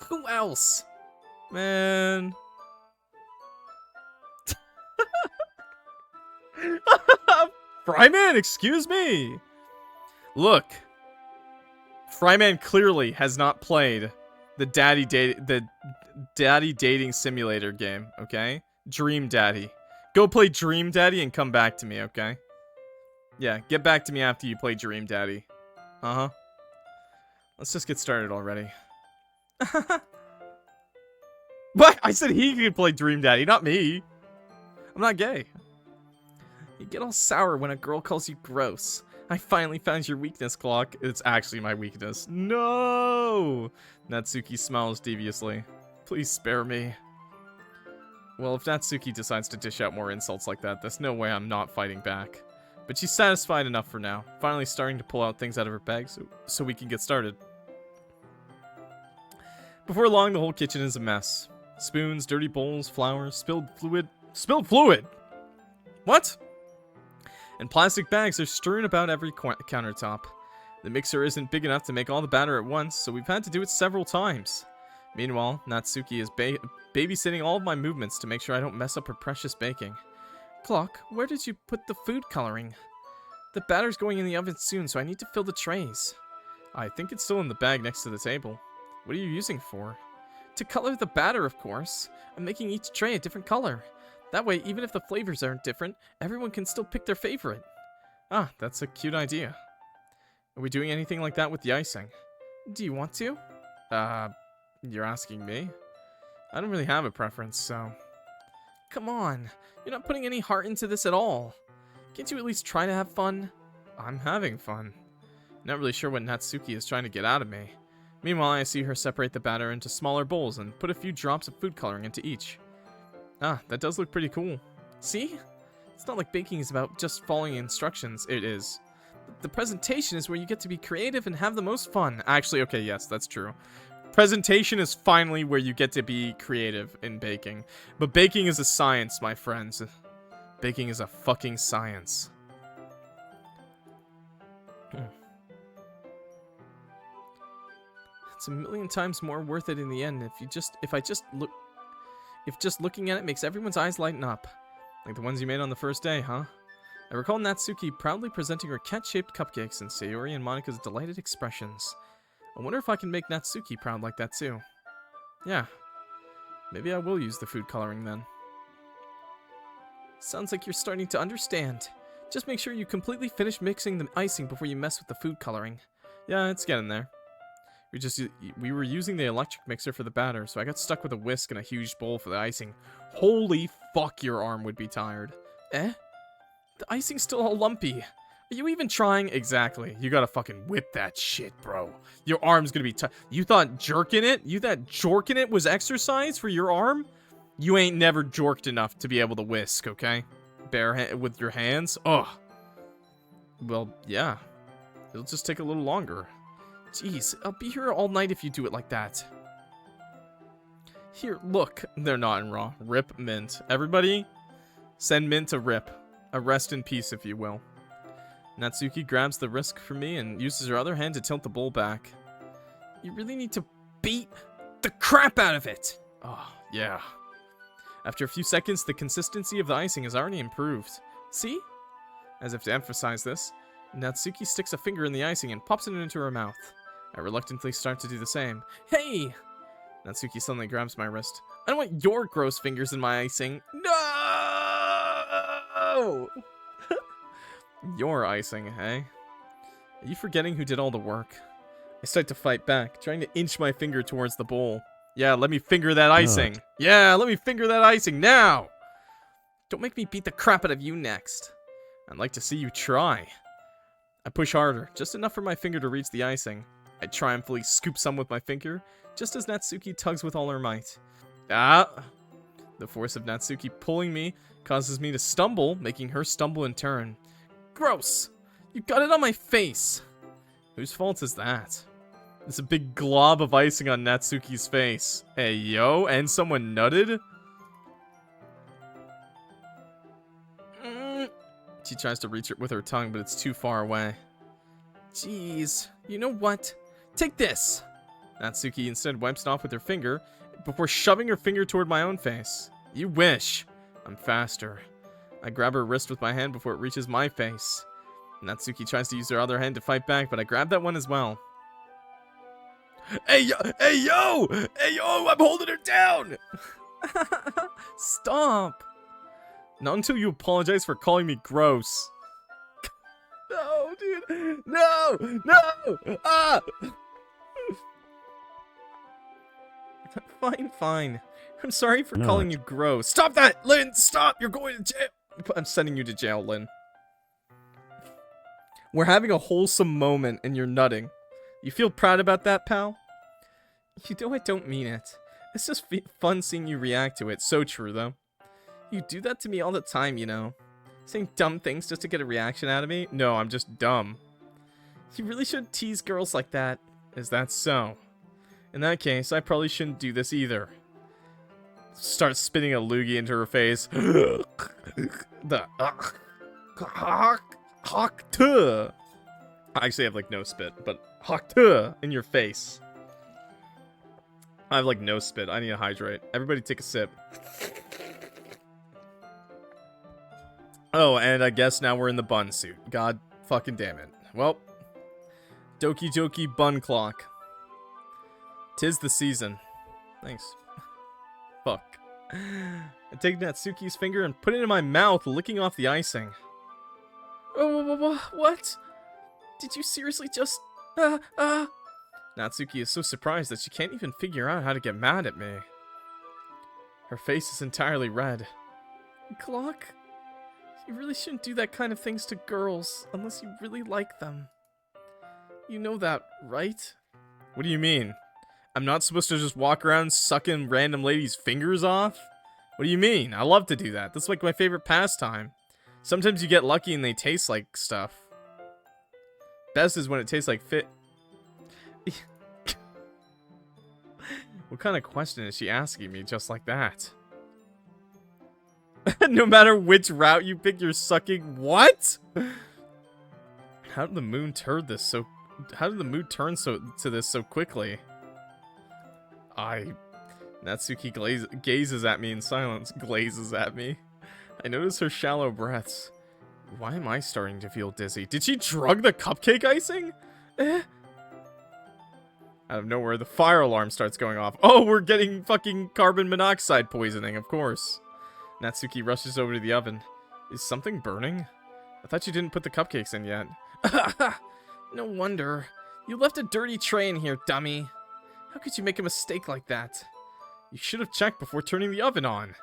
Who else? Man. Fryman, excuse me. Look. Fryman clearly has not played the daddy dating simulator game, okay? Dream Daddy. Go play Dream Daddy and come back to me, okay? Yeah, get back to me after you play Dream Daddy. Uh-huh. Let's just get started already. What? I said he could play Dream Daddy, not me. I'm not gay. You get all sour when a girl calls you gross. I finally found your weakness, Clock. It's actually my weakness. No! Natsuki smiles deviously. Please spare me. Well, if Natsuki decides to dish out more insults like that, there's no way I'm not fighting back. But she's satisfied enough for now, finally starting to pull out things out of her bag so we can get started. Before long, the whole kitchen is a mess. Spoons, dirty bowls, flowers, spilled fluid. Spilled fluid! What? And plastic bags are strewn about every countertop. The mixer isn't big enough to make all the batter at once, so we've had to do it several times. Meanwhile, Natsuki is babysitting all of my movements to make sure I don't mess up her precious baking. Clock, where did you put the food coloring? The batter's going in the oven soon, so I need to fill the trays. I think it's still in the bag next to the table. What are you using for? To color the batter, of course. I'm making each tray a different color. That way, even if the flavors aren't different, everyone can still pick their favorite. Ah, that's a cute idea. Are we doing anything like that with the icing? Do you want to? You're asking me? I don't really have a preference, so... Come on, you're not putting any heart into this at all. Can't you at least try to have fun? I'm having fun. Not really sure what Natsuki is trying to get out of me. Meanwhile, I see her separate the batter into smaller bowls and put a few drops of food coloring into each. Ah, that does look pretty cool. See? It's not like baking is about just following instructions. It is. The presentation is where you get to be creative and have the most fun. Actually, okay, yes, that's true. Presentation is finally where you get to be creative in baking. But baking is a science, my friends. Baking is a fucking science. It's a million times more worth it in the end if just looking at it makes everyone's eyes lighten up. Like the ones you made on the first day, huh? I recall Natsuki proudly presenting her cat-shaped cupcakes and Sayori and Monika's delighted expressions. I wonder if I can make Natsuki proud like that too. Yeah. Maybe I will use the food coloring then. Sounds like you're starting to understand. Just make sure you completely finish mixing the icing before you mess with the food coloring. Yeah, it's getting there. We were using the electric mixer for the batter, so I got stuck with a whisk and a huge bowl for the icing. Holy fuck, your arm would be tired. Eh? The icing's still all lumpy. Are you even trying? Exactly. You gotta fucking whip that shit, bro. Your arm's gonna be tight. You thought jerking it? You thought jorking it was exercise for your arm? You ain't never jorked enough to be able to whisk, okay? With your hands? Ugh. Well, yeah. It'll just take a little longer. Jeez, I'll be here all night if you do it like that. Here, look. They're not in raw. Rip Mint. Everybody, send Mint to Rip. A rest in peace, if you will. Natsuki grabs the wrist from me and uses her other hand to tilt the bowl back. You really need to beat the crap out of it! Oh, yeah. After a few seconds, the consistency of the icing has already improved. See? As if to emphasize this, Natsuki sticks a finger in the icing and pops it into her mouth. I reluctantly start to do the same. Hey! Natsuki suddenly grabs my wrist. I don't want your gross fingers in my icing. No! Your icing, hey? Are you forgetting who did all the work? I start to fight back, trying to inch my finger towards the bowl. Yeah, let me finger that icing. Yeah, let me finger that icing now! Don't make me beat the crap out of you next. I'd like to see you try. I push harder, just enough for my finger to reach the icing. I triumphantly scoop some with my finger, just as Natsuki tugs with all her might. Ah! The force of Natsuki pulling me causes me to stumble, making her stumble in turn. Gross! You got it on my face! Whose fault is that? There's a big glob of icing on Natsuki's face. Hey, yo, and someone nutted? She tries to reach it with her tongue, but it's too far away. Jeez, you know what? Take this! Natsuki instead wipes it off with her finger before shoving her finger toward my own face. You wish. I'm faster. I grab her wrist with my hand before it reaches my face. Natsuki tries to use her other hand to fight back, but I grab that one as well. Hey yo! Hey yo! Hey yo! I'm holding her down! Stop! Not until you apologize for calling me gross. No, dude! No! No! Ah! Fine. I'm sorry for calling you gross. Stop that! Lynn, stop! You're going to jail! I'm sending you to jail, Lynn. We're having a wholesome moment and you're nutting. You feel proud about that, pal? You know I don't mean it. It's just fun seeing you react to it. So true, though. You do that to me all the time, you know. Saying dumb things just to get a reaction out of me? No, I'm just dumb. You really shouldn't tease girls like that. Is that so? In that case, I probably shouldn't do this either. Starts spitting a loogie into her face. The Hawk-tuh. I actually have like no spit, but Hawk-tuh in your face. I have like no spit. I need to hydrate. Everybody take a sip. Oh, and I guess now we're in the bun suit. God fucking damn it. Well, Doki Doki bun clock. 'Tis the season. Thanks. Fuck. I take Natsuki's finger and put it in my mouth, licking off the icing. Oh, what? Did you seriously just... Natsuki is so surprised that she can't even figure out how to get mad at me. Her face is entirely red. Clock? You really shouldn't do that kind of things to girls, unless you really like them. You know that, right? What do you mean? I'm not supposed to just walk around sucking random ladies' fingers off? What do you mean? I love to do that. That's like my favorite pastime. Sometimes you get lucky and they taste like stuff. Best is when it tastes like fit. What kind of question is she asking me just like that? No matter which route you pick, you're sucking. What? How did the moon turn this so? How did the mood turn to this so quickly? Natsuki gazes at me in silence. Glazes at me. I notice her shallow breaths. Why am I starting to feel dizzy? Did she drug the cupcake icing? Out of nowhere, the fire alarm starts going off. Oh, we're getting fucking carbon monoxide poisoning, of course. Natsuki rushes over to the oven. Is something burning? I thought you didn't put the cupcakes in yet. No wonder. You left a dirty tray in here, dummy. How could you make a mistake like that? You should have checked before turning the oven on.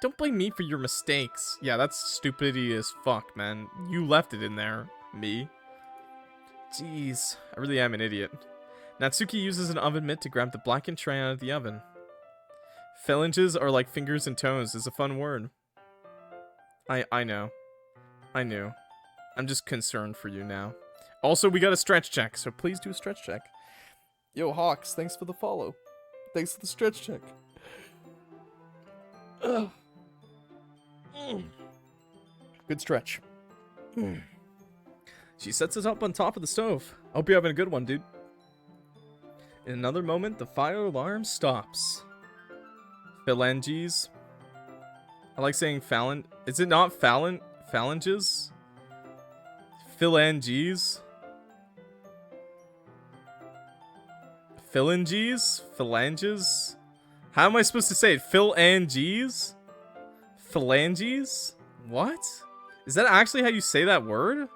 Don't blame me for your mistakes. Yeah, that's stupidity as fuck, man. You left it in there. Me. Jeez, I really am an idiot. Natsuki uses an oven mitt to grab the blackened tray out of the oven. Phalanges are like fingers and toes is a fun word. I know. I knew. I'm just concerned for you now. Also, we got a stretch check, so please do a stretch check. Yo, Hawks, thanks for the follow. Thanks for the stretch check. Good stretch. She sets us up on top of the stove. I hope you're having a good one, dude. In another moment, the fire alarm stops. Phalanges. I like saying phalan. Is it not phalanges? Phalanges. Phalanges? Phalanges? How am I supposed to say it? Phalanges? Phalanges? What? Is that actually how you say that word?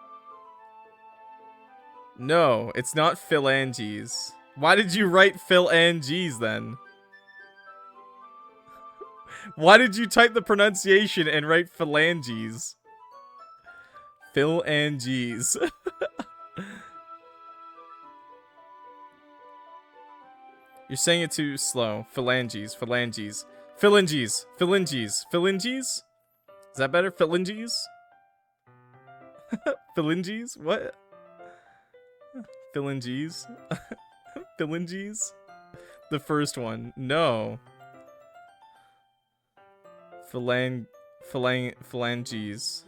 No, it's not phalanges. Why did you write phalanges then? Why did you type the pronunciation and write phalanges? Phalanges. You're saying it too slow. Phalanges, phalanges. Phalanges, phalanges, phalanges? Is that better? Phalanges? Phalanges? What? Phalanges? Phalanges? The first one. No. Phalanges. Phalanges?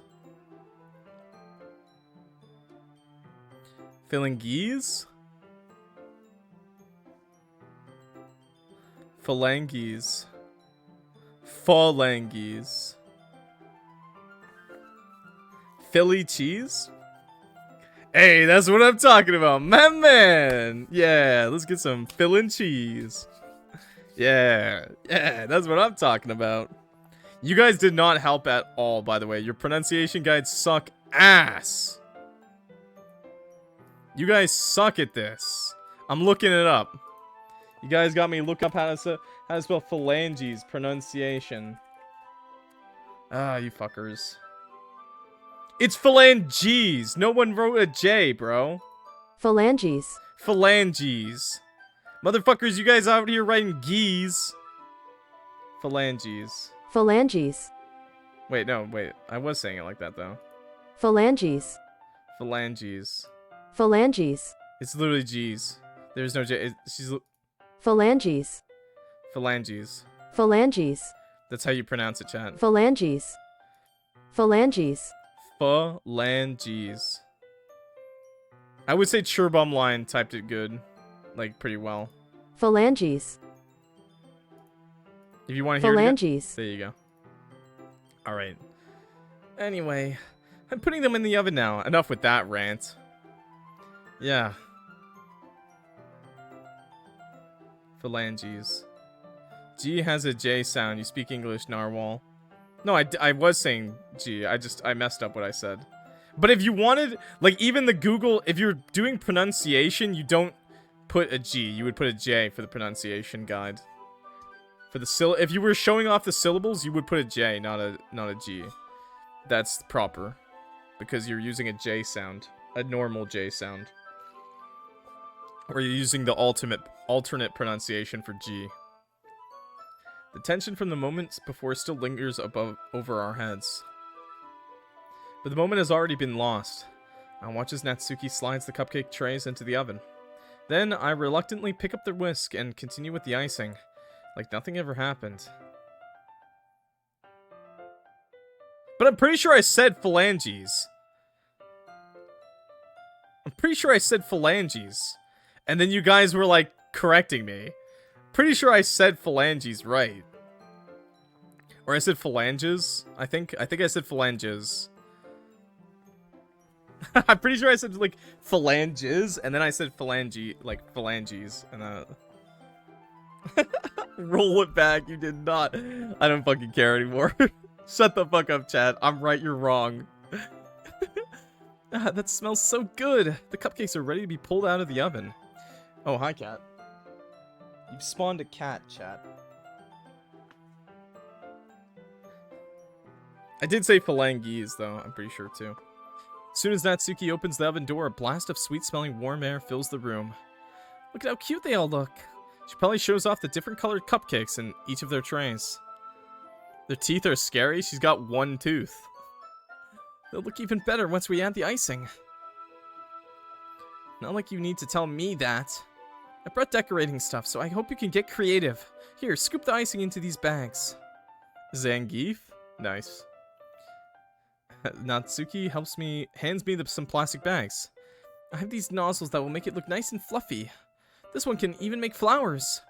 Phalanges. Phalanges. Philly cheese? Hey, that's what I'm talking about, my man! Yeah, let's get some Philly cheese. Yeah, that's what I'm talking about. You guys did not help at all, by the way. Your pronunciation guides suck ass. You guys suck at this. I'm looking it up. You guys got me looking up how to spell phalanges pronunciation. Ah, you fuckers. It's phalanges. No one wrote a J, bro. Phalanges. Phalanges. Motherfuckers, you guys out here writing geese. Phalanges. Phalanges. Wait, no, wait. I was saying it like that, though. Phalanges. Phalanges. Phalanges. It's literally G's. There's no J. She's... Phalanges. Phalanges. Phalanges. That's how you pronounce it, chat. Phalanges. Phalanges. Phalanges. I would say Churbum Line typed it good. Like, pretty well. Phalanges. If you want to hear it again, Phalanges. there you go. Alright. Anyway, I'm putting them in the oven now. Enough with that rant. Yeah. Phalanges. G has a J sound. You speak English, Narwhal. No, I was saying G. I messed up what I said. But if you wanted, like, even the Google, if you're doing pronunciation, you don't put a G. You would put a J for the pronunciation guide. For the if you were showing off the syllables, you would put a J, not a G. That's proper. Because you're using a J sound. A normal J sound. Or you're using the alternate pronunciation for G. The tension from the moments before still lingers over our heads. But the moment has already been lost. I watch as Natsuki slides the cupcake trays into the oven. Then I reluctantly pick up the whisk and continue with the icing, like nothing ever happened. But I'm pretty sure I said phalanges. I'm pretty sure I said phalanges. And then you guys were like correcting me. Pretty sure I said phalanges right. Or I said phalanges, I think I said phalanges. I'm pretty sure I said like phalanges, and then I said phalanges, and roll it back, you did not. I don't fucking care anymore. Shut the fuck up, chat. I'm right, you're wrong. That smells so good. The cupcakes are ready to be pulled out of the oven. Oh, hi, cat. You've spawned a cat, chat. I did say phalanges, though. I'm pretty sure, too. As soon as Natsuki opens the oven door, a blast of sweet-smelling warm air fills the room. Look at how cute they all look. She probably shows off the different colored cupcakes in each of their trays. Their teeth are scary. She's got one tooth. They'll look even better once we add the icing. Not like you need to tell me that. I brought decorating stuff, so I hope you can get creative. Here, scoop the icing into these bags. Zangief? Nice. Natsuki hands me some plastic bags. I have these nozzles that will make it look nice and fluffy. This one can even make flowers.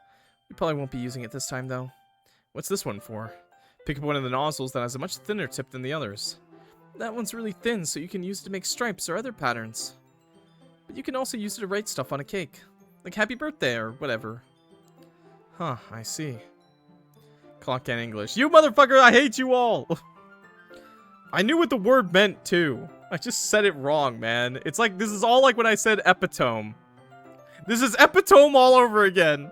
We probably won't be using it this time, though. What's this one for? Pick up one of the nozzles that has a much thinner tip than the others. That one's really thin, so you can use it to make stripes or other patterns. But you can also use it to write stuff on a cake. Like happy birthday or whatever. Huh, I see. Clock and English. You motherfucker, I hate you all! I knew what the word meant, too. I just said it wrong, man. It's like, this is all like when I said epitome. This is epitome all over again.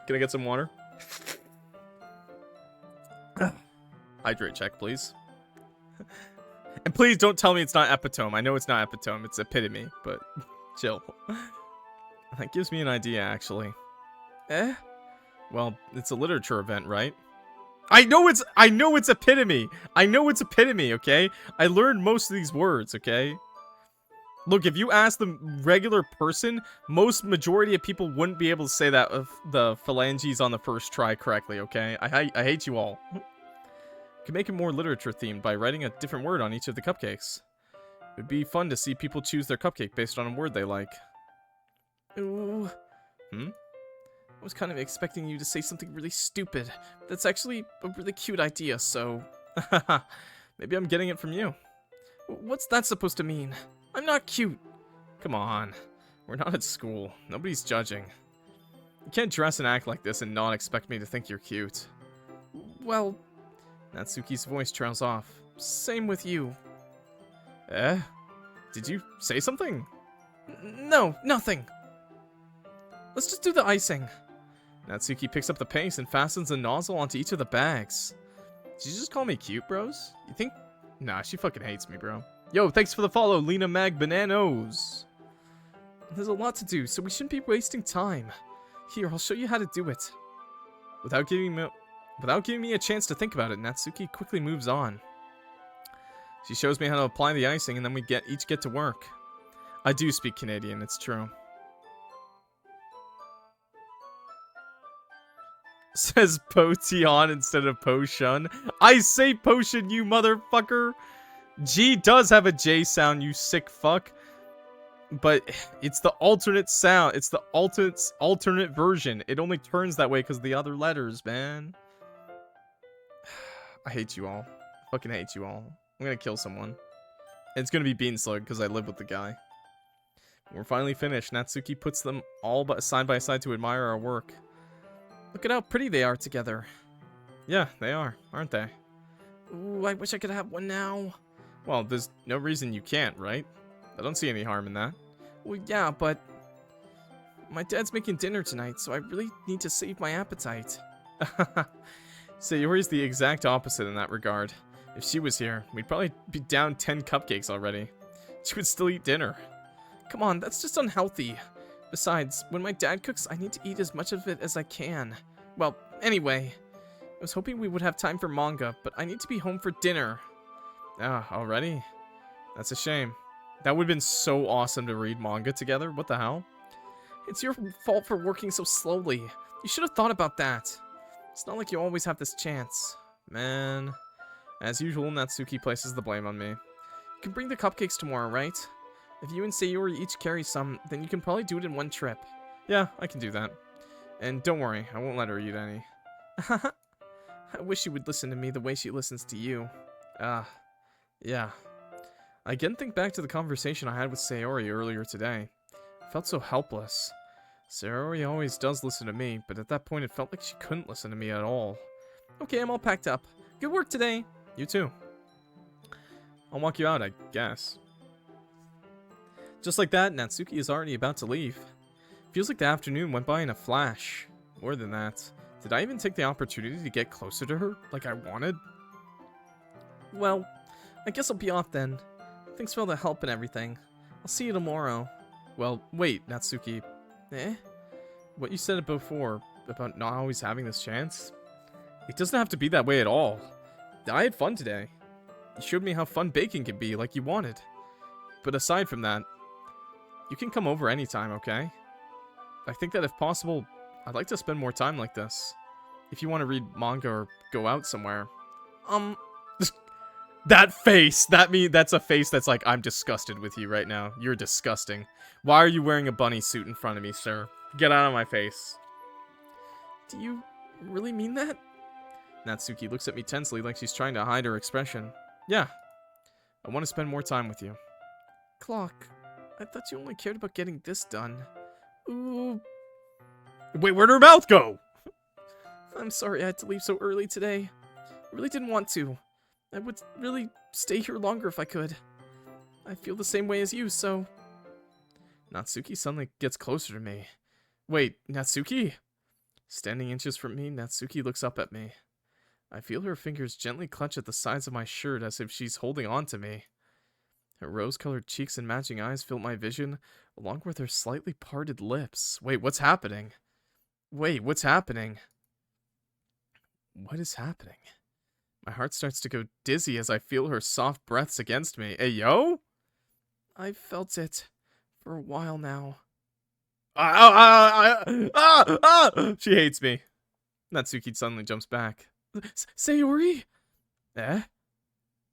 Can I get some water? Hydrate check, please. And please don't tell me it's not epitome. I know it's not epitome. It's epitome, but chill. That gives me an idea, actually. Eh? Well, it's a literature event, right? I know it's epitome. I know it's epitome, okay? I learned most of these words, okay? Look, if you ask the regular person, majority of people wouldn't be able to say that of the phalanges on the first try correctly, okay? I hate you all. You can make it more literature themed by writing a different word on each of the cupcakes. It would be fun to see people choose their cupcake based on a word they like. Ooh. I was kind of expecting you to say something really stupid. That's actually a really cute idea, so... Maybe I'm getting it from you. What's that supposed to mean? I'm not cute. Come on. We're not at school. Nobody's judging. You can't dress and act like this and not expect me to think you're cute. Well... Natsuki's voice trails off. Same with you. Eh? Did you say something? No, nothing. Let's just do the icing. Natsuki picks up the paste and fastens the nozzle onto each of the bags. Did you just call me cute, bros? You think? Nah, she fucking hates me, bro. Yo, thanks for the follow, Lena Mag Bananos. There's a lot to do, so we shouldn't be wasting time. Here, I'll show you how to do it. Without giving me a chance to think about it, Natsuki quickly moves on. She shows me how to apply the icing, and then we each get to work. I do speak Canadian, it's true. Says Potion instead of Potion. I say potion, you motherfucker. G does have a J sound, you sick fuck. But it's the alternate sound. It's the alternate version. It only turns that way because of the other letters, man. I hate you all. Fucking hate you all. I'm gonna kill someone. It's gonna be Beanslug because I live with the guy. We're finally finished. Natsuki puts them all side by side to admire our work. Look at how pretty they are together. Yeah, they are, aren't they? Ooh, I wish I could have one now. Well, there's no reason you can't, right? I don't see any harm in that. Well, yeah, but my dad's making dinner tonight, so I really need to save my appetite. Sayori's the exact opposite in that regard. If she was here, we'd probably be down 10 cupcakes already. She would still eat dinner. Come on, that's just unhealthy. Besides, when my dad cooks, I need to eat as much of it as I can. Well, anyway, I was hoping we would have time for manga, but I need to be home for dinner. Ah, already? That's a shame. That would have been so awesome to read manga together. What the hell? It's your fault for working so slowly. You should have thought about that. It's not like you always have this chance. Man. As usual, Natsuki places the blame on me. You can bring the cupcakes tomorrow, right? If you and Sayori each carry some, then you can probably do it in one trip. Yeah, I can do that. And don't worry, I won't let her eat any. I wish she would listen to me the way she listens to you. Yeah. I again think back to the conversation I had with Sayori earlier today. I felt so helpless. Sayori always does listen to me, but at that point it felt like she couldn't listen to me at all. Okay, I'm all packed up. Good work today. You too. I'll walk you out, I guess. Just like that, Natsuki is already about to leave. Feels like the afternoon went by in a flash. More than that, did I even take the opportunity to get closer to her, like I wanted? Well, I guess I'll be off then. Thanks for all the help and everything. I'll see you tomorrow. Well, wait, Natsuki. What you said before, about not always having this chance? It doesn't have to be that way at all. I had fun today. You showed me how fun baking can be, like you wanted. But aside from that, you can come over anytime, okay? I think that if possible, I'd like to spend more time like this. If you want to read manga or go out somewhere. That face! That's a face that's like, I'm disgusted with you right now. You're disgusting. Why are you wearing a bunny suit in front of me, sir? Get out of my face. Do you really mean that? Natsuki looks at me tensely like she's trying to hide her expression. Yeah. I want to spend more time with you. Clock, I thought you only cared about getting this done. Ooh. Wait, where'd her mouth go? I'm sorry I had to leave so early today. I really didn't want to. I would really stay here longer if I could. I feel the same way as you, so... Natsuki suddenly gets closer to me. Wait, Natsuki? Standing inches from me, Natsuki looks up at me. I feel her fingers gently clutch at the sides of my shirt as if she's holding on to me. Her rose-colored cheeks and matching eyes fill my vision, along with her slightly parted lips. Wait, what's happening? Wait, what's happening? What is happening? My heart starts to go dizzy as I feel her soft breaths against me. Hey, yo? I've felt it for a while now. She hates me. Natsuki suddenly jumps back. Sayori? Eh?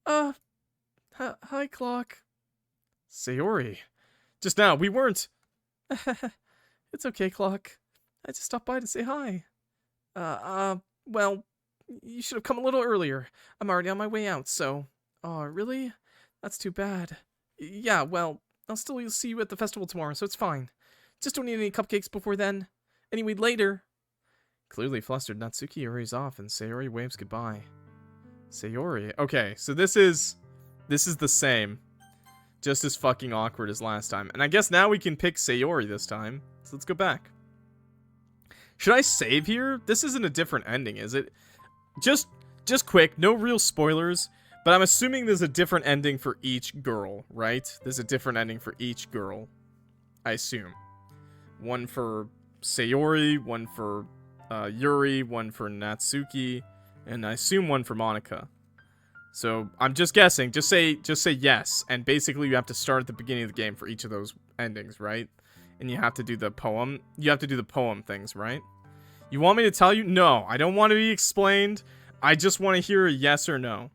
Hi, Clock. Sayori. Just now, we weren't... It's okay, Clock. I just stopped by to say hi. Well, you should have come a little earlier. I'm already on my way out, so... Oh, really? That's too bad. Yeah, well, I'll still see you at the festival tomorrow, so it's fine. Just don't need any cupcakes before then. Anyway, later. Clearly flustered, Natsuki hurries off and Sayori waves goodbye. Sayori? Okay, so this is the same. Just as fucking awkward as last time. And I guess now we can pick Sayori this time. So let's go back. Should I save here? This isn't a different ending, is it? Just quick, no real spoilers. But I'm assuming there's a different ending for each girl, right? There's a different ending for each girl. I assume. One for Sayori, one for Yuri, one for Natsuki, and I assume one for Monica. So I'm just guessing. Just say yes, and basically you have to start at the beginning of the game for each of those endings, right? And you have to do the poem. You have to do the poem things, right? You want me to tell you? No, I don't want to be explained. I just want to hear a yes or no.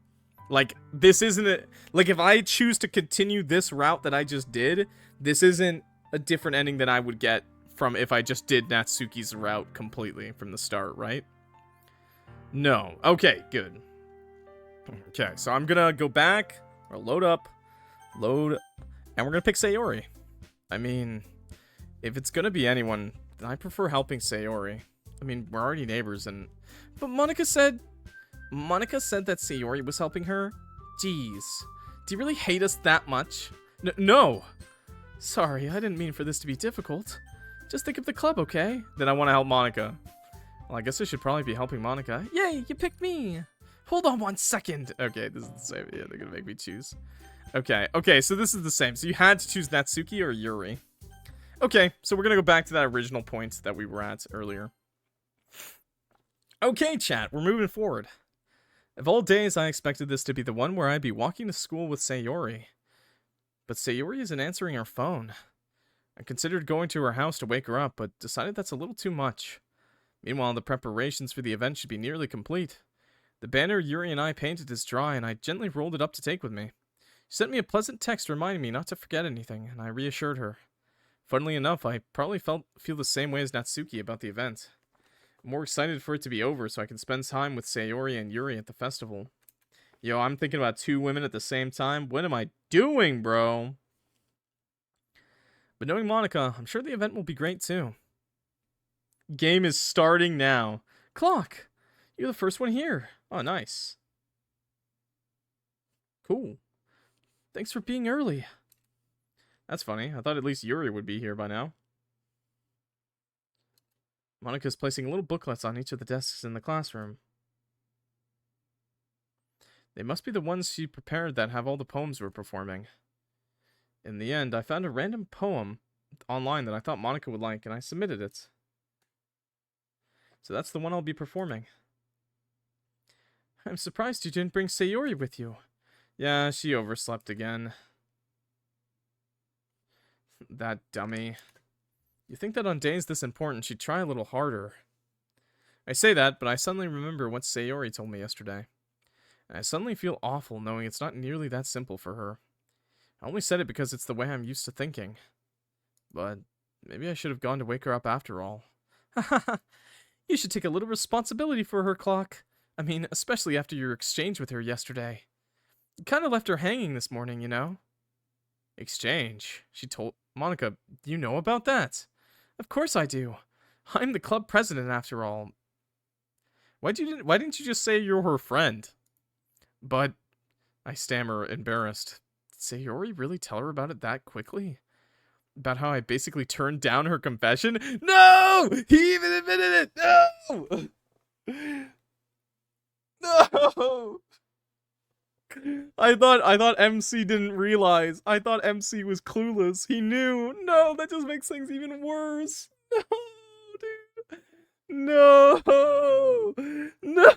Like, this isn't a... Like, if I choose to continue this route that I just did, this isn't a different ending than I would get from if I just did Natsuki's route completely from the start, right? No. Okay, good. Okay, so I'm gonna go back, or load up, and we're gonna pick Sayori. I mean, if it's gonna be anyone, then I prefer helping Sayori. I mean, we're already neighbors, but Monica said that Sayori was helping her? Jeez. Do you really hate us that much? No! Sorry, I didn't mean for this to be difficult. Just think of the club, okay? Then I want to help Monica. Well, I guess I should probably be helping Monica. Yay, you picked me! Hold on 1 second! Okay, this is the same. Yeah, they're gonna make me choose. Okay, so this is the same. So you had to choose Natsuki or Yuri. Okay, so we're gonna go back to that original point that we were at earlier. Okay, chat, we're moving forward. Of all days, I expected this to be the one where I'd be walking to school with Sayori. But Sayori isn't answering her phone. I considered going to her house to wake her up, but decided that's a little too much. Meanwhile, the preparations for the event should be nearly complete. The banner Yuri and I painted is dry, and I gently rolled it up to take with me. She sent me a pleasant text reminding me not to forget anything, and I reassured her. Funnily enough, I probably feel the same way as Natsuki about the event. I'm more excited for it to be over so I can spend time with Sayori and Yuri at the festival. Yo, I'm thinking about 2 women at the same time. What am I doing, bro? But knowing Monica, I'm sure the event will be great too. Game is starting now. Clock! You're the first one here. Oh, nice. Cool. Thanks for being early. That's funny. I thought at least Yuri would be here by now. Monica's placing little booklets on each of the desks in the classroom. They must be the ones she prepared that have all the poems we're performing. In the end, I found a random poem online that I thought Monica would like, and I submitted it. So that's the one I'll be performing. I'm surprised you didn't bring Sayori with you. Yeah, she overslept again. That dummy. You think that on days this important she'd try a little harder. I say that, but I suddenly remember what Sayori told me yesterday. And I suddenly feel awful knowing it's not nearly that simple for her. I only said it because it's the way I'm used to thinking. But maybe I should have gone to wake her up after all. Haha, you should take a little responsibility for her, Clock. I mean, especially after your exchange with her yesterday. You kind of left her hanging this morning, you know? Exchange? She told... Monica, you know about that? Of course I do. I'm the club president after all. Why didn't you just say you're her friend? But... I stammer, embarrassed. Did Sayori really tell her about it that quickly? About how I basically turned down her confession? No! He even admitted it! No! No! I thought MC didn't realize. I thought MC was clueless. He knew. No, that just makes things even worse. No, dude. No. No.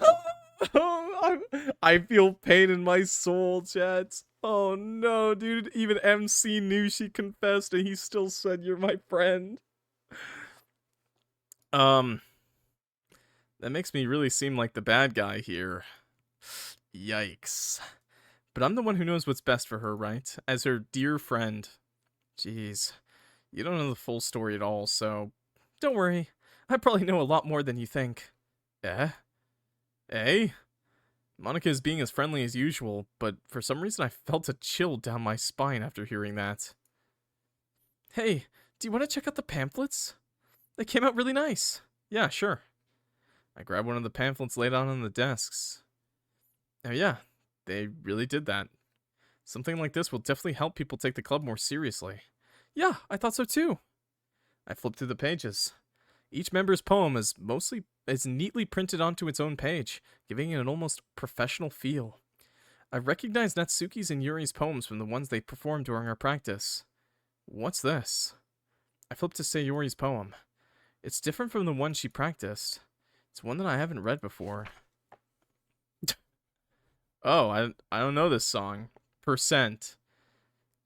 I feel pain in my soul, chat. Oh no, dude. Even MC knew she confessed and he still said you're my friend. That makes me really seem like the bad guy here. Yikes. But I'm the one who knows what's best for her, right? As her dear friend. Jeez. You don't know the full story at all, so... Don't worry. I probably know a lot more than you think. Eh? Eh? Monica is being as friendly as usual, but for some reason I felt a chill down my spine after hearing that. Hey, do you want to check out the pamphlets? They came out really nice. Yeah, sure. I grabbed one of the pamphlets laid out on the desks. Oh yeah, they really did that. Something like this will definitely help people take the club more seriously. Yeah, I thought so too. I flipped through the pages. Each member's poem is neatly printed onto its own page, giving it an almost professional feel. I recognized Natsuki's and Yuri's poems from the ones they performed during our practice. What's this? I flipped to Sayori's poem. It's different from the one she practiced. It's one that I haven't read before. Oh, I don't know this song. Percent.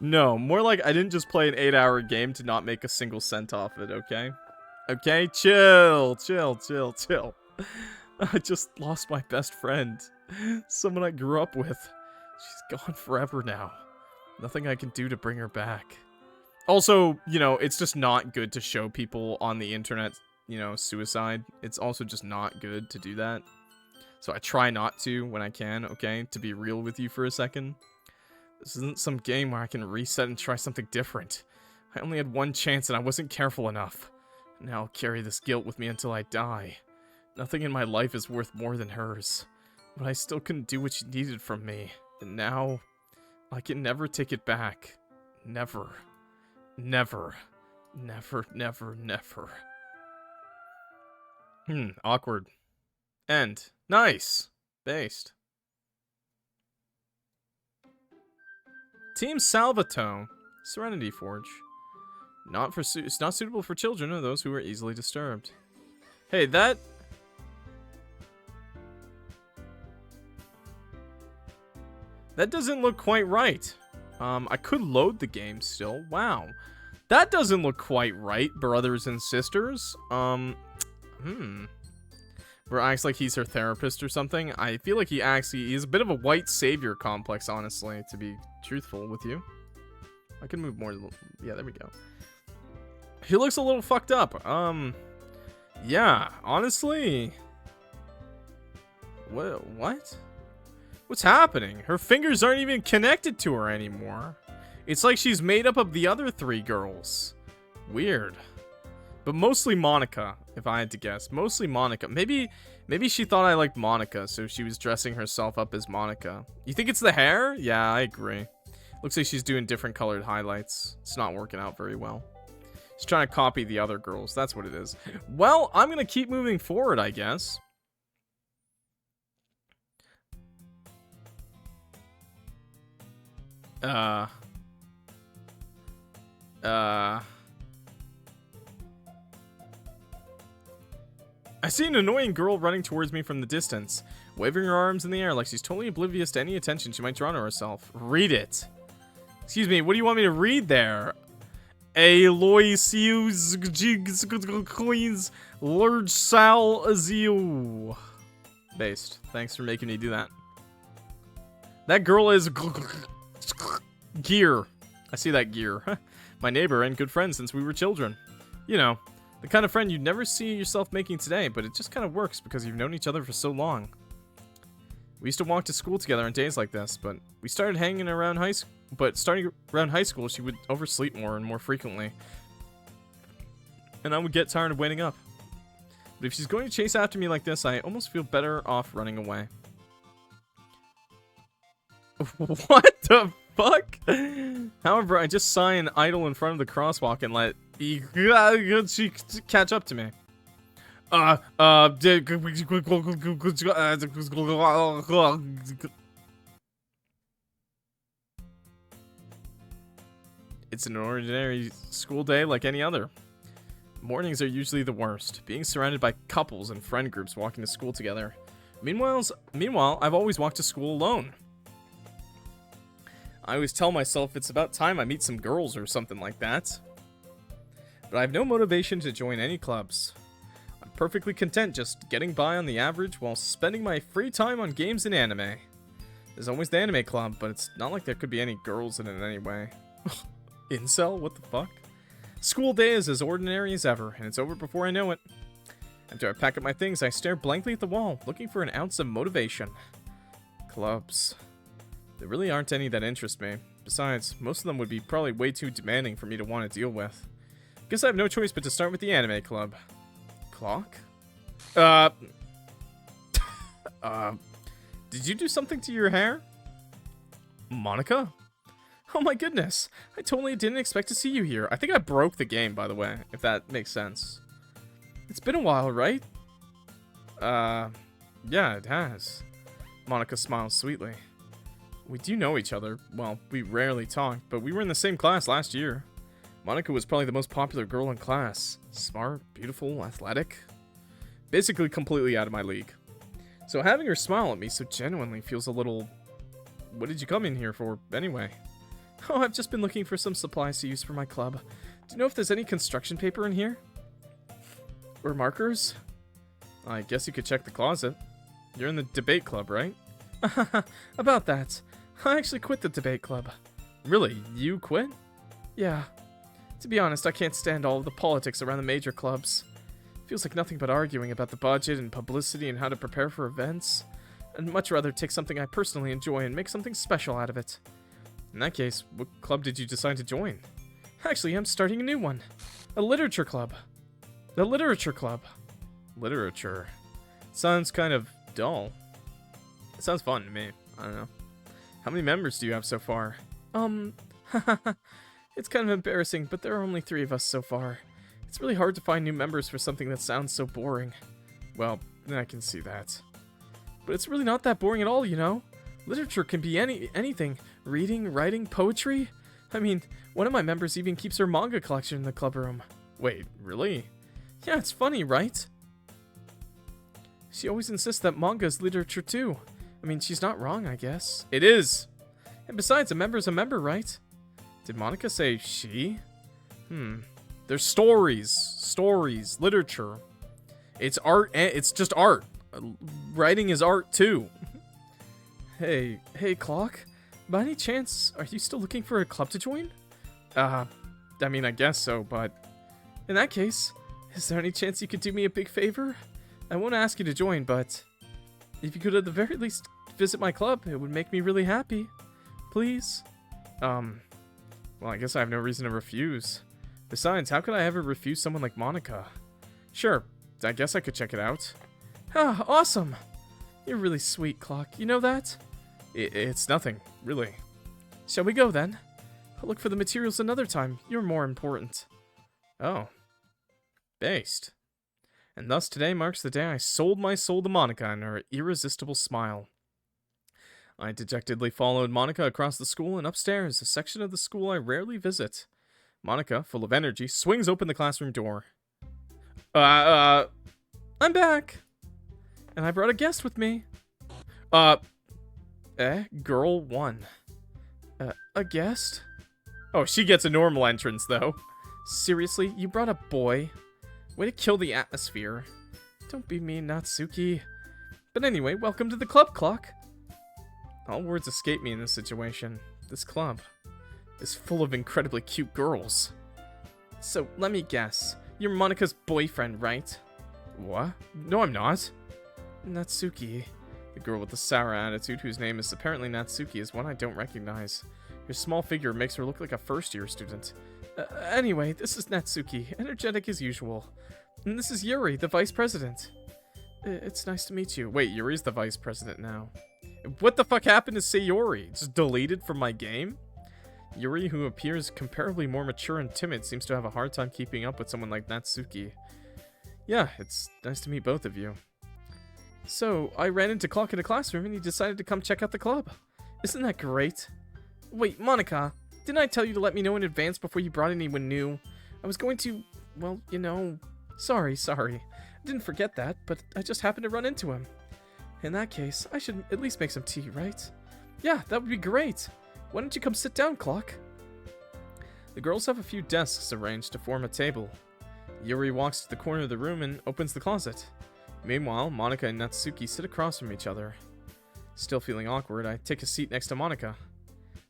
No, more like I didn't just play an 8-hour game to not make a single cent off it, okay? Okay, chill. I just lost my best friend. Someone I grew up with. She's gone forever now. Nothing I can do to bring her back. Also, you know, it's just not good to show people on the internet, you know, suicide. It's also just not good to do that. So I try not to when I can, okay? To be real with you for a second. This isn't some game where I can reset and try something different. I only had one chance and I wasn't careful enough. Now I'll carry this guilt with me until I die. Nothing in my life is worth more than hers. But I still couldn't do what she needed from me. And now, I can never take it back. Never. Never. Never, never, never. Awkward. End. Nice. Based. Team Salvatore. Serenity Forge. It's not suitable for children or those who are easily disturbed. Hey, that doesn't look quite right. I could load the game still. Wow. That doesn't look quite right, brothers and sisters. Where acts like he's her therapist or something. I feel like he's a bit of a white savior complex, honestly, to be truthful with you. I can move more. Yeah, there we go. He looks a little fucked up. Yeah, honestly. What? What's happening? Her fingers aren't even connected to her anymore. It's like she's made up of the other 3 girls. Weird. But mostly Monica, if I had to guess. Mostly Monica. Maybe she thought I liked Monica, so she was dressing herself up as Monica. You think it's the hair? Yeah, I agree. Looks like she's doing different colored highlights. It's not working out very well. She's trying to copy the other girls. That's what it is. Well, I'm going to keep moving forward, I guess. I see an annoying girl running towards me from the distance, waving her arms in the air like she's totally oblivious to any attention she might draw to herself. Read it. Excuse me, what do you want me to read there? Aloysius Queens Lord Sal Azio. Based. Thanks for making me do that. That girl is Gear. I see that Gear. My neighbor and good friend since we were children. You know, the kind of friend you'd never see yourself making today, but it just kind of works because you've known each other for so long. We used to walk to school together on days like this, but we started hanging around starting around high school, she would oversleep more and more frequently. And I would get tired of waiting up. But if she's going to chase after me like this, I almost feel better off running away. What the fuck? However, I just sign idle in front of the crosswalk and let she catch up to me. It's an ordinary school day like any other. Mornings are usually the worst, being surrounded by couples and friend groups walking to school together. Meanwhile, I've always walked to school alone. I always tell myself it's about time I meet some girls or something like that. But I have no motivation to join any clubs. I'm perfectly content just getting by on the average while spending my free time on games and anime. There's always the anime club, but it's not like there could be any girls in it anyway. Incel? What the fuck? School day is as ordinary as ever, and it's over before I know it. After I pack up my things, I stare blankly at the wall, looking for an ounce of motivation. Clubs. There really aren't any that interest me. Besides, most of them would be probably way too demanding for me to want to deal with. Guess I have no choice but to start with the anime club. Clock? Did you do something to your hair? Monica? Oh my goodness, I totally didn't expect to see you here. I think I broke the game, by the way, if that makes sense. It's been a while, right? Yeah, it has. Monica smiles sweetly. We do know each other. Well, we rarely talk, but we were in the same class last year. Monica was probably the most popular girl in class. Smart, beautiful, athletic. Basically completely out of my league. So having her smile at me so genuinely feels a little what did you come in here for, anyway? Oh, I've just been looking for some supplies to use for my club. Do you know if there's any construction paper in here? Or markers? I guess you could check the closet. You're in the debate club, right? About that. I actually quit the debate club. Really? You quit? Yeah. To be honest, I can't stand all of the politics around the major clubs. Feels like nothing but arguing about the budget and publicity and how to prepare for events. I'd much rather take something I personally enjoy and make something special out of it. In that case, what club did you decide to join? Actually, I'm starting a new one. A literature club. The literature club. Literature. Sounds kind of dull. It sounds fun to me. I don't know. How many members do you have so far? It's kind of embarrassing, but there are only 3 of us so far. It's really hard to find new members for something that sounds so boring. Well, I can see that. But it's really not that boring at all, you know? Literature can be anything. Reading, writing, poetry. I mean, one of my members even keeps her manga collection in the club room. Wait, really? Yeah, it's funny, right? She always insists that manga is literature too. I mean, she's not wrong, I guess. It is! And besides, a member's a member, right? Did Monica say she? There's stories. Stories. Literature. It's art, it's just art. Writing is art too. Hey, Clock. By any chance, are you still looking for a club to join? I mean, I guess so, but... In that case, is there any chance you could do me a big favor? I won't ask you to join, but... If you could at the very least visit my club, it would make me really happy. Please? Well, I guess I have no reason to refuse. Besides, how could I ever refuse someone like Monica? Sure, I guess I could check it out. Ah, awesome! You're really sweet, Clock. You know that? It's nothing, really. Shall we go, then? I'll look for the materials another time. You're more important. Oh. Based. And thus today marks the day I sold my soul to Monica and her irresistible smile. I dejectedly followed Monica across the school and upstairs, a section of the school I rarely visit. Monica, full of energy, swings open the classroom door. I'm back! And I brought a guest with me. Girl 1. A guest? Oh, she gets a normal entrance, though. Seriously? You brought a boy? Way to kill the atmosphere. Don't be mean, Natsuki. But anyway, welcome to the club, Clock. All words escape me in this situation. This club is full of incredibly cute girls. So, let me guess. You're Monica's boyfriend, right? What? No, I'm not. Natsuki. The girl with the sour attitude, whose name is apparently Natsuki, is one I don't recognize. Her small figure makes her look like a first-year student. Anyway, this is Natsuki, energetic as usual. And this is Yuri, the vice president. It's nice to meet you. Wait, Yuri's the vice president now. What the fuck happened to Sayori? Just deleted from my game? Yuri, who appears comparably more mature and timid, seems to have a hard time keeping up with someone like Natsuki. Yeah, it's nice to meet both of you. So, I ran into Clock in a classroom and he decided to come check out the club. Isn't that great? Wait, Monica, didn't I tell you to let me know in advance before you brought anyone new? I was going to, well, you know... Sorry. I didn't forget that, but I just happened to run into him. In that case, I should at least make some tea, right? Yeah, that would be great. Why don't you come sit down, Clock? The girls have a few desks arranged to form a table. Yuri walks to the corner of the room and opens the closet. Meanwhile, Monica and Natsuki sit across from each other. Still feeling awkward, I take a seat next to Monica.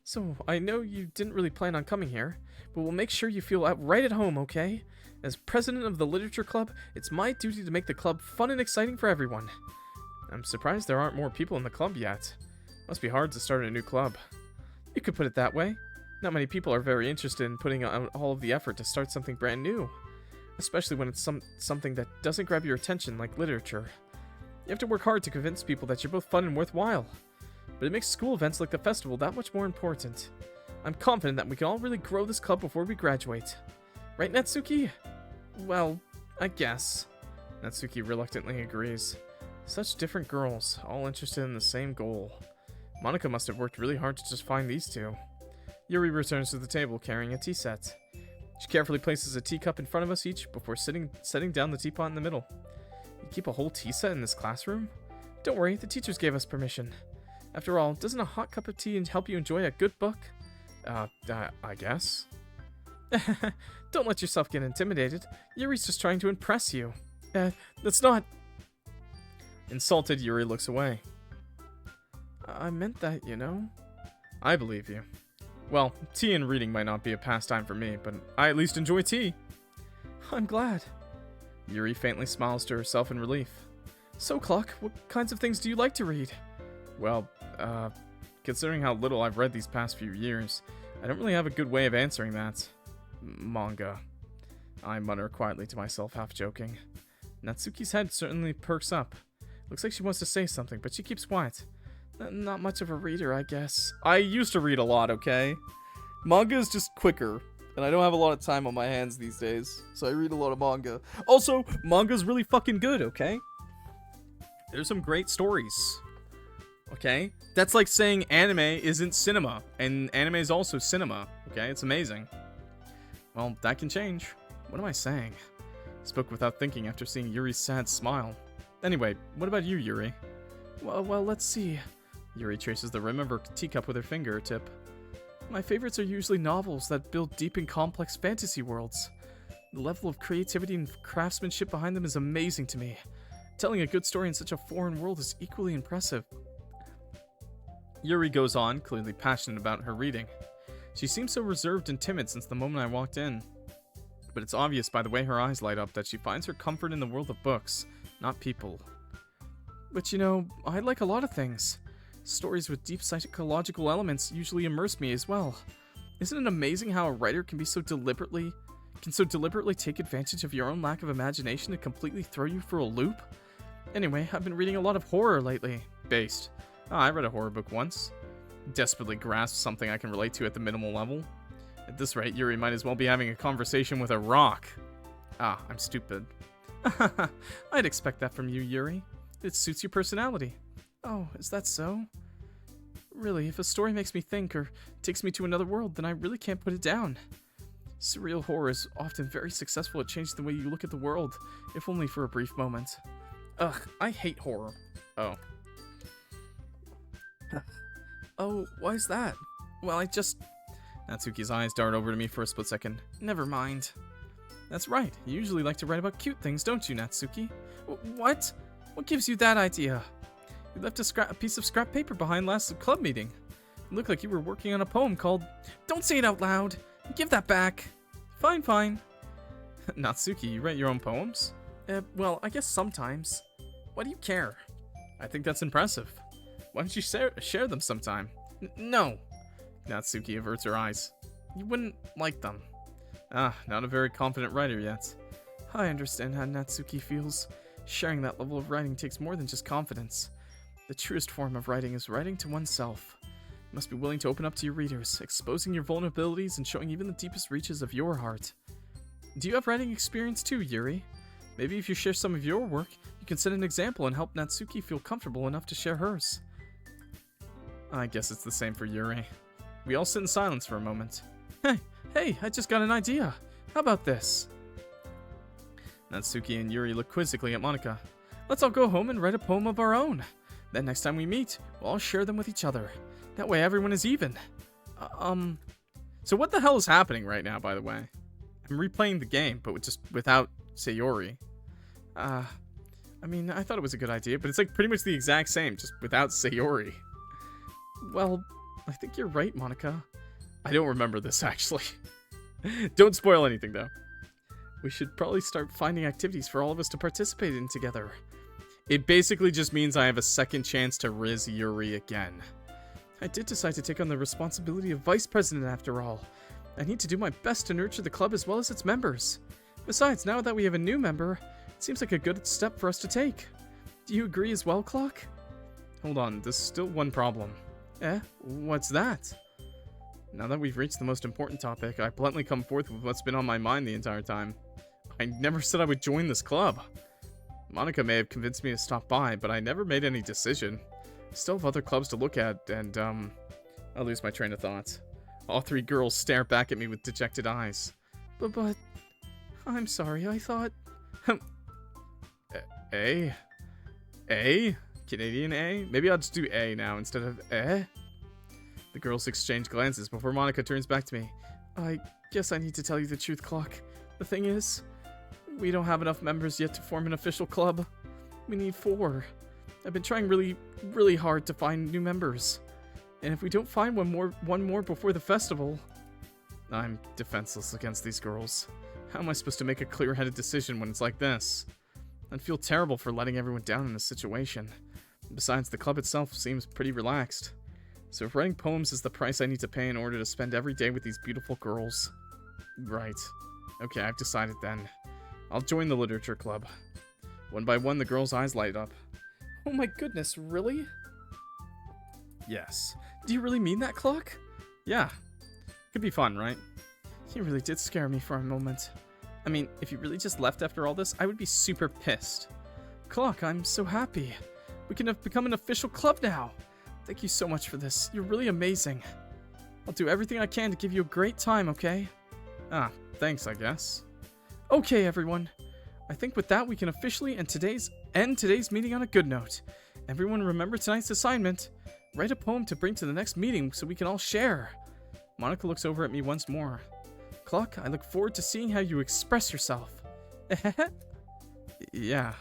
So, I know you didn't really plan on coming here, but we'll make sure you feel right at home, okay? As president of the literature club, it's my duty to make the club fun and exciting for everyone. I'm surprised there aren't more people in the club yet. Must be hard to start a new club. You could put it that way. Not many people are very interested in putting out all of the effort to start something brand new. Especially when it's something that doesn't grab your attention like literature. You have to work hard to convince people that you're both fun and worthwhile. But it makes school events like the festival that much more important. I'm confident that we can all really grow this club before we graduate. Right, Natsuki? Well, I guess. Natsuki reluctantly agrees. Such different girls, all interested in the same goal. Monica must have worked really hard to just find these two. Yuri returns to the table carrying a tea set. She carefully places a teacup in front of us each before setting down the teapot in the middle. You keep a whole tea set in this classroom? Don't worry, the teachers gave us permission. After all, doesn't a hot cup of tea help you enjoy a good book? I guess. Don't let yourself get intimidated. Yuri's just trying to impress you. That's not... Insulted, Yuri looks away. I meant that, you know? I believe you. Well, tea and reading might not be a pastime for me, but I at least enjoy tea. I'm glad. Yuri faintly smiles to herself in relief. So, Clock, what kinds of things do you like to read? Well, considering how little I've read these past few years, I don't really have a good way of answering that. Manga. I mutter quietly to myself, half joking. Natsuki's head certainly perks up. Looks like she wants to say something, but she keeps quiet. Not much of a reader, I guess. I used to read a lot, okay? Manga is just quicker, and I don't have a lot of time on my hands these days, so I read a lot of manga. Also, manga's really fucking good, okay? There's some great stories. Okay? That's like saying anime isn't cinema, and anime is also cinema, okay? It's amazing. Well, that can change. What am I saying? Spoke without thinking after seeing Yuri's sad smile. Anyway, what about you, Yuri? Well, let's see. Yuri traces the rim of her teacup with her fingertip. My favorites are usually novels that build deep and complex fantasy worlds. The level of creativity and craftsmanship behind them is amazing to me. Telling a good story in such a foreign world is equally impressive. Yuri goes on, clearly passionate about her reading. She seems so reserved and timid since the moment I walked in. But it's obvious by the way her eyes light up that she finds her comfort in the world of books, not people. But you know, I like a lot of things. Stories with deep psychological elements usually immerse me as well. Isn't it amazing how a writer can so deliberately take advantage of your own lack of imagination to completely throw you for a loop? Anyway, I've been reading a lot of horror lately. Based. I read a horror book once. Desperately grasped something I can relate to at the minimal level. At this rate, Yuri might as well be having a conversation with a rock. I'm stupid. I'd expect that from you, Yuri. It suits your personality. Oh, is that so? Really, if a story makes me think or takes me to another world, then I really can't put it down. Surreal horror is often very successful at changing the way you look at the world, if only for a brief moment. Ugh, I hate horror. Oh. Oh, why is that? Well, Natsuki's eyes dart over to me for a split second. Never mind. That's right, you usually like to write about cute things, don't you, Natsuki? What? What gives you that idea? You left a piece of scrap paper behind last club meeting. It looked like you were working on a poem called... Don't say it out loud! Give that back! Fine. Natsuki, you write your own poems? Well, I guess sometimes. Why do you care? I think that's impressive. Why don't you share them sometime? No. Natsuki averts her eyes. You wouldn't like them. Not a very confident writer yet. I understand how Natsuki feels. Sharing that level of writing takes more than just confidence. The truest form of writing is writing to oneself. You must be willing to open up to your readers, exposing your vulnerabilities and showing even the deepest reaches of your heart. Do you have writing experience too, Yuri? Maybe if you share some of your work, you can set an example and help Natsuki feel comfortable enough to share hers. I guess it's the same for Yuri. We all sit in silence for a moment. Hey, I just got an idea. How about this? Natsuki and Yuri look quizzically at Monika. Let's all go home and write a poem of our own. Then next time we meet, we'll all share them with each other. That way everyone is even. So what the hell is happening right now, by the way? I'm replaying the game, but just without Sayori. I mean, I thought it was a good idea, but it's like pretty much the exact same, just without Sayori. Well, I think you're right, Monika. I don't remember this, actually. Don't spoil anything, though. We should probably start finding activities for all of us to participate in together. It basically just means I have a second chance to Riz Yuri again. I did decide to take on the responsibility of vice president after all. I need to do my best to nurture the club as well as its members. Besides, now that we have a new member, it seems like a good step for us to take. Do you agree as well, Clock? Hold on, there's still one problem. What's that? Now that we've reached the most important topic, I bluntly come forth with what's been on my mind the entire time. I never said I would join this club. Monika may have convinced me to stop by, but I never made any decision. I still have other clubs to look at, and, I lose my train of thought. All three girls stare back at me with dejected eyes. But, I'm sorry, I thought... Canadian A? Maybe I'll just do A now instead of eh? The girls exchange glances before Monika turns back to me. I guess I need to tell you the truth, Clock. The thing is, we don't have enough members yet to form an official club. We need 4. I've been trying really, really hard to find new members. And if we don't find one more before the festival... I'm defenseless against these girls. How am I supposed to make a clear-headed decision when it's like this? I'd feel terrible for letting everyone down in this situation. Besides, the club itself seems pretty relaxed. So if writing poems is the price I need to pay in order to spend every day with these beautiful girls... Right. Okay, I've decided then. I'll join the literature club. One by one, the girls' eyes light up. Oh my goodness, really? Yes. Do you really mean that, Clock? Yeah. Could be fun, right? You really did scare me for a moment. I mean, if you really just left after all this, I would be super pissed. Clock, I'm so happy. We can have become an official club now. Thank you so much for this. You're really amazing. I'll do everything I can to give you a great time, okay? Ah, thanks, I guess. Okay, everyone. I think with that, we can officially end today's meeting on a good note. Everyone remember tonight's assignment. Write a poem to bring to the next meeting so we can all share. Monika looks over at me once more. Clock, I look forward to seeing how you express yourself. Yeah.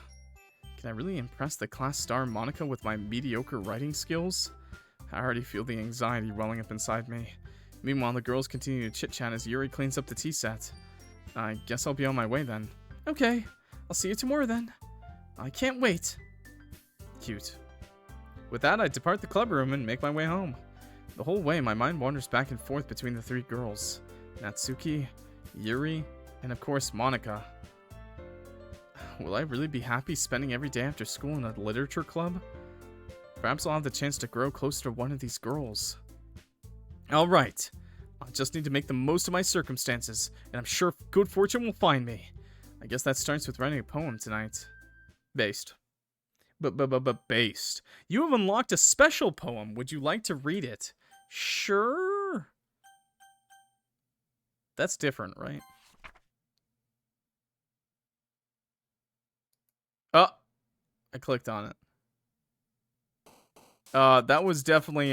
Can I really impress the class star Monika with my mediocre writing skills? I already feel the anxiety welling up inside me. Meanwhile, the girls continue to chit-chat as Yuri cleans up the tea set. I guess I'll be on my way then. Okay, I'll see you tomorrow then. I can't wait. Cute. With that, I depart the club room and make my way home. The whole way, my mind wanders back and forth between the 3 girls. Natsuki, Yuri, and of course, Monika. Will I really be happy spending every day after school in a literature club? Perhaps I'll have the chance to grow closer to one of these girls. Alright, I just need to make the most of my circumstances, and I'm sure good fortune will find me. I guess that starts with writing a poem tonight. Based. Based. You have unlocked a special poem. Would you like to read it? Sure. That's different, right? Oh, I clicked on it. That was definitely,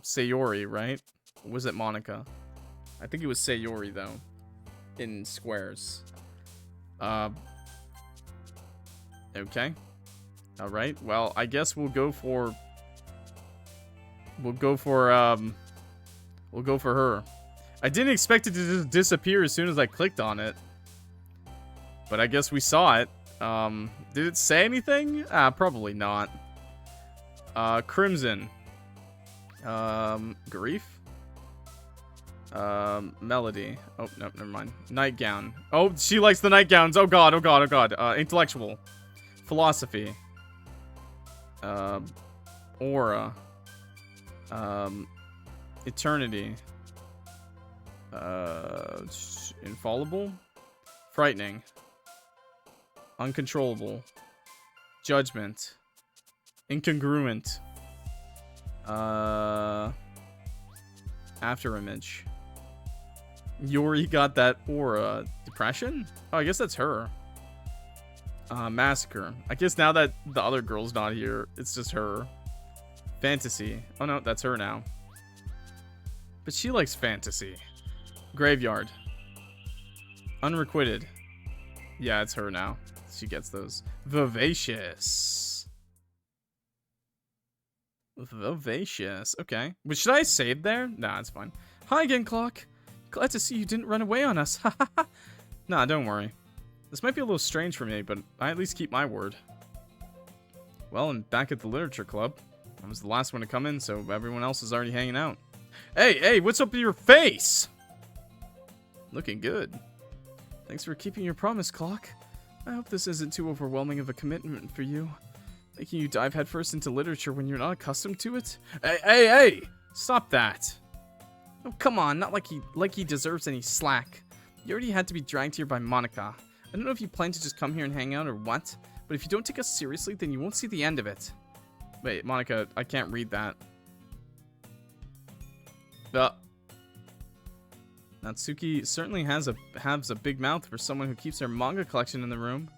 Sayori, right? Or was it Monika? I think it was Sayori, though. In squares. Okay. Alright, well, I guess we'll go for her. I didn't expect it to just disappear as soon as I clicked on it. But I guess we saw it. Did it say anything? Probably not. Crimson. Grief? Melody. Oh, no, never mind. Nightgown. Oh, she likes the nightgowns. Oh god, oh god, oh god. Intellectual. Philosophy. Aura. Eternity. Infallible. Frightening. Uncontrollable. Judgment. Incongruent. Afterimage. Yuri got that aura. Depression? Oh, I guess that's her. Massacre. I guess now that the other girl's not here, it's just her. Fantasy. Oh no, that's her now. But she likes fantasy. Graveyard. Unrequited. Yeah, it's her now. She gets those. Vivacious. Vivacious. Okay. But should I save there? Nah, it's fine. Hi again, Clock. Glad to see you didn't run away on us. Nah, don't worry. This might be a little strange for me, but I at least keep my word. Well, I'm back at the literature club. I was the last one to come in, so everyone else is already hanging out. Hey, what's up with your face? Looking good. Thanks for keeping your promise, Clock. I hope this isn't too overwhelming of a commitment for you. Making you dive headfirst into literature when you're not accustomed to it? Hey! Stop that. Oh, come on, not like he deserves any slack. You already had to be dragged here by Monika. I don't know if you plan to just come here and hang out or what, but if you don't take us seriously, then you won't see the end of it. Wait, Monika, I can't read that. Natsuki certainly has a big mouth for someone who keeps her manga collection in the room.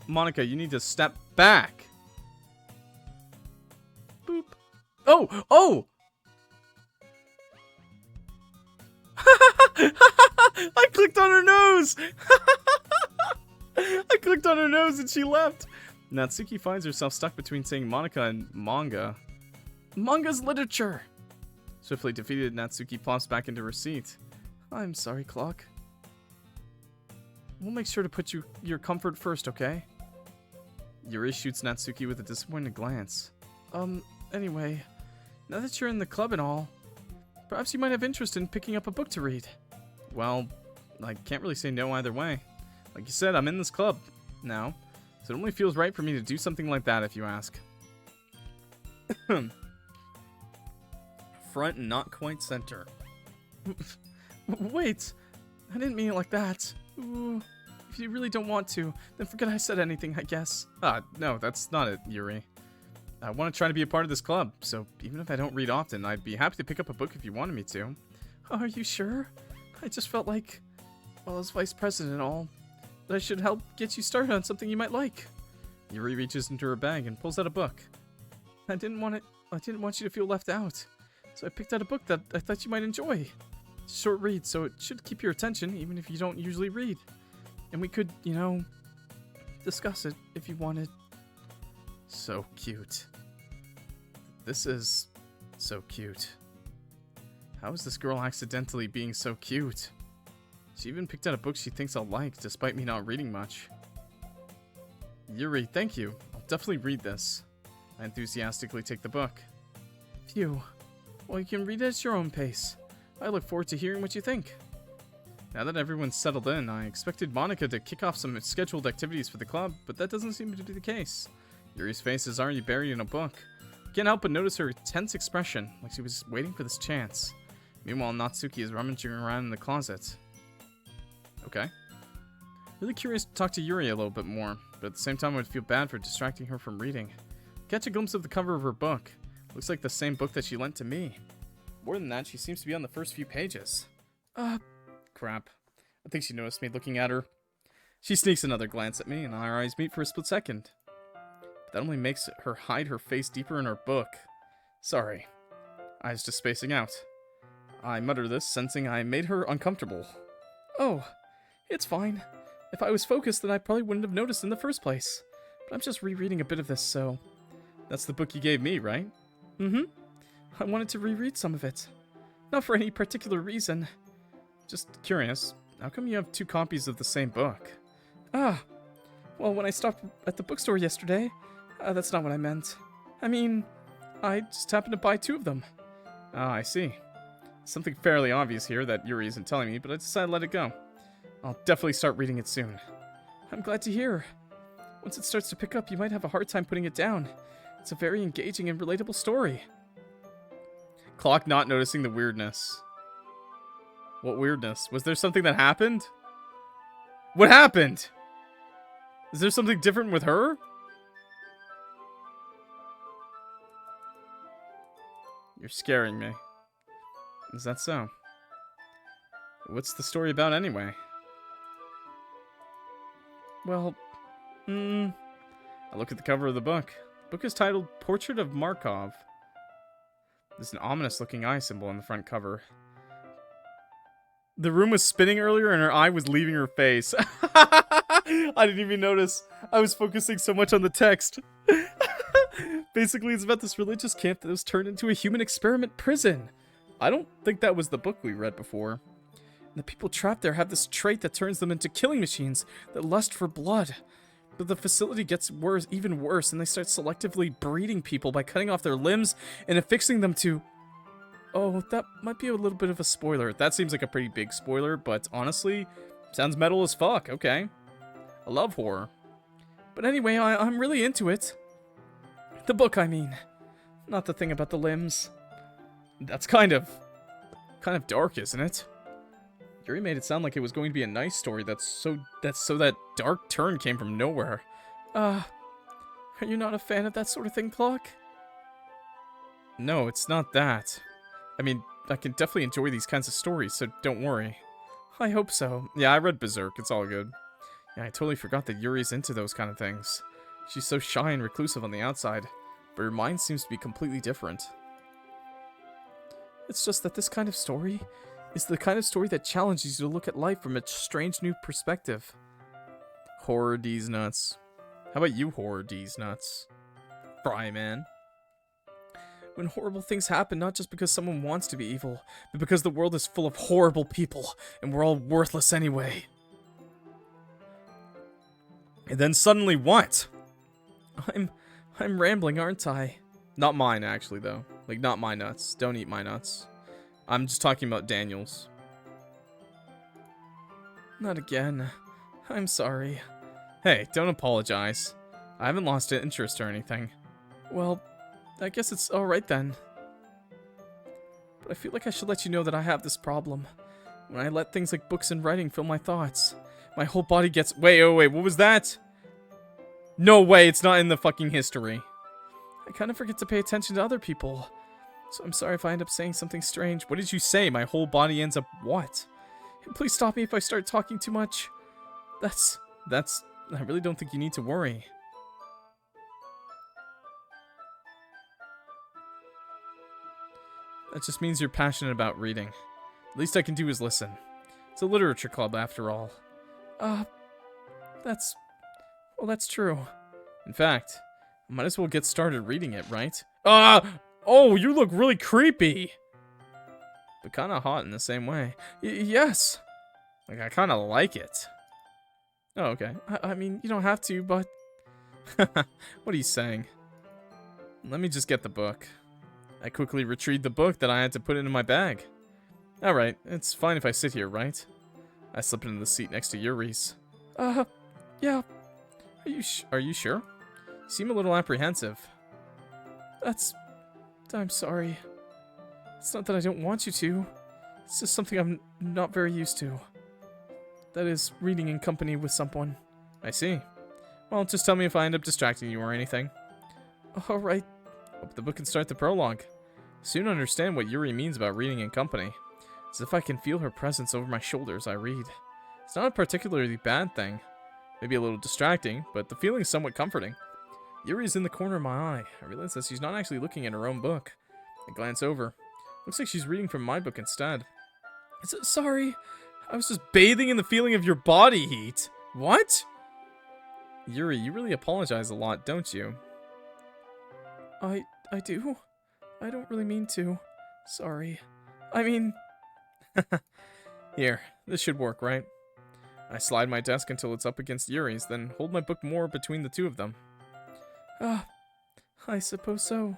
Monika, you need to step back. Oh! Oh! I clicked on her nose! I clicked on her nose and she left. Natsuki finds herself stuck between saying Monica and manga. Manga's literature! Swiftly defeated, Natsuki plops back into her seat. I'm sorry, Clock. We'll make sure to put your comfort first, okay? Yuri shoots Natsuki with a disappointed glance. Anyway, now that you're in the club and all, perhaps you might have interest in picking up a book to read. Well, I can't really say no either way. Like you said, I'm in this club now, so it only feels right for me to do something like that if you ask. Front and not quite center. Wait, I didn't mean it like that. Ooh, if you really don't want to, then forget I said anything, I guess. No, that's not it, Yuri. I want to try to be a part of this club, so even if I don't read often, I'd be happy to pick up a book if you wanted me to. Are you sure? I just felt like, well, as vice president and all, that I should help get you started on something you might like. Yuri reaches into her bag and pulls out a book. I didn't want you to feel left out, so I picked out a book that I thought you might enjoy. It's a short read, so it should keep your attention, even if you don't usually read. And we could, you know, discuss it if you wanted. So cute. This is so cute. How is this girl accidentally being so cute? She even picked out a book she thinks I'll like, despite me not reading much. Yuri, thank you. I'll definitely read this. I enthusiastically take the book. Phew. Well, you can read it at your own pace. I look forward to hearing what you think. Now that everyone's settled in, I expected Monica to kick off some scheduled activities for the club, but that doesn't seem to be the case. Yuri's face is already buried in a book. Can't help but notice her tense expression, like she was waiting for this chance. Meanwhile, Natsuki is rummaging around in the closet. Okay. Really curious to talk to Yuri a little bit more, but at the same time I would feel bad for distracting her from reading. Catch a glimpse of the cover of her book. Looks like the same book that she lent to me. More than that, she seems to be on the first few pages. Crap. I think she noticed me looking at her. She sneaks another glance at me, and our eyes meet for a split second. But that only makes her hide her face deeper in her book. Sorry. Eyes just spacing out. I mutter this, sensing I made her uncomfortable. Oh, it's fine. If I was focused, then I probably wouldn't have noticed in the first place. But I'm just rereading a bit of this, so... That's the book you gave me, right? Mm-hmm. I wanted to reread some of it. Not for any particular reason. Just curious, how come you have 2 copies of the same book? Well, when I stopped at the bookstore yesterday, that's not what I meant. I mean, I just happened to buy 2 of them. I see. Something fairly obvious here that Yuri isn't telling me, but I decided to let it go. I'll definitely start reading it soon. I'm glad to hear. Once it starts to pick up, you might have a hard time putting it down. It's a very engaging and relatable story. Clock not noticing the weirdness. What weirdness? Was there something that happened? What happened? Is there something different with her? You're scaring me. Is that so? What's the story about anyway? Well, I look at the cover of the book. The book is titled Portrait of Markov. There's an ominous-looking eye symbol on the front cover. The room was spinning earlier and her eye was leaving her face. I didn't even notice. I was focusing so much on the text. Basically, it's about this religious camp that was turned into a human experiment prison. I don't think that was the book we read before. And the people trapped there have this trait that turns them into killing machines that lust for blood. But the facility gets worse, even worse, and they start selectively breeding people by cutting off their limbs and affixing them to... Oh, that might be a little bit of a spoiler. That seems like a pretty big spoiler, but honestly, sounds metal as fuck, okay. I love horror. But anyway, I'm really into it. The book, I mean. Not the thing about the limbs. That's kind of dark, isn't it? Yuri made it sound like it was going to be a nice story so that dark turn came from nowhere. Are you not a fan of that sort of thing, Clock? No, it's not that. I mean, I can definitely enjoy these kinds of stories, so don't worry. I hope so. Yeah, I read Berserk, it's all good. Yeah, I totally forgot that Yuri's into those kind of things. She's so shy and reclusive on the outside, but her mind seems to be completely different. It's just that this kind of story is the kind of story that challenges you to look at life from a strange new perspective. Horror D's nuts. How about you, Horror D's nuts? Fry man. When horrible things happen, not just because someone wants to be evil, but because the world is full of horrible people, and we're all worthless anyway. And then suddenly what? I'm rambling, aren't I? Not mine, actually, though. Like, not my nuts. Don't eat my nuts. I'm just talking about Daniel's. Not again. I'm sorry. Hey, don't apologize. I haven't lost interest or anything. Well, I guess it's alright then. But I feel like I should let you know that I have this problem. When I let things like books and writing fill my thoughts, my whole body gets... Wait, what was that? No way, it's not in the fucking history. I kind of forget to pay attention to other people. So I'm sorry if I end up saying something strange. What did you say? My whole body ends up what? And please stop me if I start talking too much. That's... I really don't think you need to worry. That just means you're passionate about reading. The least I can do is listen. It's a literature club, after all. That's true. In fact, I might as well get started reading it, right? Oh, you look really creepy! But kinda hot in the same way. Yes! Like, I kinda like it. Oh, okay. I mean, you don't have to, but... What are you saying? Let me just get the book. I quickly retrieved the book that I had to put into my bag. Alright, it's fine if I sit here, right? I slipped into the seat next to Yuri's. Yeah. Are you sure? You seem a little apprehensive. I'm sorry. It's not that I don't want you to. It's just something I'm not very used to. That is, reading in company with someone. I see. Well, just tell me if I end up distracting you or anything. Alright. Open the book and start the prologue. Soon understand what Yuri means about reading in company. As if I can feel her presence over my shoulders, I read. It's not a particularly bad thing. Maybe a little distracting, but the feeling is somewhat comforting. Yuri is in the corner of my eye. I realize that she's not actually looking at her own book. I glance over. Looks like she's reading from my book instead. Sorry. I was just bathing in the feeling of your body heat. What? Yuri, you really apologize a lot, don't you? I do? I don't really mean to. Sorry. I mean... Here, this should work, right? I slide my desk until it's up against Yuri's, then hold my book more between the two of them. I suppose so.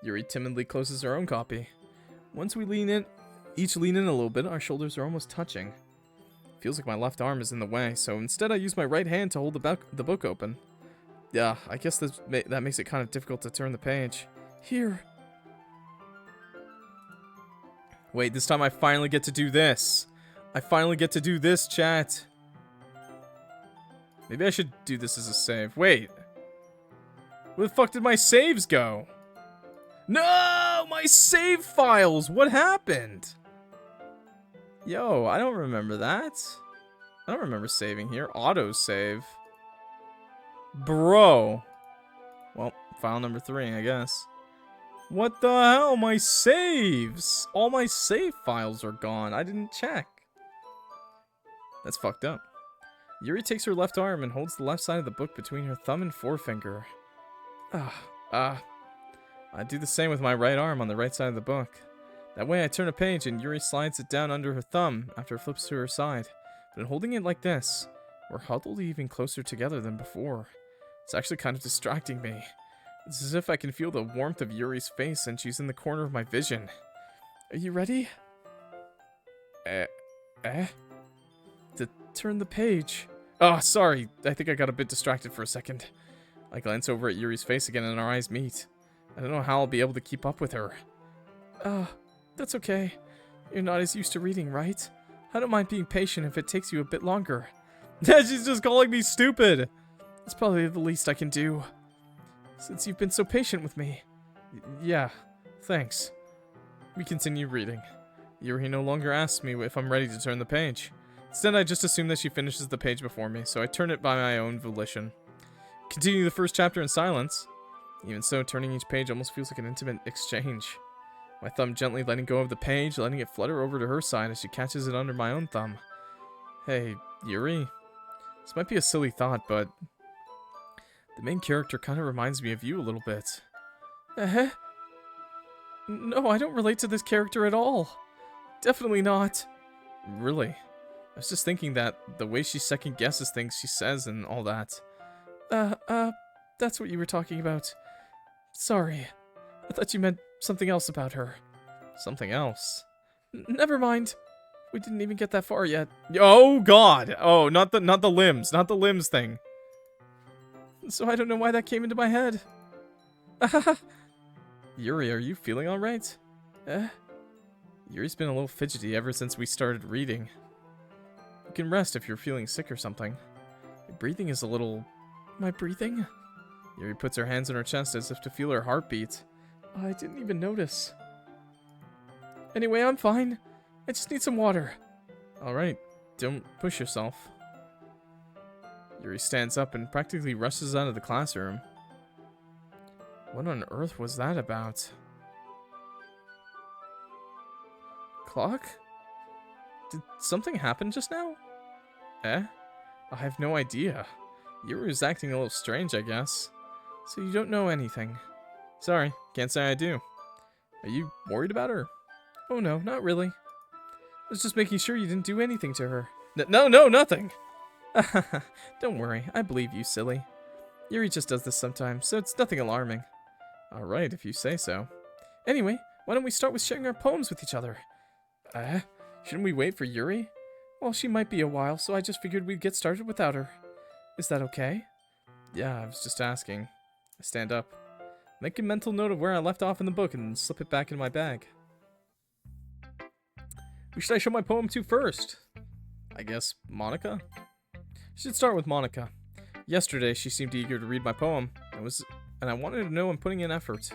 Yuri timidly closes her own copy. Once we each lean in a little bit, our shoulders are almost touching. Feels like my left arm is in the way, so instead I use my right hand to hold the book open. Yeah, I guess that makes it kind of difficult to turn the page. Here. Wait, this time I finally get to do this. I finally get to do this, chat. Maybe I should do this as a save. Wait. Where the fuck did my saves go? No! My save files! What happened? Yo, I don't remember that. I don't remember saving here. Auto-save. Bro. Well, file number 3, I guess. What the hell? My saves! All my save files are gone. I didn't check. That's fucked up. Yuri takes her left arm and holds the left side of the book between her thumb and forefinger. I do the same with my right arm on the right side of the book. That way I turn a page and Yuri slides it down under her thumb after it flips to her side. But in holding it like this, we're huddled even closer together than before. It's actually kind of distracting me. It's as if I can feel the warmth of Yuri's face and she's in the corner of my vision. Are you ready? To turn the page. Oh, sorry. I think I got a bit distracted for a second. I glance over at Yuri's face again and our eyes meet. I don't know how I'll be able to keep up with her. That's okay. You're not as used to reading, right? I don't mind being patient if it takes you a bit longer. She's just calling me stupid! That's probably the least I can do. Since you've been so patient with me. Yeah, thanks. We continue reading. Yuri no longer asks me if I'm ready to turn the page. Instead, I just assume that she finishes the page before me, so I turn it by my own volition. Continue the first chapter in silence. Even so, turning each page almost feels like an intimate exchange. My thumb gently letting go of the page, letting it flutter over to her side as she catches it under my own thumb. Hey, Yuri. This might be a silly thought, but the main character kind of reminds me of you a little bit. No, I don't relate to this character at all. Definitely not. Really? I was just thinking that the way she second guesses things she says and all that. That's what you were talking about. Sorry. I thought you meant something else about her. Something else? Never mind. We didn't even get that far yet. Oh god! Oh, not the limbs thing. So I don't know why that came into my head. Yuri, are you feeling alright? Yuri's been a little fidgety ever since we started reading. You can rest if you're feeling sick or something. Your breathing is a little... My breathing? Yuri puts her hands on her chest as if to feel her heartbeat. I didn't even notice. Anyway, I'm fine. I just need some water. Alright, don't push yourself. Yuri stands up and practically rushes out of the classroom. What on earth was that about? Clock? Did something happen just now? I have no idea. Yuri was acting a little strange, I guess. So you don't know anything. Sorry, can't say I do. Are you worried about her? Oh no, not really. I was just making sure you didn't do anything to her. No, nothing! Don't worry, I believe you, silly. Yuri just does this sometimes, so it's nothing alarming. Alright, if you say so. Anyway, why don't we start with sharing our poems with each other? Shouldn't we wait for Yuri? Well, she might be a while, so I just figured we'd get started without her. Is that okay? Yeah, I was just asking. I stand up. Make a mental note of where I left off in the book and slip it back in my bag. Who should I show my poem to first? I guess Monica? Should start with Monica. Yesterday, she seemed eager to read my poem, and I wanted to know I'm putting in effort.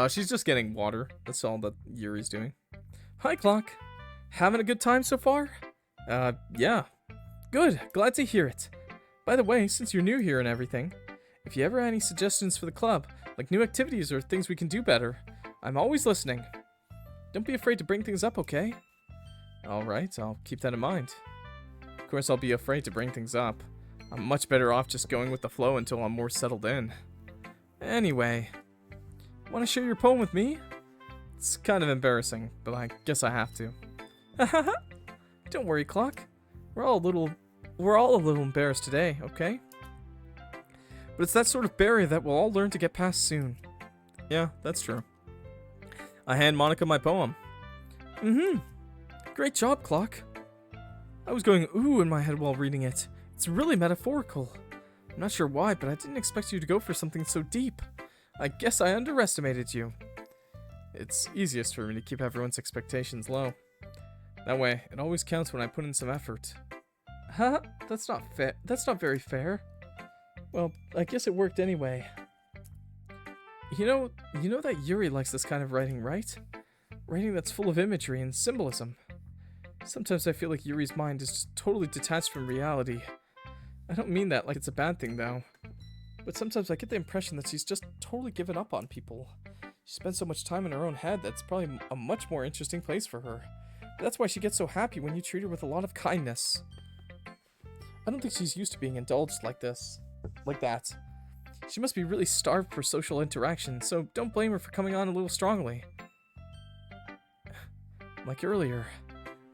She's just getting water. That's all that Yuri's doing. Hi, Clock. Having a good time so far? Yeah. Good. Glad to hear it. By the way, since you're new here and everything, if you ever have any suggestions for the club, like new activities or things we can do better, I'm always listening. Don't be afraid to bring things up, okay? Alright, I'll keep that in mind. Of course, I'll be afraid to bring things up. I'm much better off just going with the flow until I'm more settled in. Anyway, want to share your poem with me? It's kind of embarrassing, but I guess I have to. Don't worry, Clock. We're all a little embarrassed today, okay? But it's that sort of barrier that we'll all learn to get past soon. Yeah, that's true. I hand Monica my poem. Great job, Clock. I was going ooh in my head while reading it. It's really metaphorical. I'm not sure why, but I didn't expect you to go for something so deep. I guess I underestimated you. It's easiest for me to keep everyone's expectations low. That way, it always counts when I put in some effort. Huh? That's not fair. That's not very fair. Well, I guess it worked anyway. You know that Yuri likes this kind of writing, right? Writing that's full of imagery and symbolism. Sometimes I feel like Yuri's mind is just totally detached from reality. I don't mean that like it's a bad thing, though. But sometimes I get the impression that she's just totally given up on people. She spends so much time in her own head that's probably a much more interesting place for her. But that's why she gets so happy when you treat her with a lot of kindness. I don't think she's used to being indulged like this. Like that. She must be really starved for social interaction, so don't blame her for coming on a little strongly. Like earlier,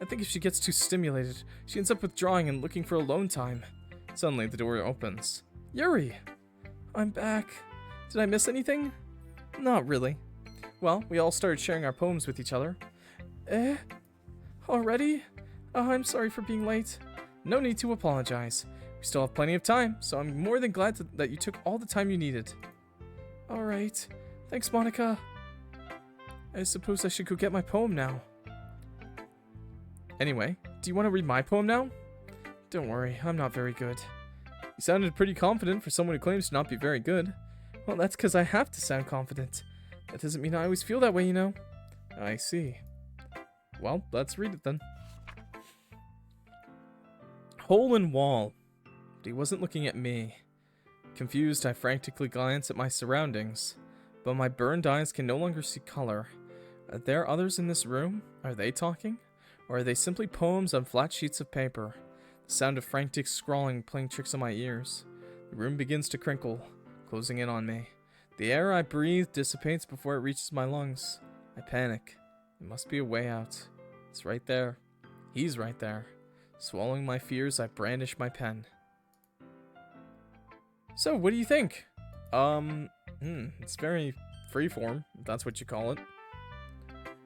I think if she gets too stimulated, she ends up withdrawing and looking for alone time. Suddenly, the door opens. Yuri! I'm back. Did I miss anything? Not really. Well, we all started sharing our poems with each other. Already? Oh, I'm sorry for being late. No need to apologize. We still have plenty of time, so I'm more than glad that you took all the time you needed. Alright. Thanks, Monica. I suppose I should go get my poem now. Anyway, do you want to read my poem now? Don't worry, I'm not very good. You sounded pretty confident for someone who claims to not be very good. Well, that's because I have to sound confident. That doesn't mean I always feel that way, you know. I see. Well, let's read it then. Hole in wall. But he wasn't looking at me. Confused, I frantically glanced at my surroundings. but my burned eyes can no longer see color. Are there others in this room? Are they talking? Or are they simply poems on flat sheets of paper? The sound of frantic scrawling playing tricks on my ears. The room begins to crinkle, closing in on me. The air I breathe dissipates before it reaches my lungs. I panic. There must be a way out. It's right there. He's right there. Swallowing my fears, I brandish my pen. So, what do you think? It's very freeform, if that's what you call it.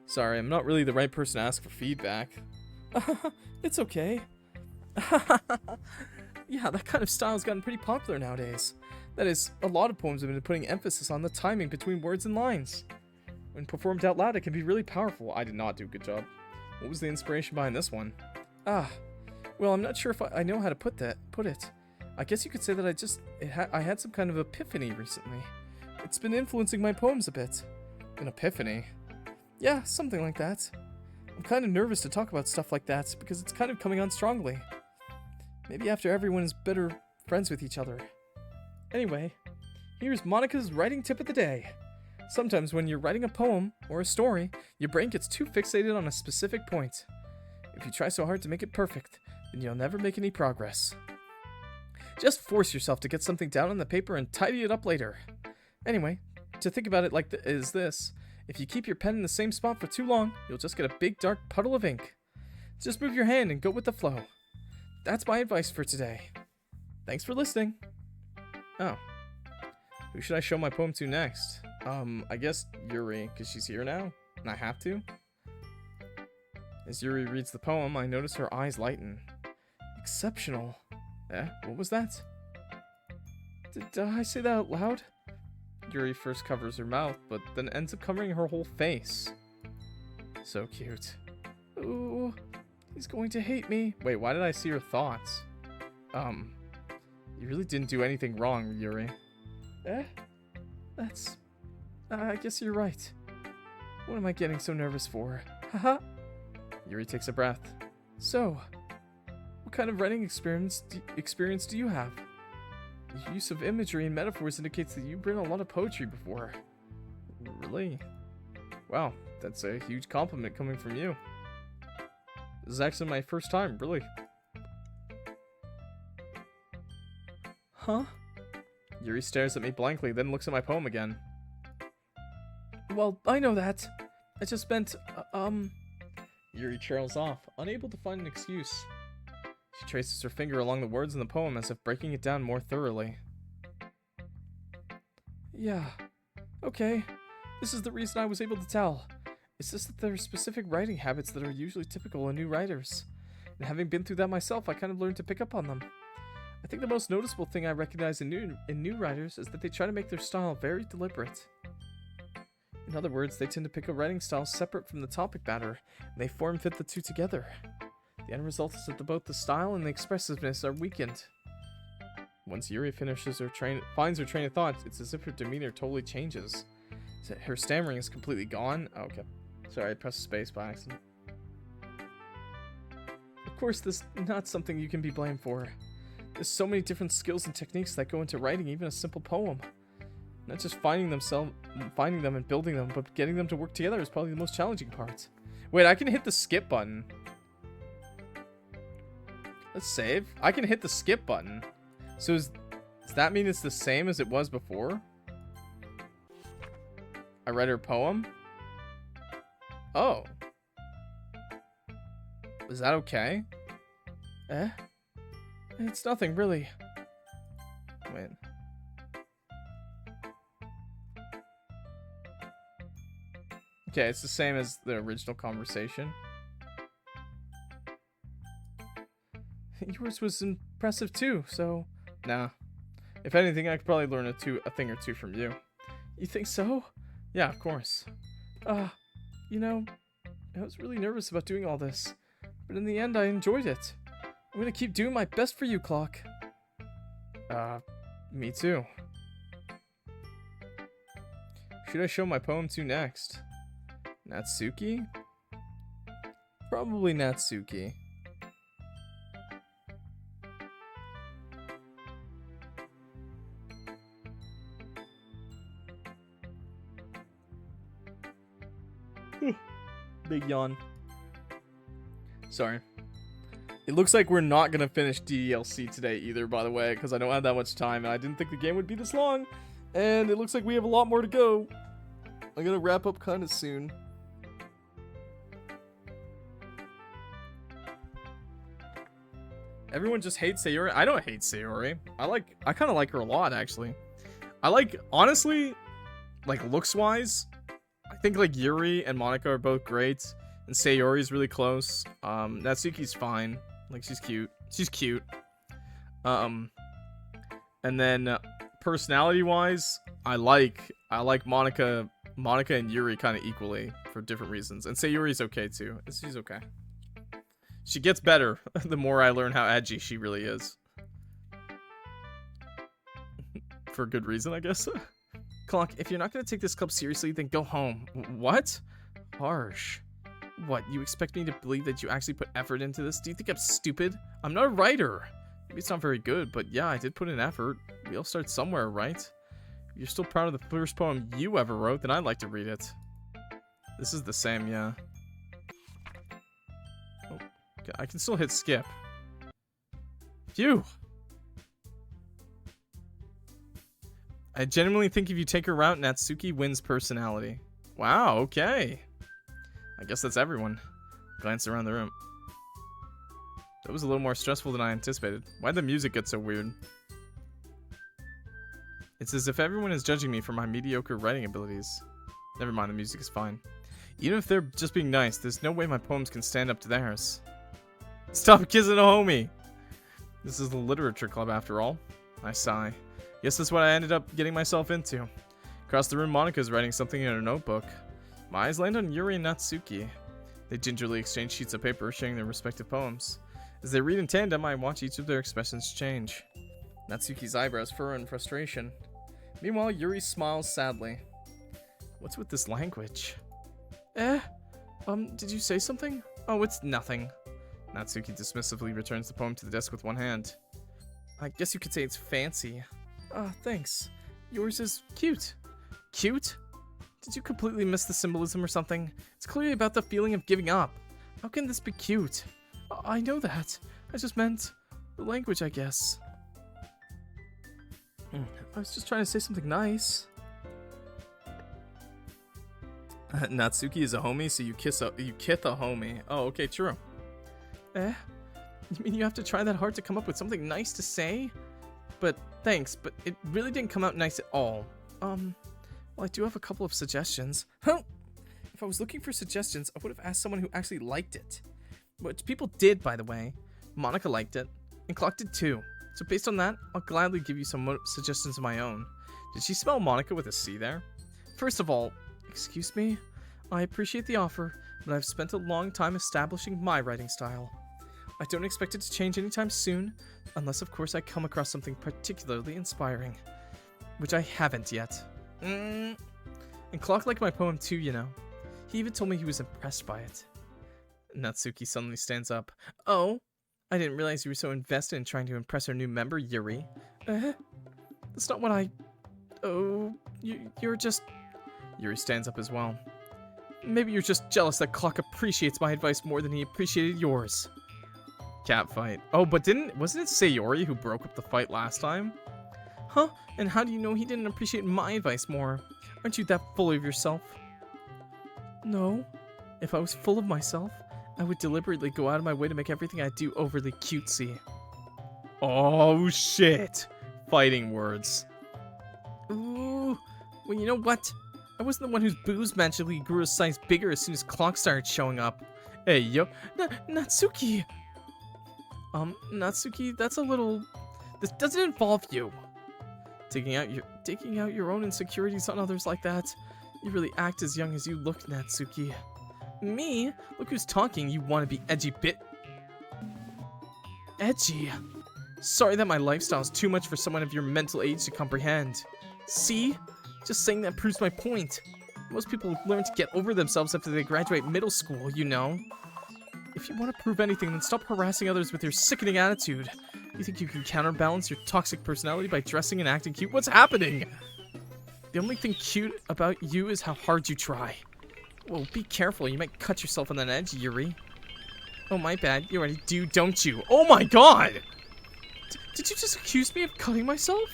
Sorry, I'm not really the right person to ask for feedback. It's okay. Yeah, that kind of style's gotten pretty popular nowadays. That is, a lot of poems have been putting emphasis on the timing between words and lines. When performed out loud, it can be really powerful. I did not do a good job. What was the inspiration behind this one? Well, I'm not sure if I know how to put it. I guess you could say that I had some kind of epiphany recently. It's been influencing my poems a bit. An epiphany? Yeah, something like that. I'm kind of nervous to talk about stuff like that because it's kind of coming on strongly. Maybe after everyone is better friends with each other. Anyway, here's Monica's writing tip of the day. Sometimes when you're writing a poem or a story, your brain gets too fixated on a specific point. If you try so hard to make it perfect, then you'll never make any progress. Just force yourself to get something down on the paper and tidy it up later. Anyway, to think about it like is this. If you keep your pen in the same spot for too long, you'll just get a big dark puddle of ink. Just move your hand and go with the flow. That's my advice for today. Thanks for listening. Oh. Who should I show my poem to next? I guess Yuri, because she's here now, and I have to. As Yuri reads the poem, I notice her eyes lighten. Exceptional. What was that? Did I say that out loud? Yuri first covers her mouth, but then ends up covering her whole face. So cute. Ooh, he's going to hate me. Wait, why did I see her thoughts? You really didn't do anything wrong, Yuri. I guess you're right. What am I getting so nervous for? Haha. Yuri takes a breath. So, what kind of writing experience do you have? The use of imagery and metaphors indicates that you've written a lot of poetry before. Really? Wow, that's a huge compliment coming from you. This is actually my first time, really. Huh? Yuri stares at me blankly, then looks at my poem again. Well, I know that. I just meant, Yuri trails off, unable to find an excuse. She traces her finger along the words in the poem as if breaking it down more thoroughly. Yeah. Okay. This is the reason I was able to tell. It's just that there are specific writing habits that are usually typical in new writers. And having been through that myself, I kind of learned to pick up on them. I think the most noticeable thing I recognize in new writers is that they try to make their style very deliberate. In other words, they tend to pick a writing style separate from the topic matter, and they form-fit the two together. The end result is that both the style and the expressiveness are weakened. Once Yuri finds her train of thought, it's as if her demeanor totally changes. Her stammering is completely gone. Oh, okay. Sorry, I pressed space by accident. Of course, this is not something you can be blamed for. There's so many different skills and techniques that go into writing even a simple poem. Not just finding them and building them, but getting them to work together is probably the most challenging part. Wait, I can hit the skip button. Let's save. I can hit the skip button. So does that mean it's the same as it was before? I read her poem? Oh. Is that okay? It's nothing, really. Wait. Okay, it's the same as the original conversation. Yours was impressive too, so... Nah. If anything, I could probably learn a thing or two from you. You think so? Yeah, of course. You know, I was really nervous about doing all this. But in the end, I enjoyed it. I'm gonna keep doing my best for you, Clock. Me too. Who should I show my poem to next? Natsuki? Probably Natsuki. Big yawn. Sorry. It looks like we're not going to finish DDLC today either, by the way, because I don't have that much time, and I didn't think the game would be this long. And it looks like we have a lot more to go. I'm going to wrap up kind of soon. Everyone just hates Sayori. I don't hate Sayori. I kind of like her a lot, actually. Honestly, like, looks-wise, I think, like, Yuri and Monica are both great. And Sayori's really close. Natsuki's fine. Like, she's cute. She's cute. And then, personality-wise, I like Monica and Yuri kind of equally for different reasons. And Sayori's okay, too. She's okay. She gets better the more I learn how edgy she really is. For good reason, I guess. Clock, if you're not going to take this club seriously, then go home. What? Harsh. What, you expect me to believe that you actually put effort into this? Do you think I'm stupid? I'm not a writer. Maybe it's not very good, but yeah, I did put in effort. We all start somewhere, right? If you're still proud of the first poem you ever wrote, then I'd like to read it. This is the same, yeah. Oh, okay, I can still hit skip. Phew! I genuinely think if you take her route, Natsuki wins personality. Wow, okay. I guess that's everyone. Glance around the room. That was a little more stressful than I anticipated. Why'd the music get so weird? It's as if everyone is judging me for my mediocre writing abilities. Never mind, the music is fine. Even if they're just being nice, there's no way my poems can stand up to theirs. Stop kissing a homie! This is the literature club after all. I sigh. Guess that's what I ended up getting myself into. Across the room, Monica's writing something in her notebook. My eyes land on Yuri and Natsuki. They gingerly exchange sheets of paper, sharing their respective poems. As they read in tandem, I watch each of their expressions change. Natsuki's eyebrows furrow in frustration. Meanwhile, Yuri smiles sadly. What's with this language? Did you say something? Oh, it's nothing. Natsuki dismissively returns the poem to the desk with one hand. I guess you could say it's fancy. Thanks. Yours is cute. Cute? Did you completely miss the symbolism or something? It's clearly about the feeling of giving up. How can this be cute? I know that. I just meant the language, I guess. I was just trying to say something nice. Natsuki is a homie, so you kith a homie. Oh, okay, true. You mean you have to try that hard to come up with something nice to say? But thanks, but it really didn't come out nice at all. Well, I do have a couple of suggestions. Huh? If I was looking for suggestions, I would have asked someone who actually liked it. Which people did, by the way. Monica liked it, and Clock did too. So based on that, I'll gladly give you some suggestions of my own. Did she spell Monica with a C there? First of all, excuse me? I appreciate the offer, but I've spent a long time establishing my writing style. I don't expect it to change anytime soon, unless of course I come across something particularly inspiring. Which I haven't yet. And Clock liked my poem too, you know. He even told me he was impressed by it. Natsuki suddenly stands up. Oh, I didn't realize you were so invested in trying to impress our new member, Yuri. That's not what I... Oh, you're just... Yuri stands up as well. Maybe you're just jealous that Clock appreciates my advice more than he appreciated yours. Cat fight. Oh, but wasn't it Sayori who broke up the fight last time? Huh? And how do you know he didn't appreciate my advice more? Aren't you that full of yourself? No. If I was full of myself, I would deliberately go out of my way to make everything I do overly cutesy. Oh, shit. Fighting words. Ooh. Well, you know what? I wasn't the one whose boobs magically grew a size bigger as soon as Clock started showing up. Hey, yo. Natsuki! Natsuki, that's a little... This doesn't involve you. Taking out your own insecurities on others like that. You really act as young as you look, Natsuki. Me? Look who's talking, you wanna be edgy bit. Edgy? Sorry that my lifestyle is too much for someone of your mental age to comprehend. See? Just saying that proves my point. Most people learn to get over themselves after they graduate middle school, you know. If you want to prove anything, then stop harassing others with your sickening attitude. You think you can counterbalance your toxic personality by dressing and acting cute? What's happening? The only thing cute about you is how hard you try. Whoa, be careful. You might cut yourself on that edge, Yuri. Oh, my bad. You already do, don't you? Oh my god! Did you just accuse me of cutting myself?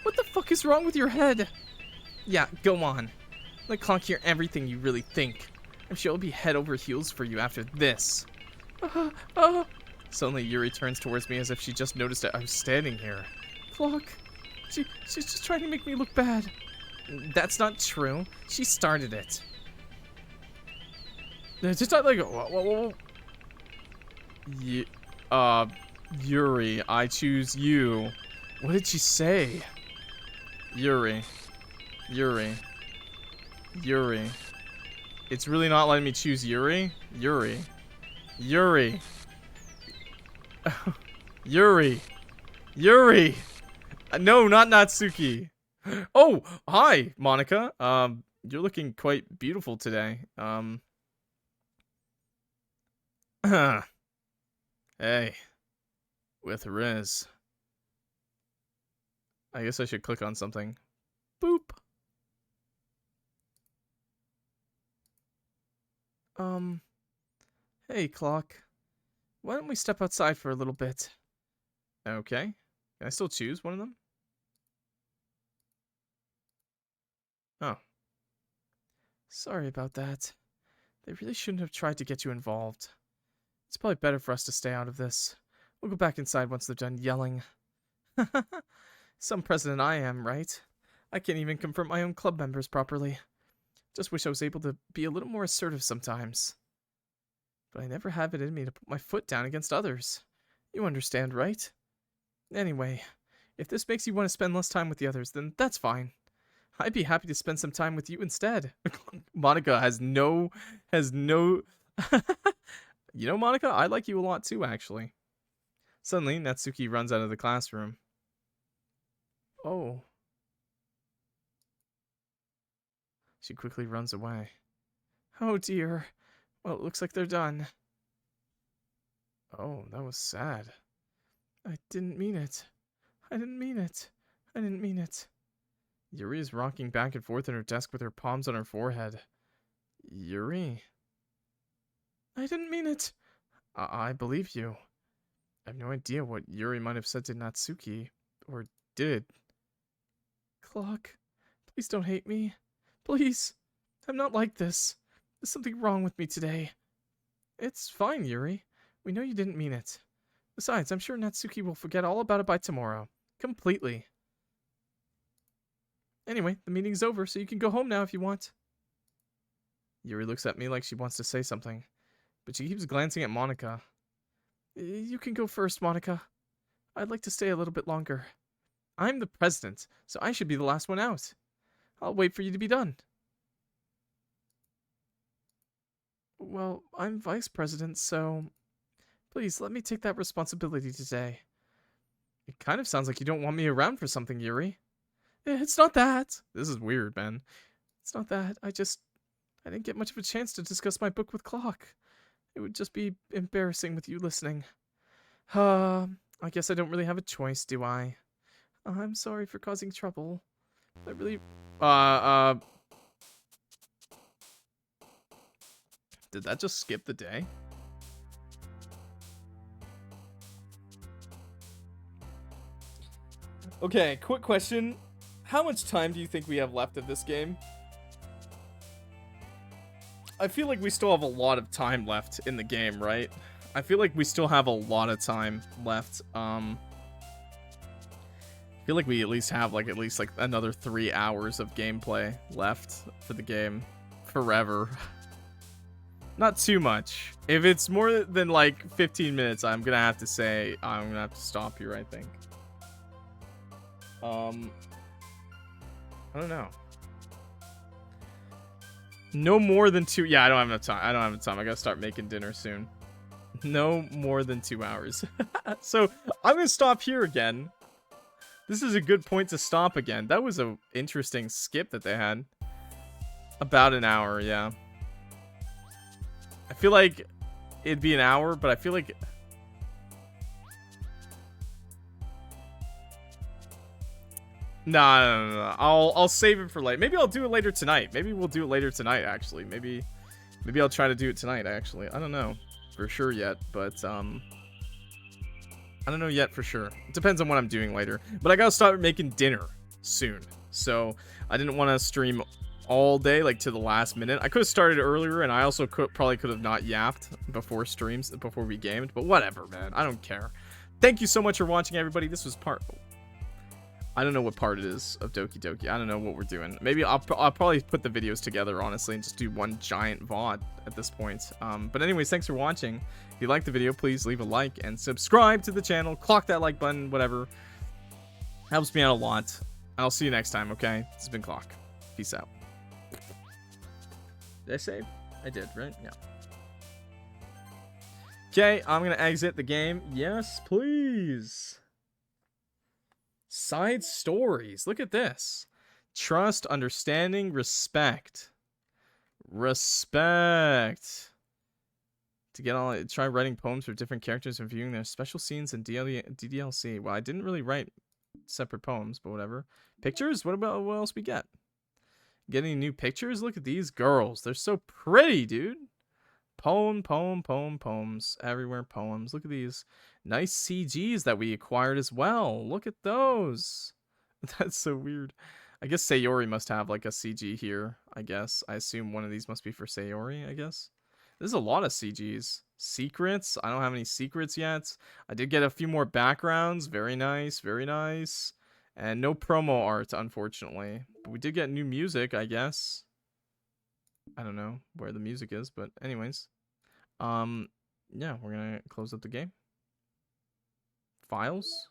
What the fuck is wrong with your head? Yeah, go on. Let Clock hear everything you really think. I'm sure it'll be head over heels for you after this. Suddenly, Yuri turns towards me as if she just noticed that I was standing here. Clock, she's just trying to make me look bad. That's not true. She started it. Just not like, whoa. Yuri, I choose you. What did she say? Yuri. It's really not letting me choose Yuri? Yuri. No, not Natsuki. Oh, hi, Monica. You're looking quite beautiful today. Hey. With Riz. I guess I should click on something. Boop. Hey, Clock. Why don't we step outside for a little bit? Okay. Can I still choose one of them? Oh. Sorry about that. They really shouldn't have tried to get you involved. It's probably better for us to stay out of this. We'll go back inside once they're done yelling. Some president I am, right? I can't even confront my own club members properly. Just wish I was able to be a little more assertive sometimes. But I never have it in me to put my foot down against others. You understand, right? Anyway, if this makes you want to spend less time with the others, then that's fine. I'd be happy to spend some time with you instead. Monica has no... You know, Monica, I like you a lot too, actually. Suddenly, Natsuki runs out of the classroom. Oh. She quickly runs away. Oh dear. Well, it looks like they're done. Oh, that was sad. I didn't mean it. Yuri is rocking back and forth in her desk with her palms on her forehead. Yuri? I didn't mean it. I believe you. I have no idea what Yuri might have said to Natsuki, or did. Clock, please don't hate me. Please. I'm not like this. There's something wrong with me today. It's fine, Yuri. We know you didn't mean it. Besides, I'm sure Natsuki will forget all about it by tomorrow. Completely. Anyway, the meeting's over, so you can go home now if you want. Yuri looks at me like she wants to say something, but she keeps glancing at Monica. You can go first, Monica. I'd like to stay a little bit longer. I'm the president, so I should be the last one out. I'll wait for you to be done. Well, I'm vice president, so please let me take that responsibility today. It kind of sounds like you don't want me around for something, Yuri. It's not that. This is weird, man. It's not that. I didn't get much of a chance to discuss my book with Clock. It would just be embarrassing with you listening. I guess I don't really have a choice, do I? I'm sorry for causing trouble. I really... Did that just skip the day? Okay, quick question. How much time do you think we have left of this game? I feel like we still have a lot of time left in the game, right? I feel like we still have a lot of time left. I feel like we at least have like another 3 hours of gameplay left for the game. Forever. Not too much. If it's more than like 15 minutes, I'm gonna have to say I'm gonna have to stop here, I think. I don't know. No more than 2. Yeah, I don't have enough time. I gotta start making dinner soon. No more than 2 hours. So I'm gonna stop here again. This is a good point to stop again. That was an interesting skip that they had. About an hour, yeah. I feel like it'd be an hour, but I feel like... No. I'll save it for later. Maybe I'll do it later tonight. Maybe we'll do it later tonight, actually. Maybe Maybe I'll try to do it tonight, actually. I don't know for sure yet, but, I don't know yet for sure. It depends on what I'm doing later. But I gotta start making dinner soon. So, I didn't want to stream all day, like, to the last minute. I could have started earlier, and I also probably could have not yapped before streams, before we gamed. But whatever, man. I don't care. Thank you so much for watching, everybody. This was part... I don't know what part it is of Doki Doki. I don't know what we're doing. Maybe I'll probably put the videos together, honestly, and just do one giant VOD at this point. But anyways, thanks for watching. If you liked the video, please leave a like and subscribe to the channel. Clock that like button, whatever. Helps me out a lot. I'll see you next time, okay? This has been Clock. Peace out. Did I save? I did, right? Yeah. Okay, I'm gonna exit the game. Yes, please. Side stories. Look at this. Trust, understanding, respect. Respect. To get all, try writing poems for different characters and viewing their special scenes in DDLC. Well, I didn't really write separate poems, but whatever. Pictures? What else we get? Get any new pictures? Look at these girls. They're so pretty, dude. Poems. Everywhere poems. Look at these nice CGs that we acquired as well. Look at those. That's so weird. I guess Sayori must have like a CG here, I guess. I assume one of these must be for Sayori, I guess. There's a lot of CGs. Secrets. I don't have any secrets yet. I did get a few more backgrounds. Very nice. Very nice. And no promo art, unfortunately. But we did get new music, I guess. I don't know where the music is, but anyways. Yeah, we're gonna close up the game. Files.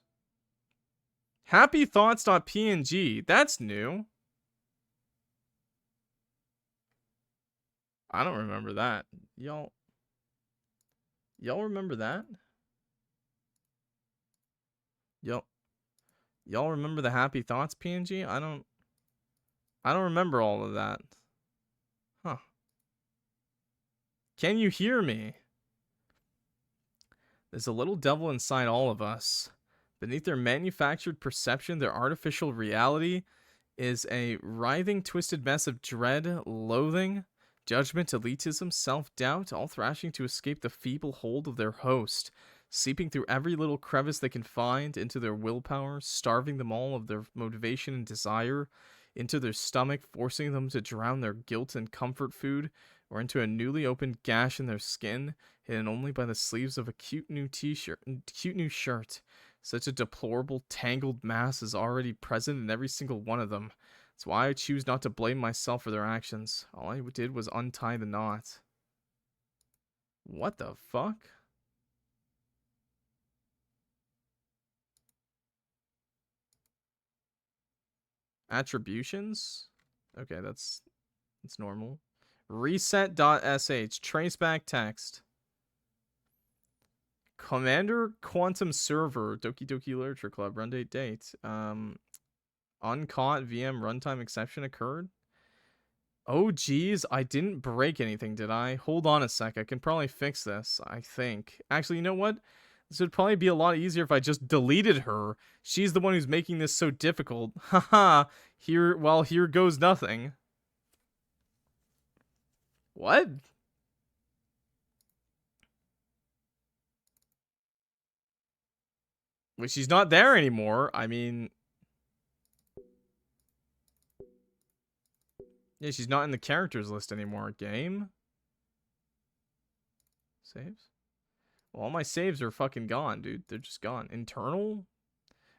Happythoughts.png. That's new. I don't remember that. Y'all remember that? Y'all remember the Happy Thoughts PNG? I don't remember all of that. Huh. Can you hear me? There's a little devil inside all of us. Beneath their manufactured perception, their artificial reality is a writhing, twisted mess of dread, loathing, judgment, elitism, self-doubt, all thrashing to escape the feeble hold of their host, seeping through every little crevice they can find into their willpower, starving them all of their motivation and desire, into their stomach, forcing them to drown their guilt in comfort food, or into a newly opened gash in their skin, hidden only by the sleeves of a cute new shirt. Such a deplorable, tangled mass is already present in every single one of them. That's why I choose not to blame myself for their actions. All I did was untie the knot. What the fuck? Attributions? Okay, that's normal. Reset.sh. Traceback text. Commander Quantum Server. Doki Doki Literature Club. Run date. Uncaught VM runtime exception occurred. Oh geez, I didn't break anything, did I? Hold on a sec. I can probably fix this, I think. Actually, you know what? This would probably be a lot easier if I just deleted her. She's the one who's making this so difficult. Haha. Here goes nothing. What? Well, she's not there anymore. I mean... Yeah, she's not in the characters list anymore. Game? Saves? Well, all my saves are fucking gone, dude. They're just gone. Internal?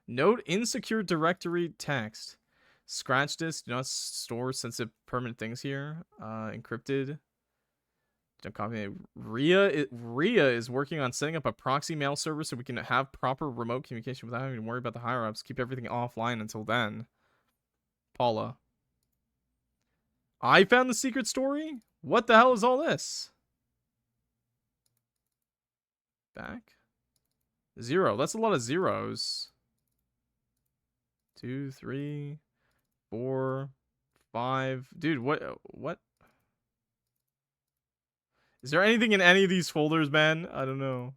Note insecure directory text. Scratch disk. Do not store sensitive permanent things here. Encrypted. Don't copy it. Ria is working on setting up a proxy mail server so we can have proper remote communication without having to worry about the higher-ups. Keep everything offline until then. Paula. I found the secret story? What the hell is all this? Back? 0. That's a lot of zeros. 2, 3, 4, 5. Dude, what? Is there anything in any of these folders, man? I don't know.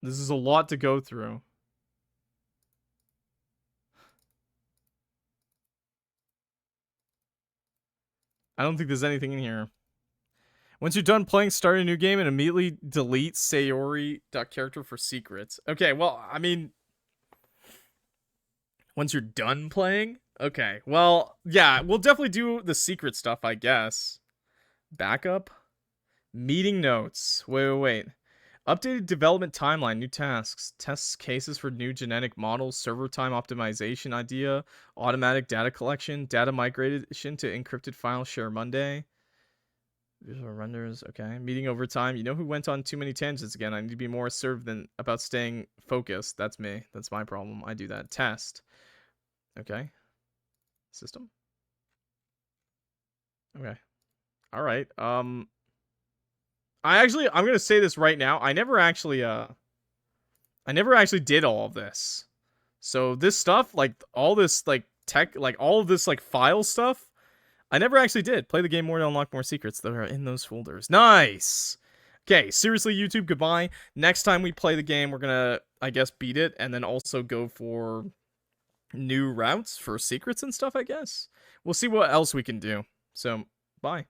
This is a lot to go through. I don't think there's anything in here. Once you're done playing, start a new game and immediately delete Sayori.character for secrets. Okay, well, I mean... Once you're done playing? Okay, well, yeah, we'll definitely do the secret stuff, I guess. Backup? Meeting notes. Wait. Updated development timeline, new tasks, tests cases for new genetic models, server time optimization idea, automatic data collection, data migration to encrypted files, share Monday. Visual renders, okay. Meeting over time. You know who went on too many tangents again? I need to be more assertive than about staying focused. That's me. That's my problem. I do that. Test. Okay. System. Okay. All right. I'm gonna say this right now. I never actually did all of this. So this stuff, like all this like tech, like all of this like file stuff, I never actually did. Play the game more to unlock more secrets that are in those folders. Nice! Okay, seriously, YouTube, goodbye. Next time we play the game, we're gonna, I guess, beat it, and then also go for new routes for secrets and stuff, I guess. We'll see what else we can do. So, bye.